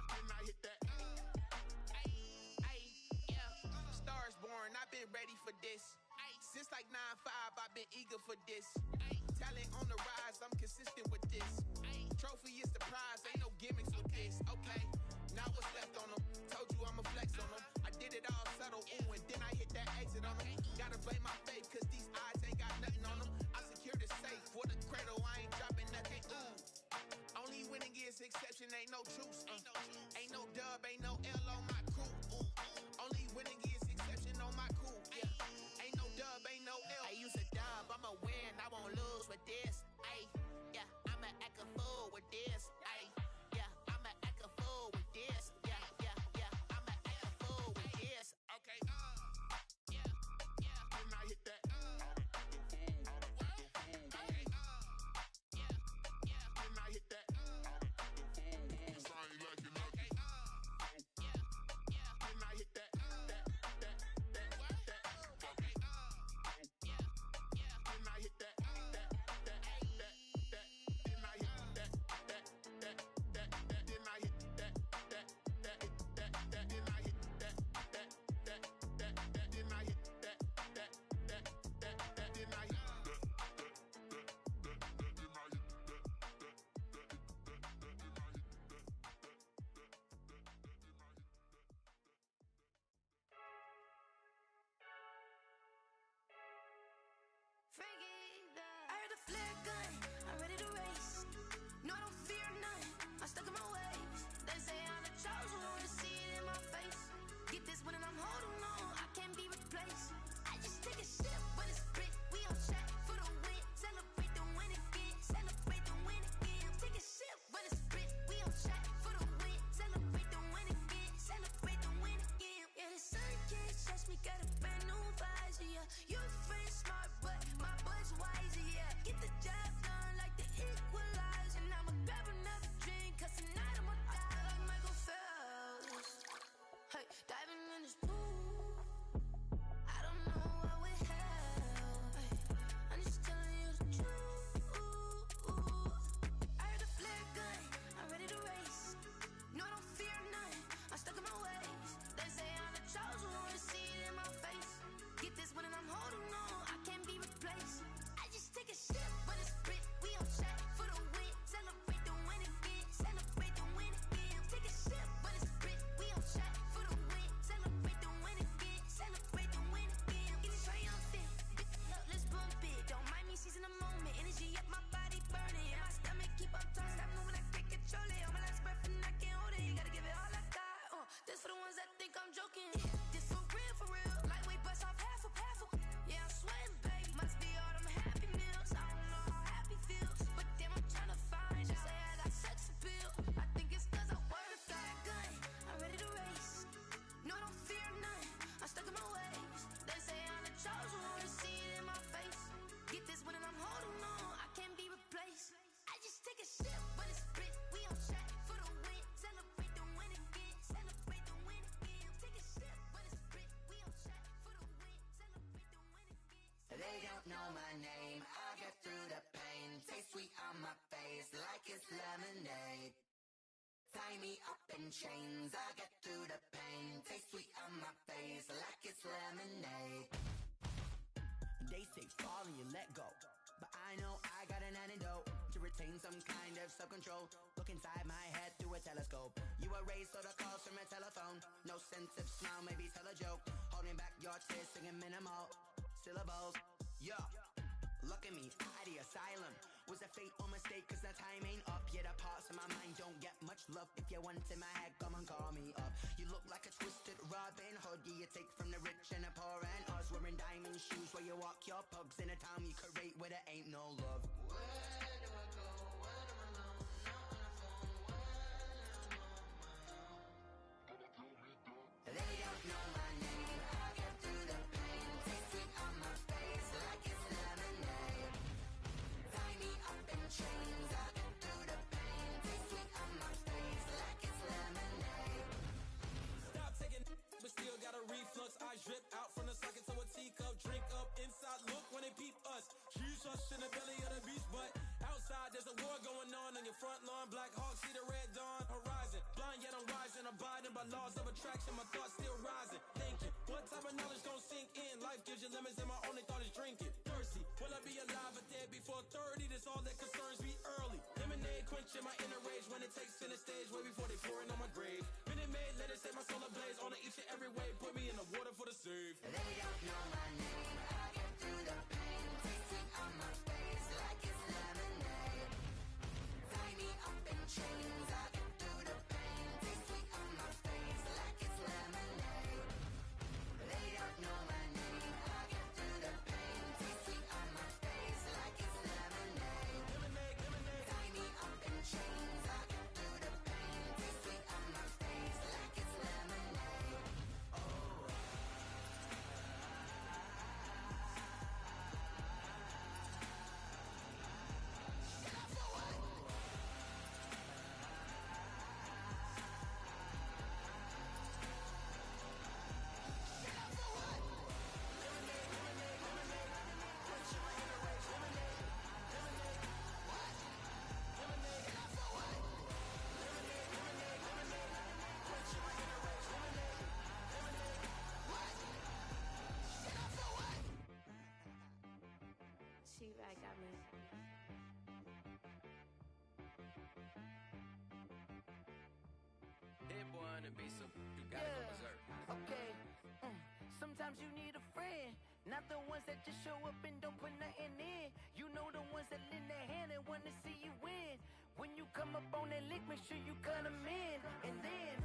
Speaker 5: Then I hit that.
Speaker 22: Stars born, I've been ready for this. Since like 9-5, I've been eager for this. Talent on the rise, I'm consistent with this. Trophy is the prize, ain't no gimmicks with this. Okay, now what's left on them? Told you I'ma flex on them. I did it all subtle, ooh, and then I hit that exit on them. Gotta blame my faith, cause these eyes ain't got nothing on them. I secured the safe for the cradle, I ain't dropping nothing, ooh. Only winning is exception, ain't no truce. Ain't no dub, ain't no L on my crew. Only winning is exception on my crew. Yeah, ain't no dub, ain't no L. I use a dub, I'ma win, I won't lose with this. Yeah, I'ma act a fool with this. Yeah, I'ma act a fool with this. Yeah, I'ma act a fool with this.
Speaker 5: Okay. Then I hit that. Then I hit that. Cause I ain't liking nothing. Then I hit that. Then I hit that.
Speaker 14: I heard the flare gun, I'm ready to race. No, I don't fear none, I'm stuck in my ways. They say I'm the chosen one, to see it in my face. Get this when I'm holding on, I can't be replaced. I just take a sip when it's split, we on track for the win. Celebrate the win again, celebrate the win again. Take a sip when it's split, we on track for the win. Celebrate the win again, celebrate the win again. Yeah, the sun can't touch me, got a brand new visor, yeah. You're a friend smart, but my boy's wiser, yeah. Get the job done like the equalizer. And I'ma grab another drink, cause tonight I'ma die like Michael Phelps. Hey, diving in this pool, I don't know what we have. Hey, I'm just telling you the truth. I heard the flare gun, I'm ready to race. No, I don't fear none, I'm stuck in my ways. They say I'm the chosen one, to see it in my face. Get this when I'm holding on. in chains. I get through the pain. Taste sweet on my face like it's lemonade.
Speaker 15: They say fall and you let go, but I know I got an antidote to retain some kind of self-control. Look inside my head through a telescope. You erase all the calls from a telephone. No sense of smile, maybe tell a joke. Holding back your tears, singing minimal syllables. Yeah, look at me, out the asylum. Was a fate or mistake, cause the time ain't up. Yeah, the parts of my mind don't get much love. If you want in my head, come and call me up. You look like a twisted Robin Hood. Yeah, you take from the rich and the poor and us. Wearing diamond shoes where you walk your pugs in a town you create where there ain't no love.
Speaker 14: Where do I go when I'm alone? Not on the phone when I'm on my own. They don't know my name. I get through the pain. Taste sweet on my face like it's lemonade. Tie me up in chains. I get through the pain. Taste sweet on my face like it's lemonade.
Speaker 17: Stop taking but still got a reflux. Eyes drip out from the socket to a teacup. Drink up inside, look when they peep us. She's us in the belly of the beast, but outside there's a war going on your front lawn. Black Hawk, see the red dawn horizon. Blind yet I'm rising, abiding by laws of attraction. My thoughts still rising, thinking what type of knowledge gon' sink in? Life gives you lemons and my only thought is drinking. Thirsty, will I be alive or dead before 30? That's all that concerns me early. Lemonade quenching my inner rage when it takes center stage way before they pour it on my grave. Minute Maid, let it set my soul ablaze on each and every way. Put me in the water for the save.
Speaker 14: They don't know my name. I get through the pain. Taste sweet on my face like it's lemonade. Tie me up in chains. I get through the pain. Taste sweet on my face like it's lemonade. They don't know my name. I get through the pain. Taste sweet on my face like it's lemonade. Tie me up in chains. I get through the pain. Taste sweet on my face like it's lemonade.
Speaker 6: She back got me.
Speaker 20: Hit boy on the beat, so you gotta go berserk.
Speaker 15: Okay, sometimes you need a friend, not the ones that just show up and don't put nothing in. You know the ones that lend their hand and wanna see you win. When you come up on that lick, make sure you cut them in. And then,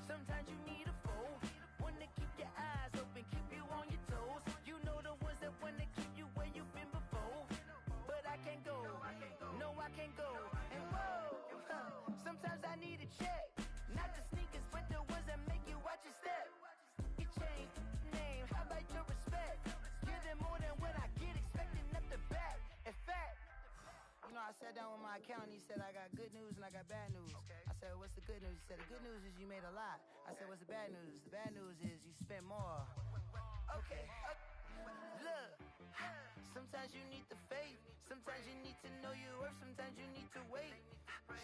Speaker 15: sometimes you need a foe, one to keep your eyes open, keep you on your toes. You know the ones that wanna keep you where you've been before. But I can't go, no I can't go. And whoa, sometimes I need a check. Not the sneakers, but the ones that make you watch your step. Your chain, name, how about your respect? Give them more than what I get, expecting nothing back. In fact, you know, I sat down with my accountant, he said I got good news and I got bad news. I said, what's the good news? He said, the good news is you made a lot. I said, what's the bad news? The bad news is you spent more. Okay, look, sometimes you need the faith, sometimes you need to know your worth, sometimes you need to wait.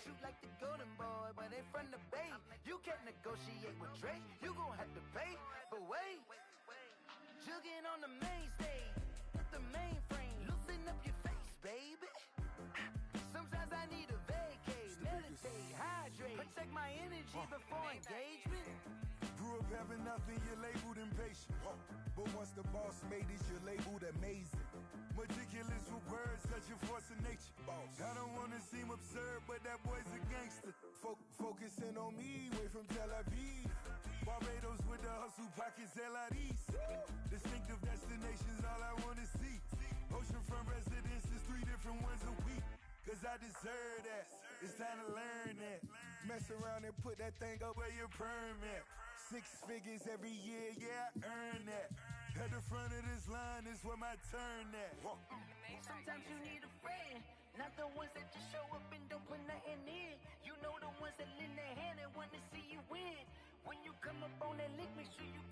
Speaker 15: Shoot like the golden boy, but they from the bay. You can't negotiate with Drake, you gon' have to pay. But wait, jugging on the main stage, with the mainframe, loosen up your face, baby. Sometimes I need a vacate, meditate, hydrate, protect my energy before engagement.
Speaker 11: Grew up having nothing, you're labeled impatient. But once the boss made it, you're labeled amazing. Meticulous with words, such a force of nature. I don't wanna seem absurd, but that boy's a gangster. Focusing on me, way from Tel Aviv. Barbados with the hustle pockets, LIDs. Distinctive destinations, all I wanna see. Oceanfront residences, 3 different ones a week. Cause I deserve that, it's time to learn that. Mess around and put that thing up where your perm at. 6 figures every year, yeah, I earn that. At the front of this line is where my turn at.
Speaker 15: Sometimes you need a friend, not the ones that just show up and don't put nothing in. You know the ones that lend their hand and wanna see you win. When you come up on that lick, make sure you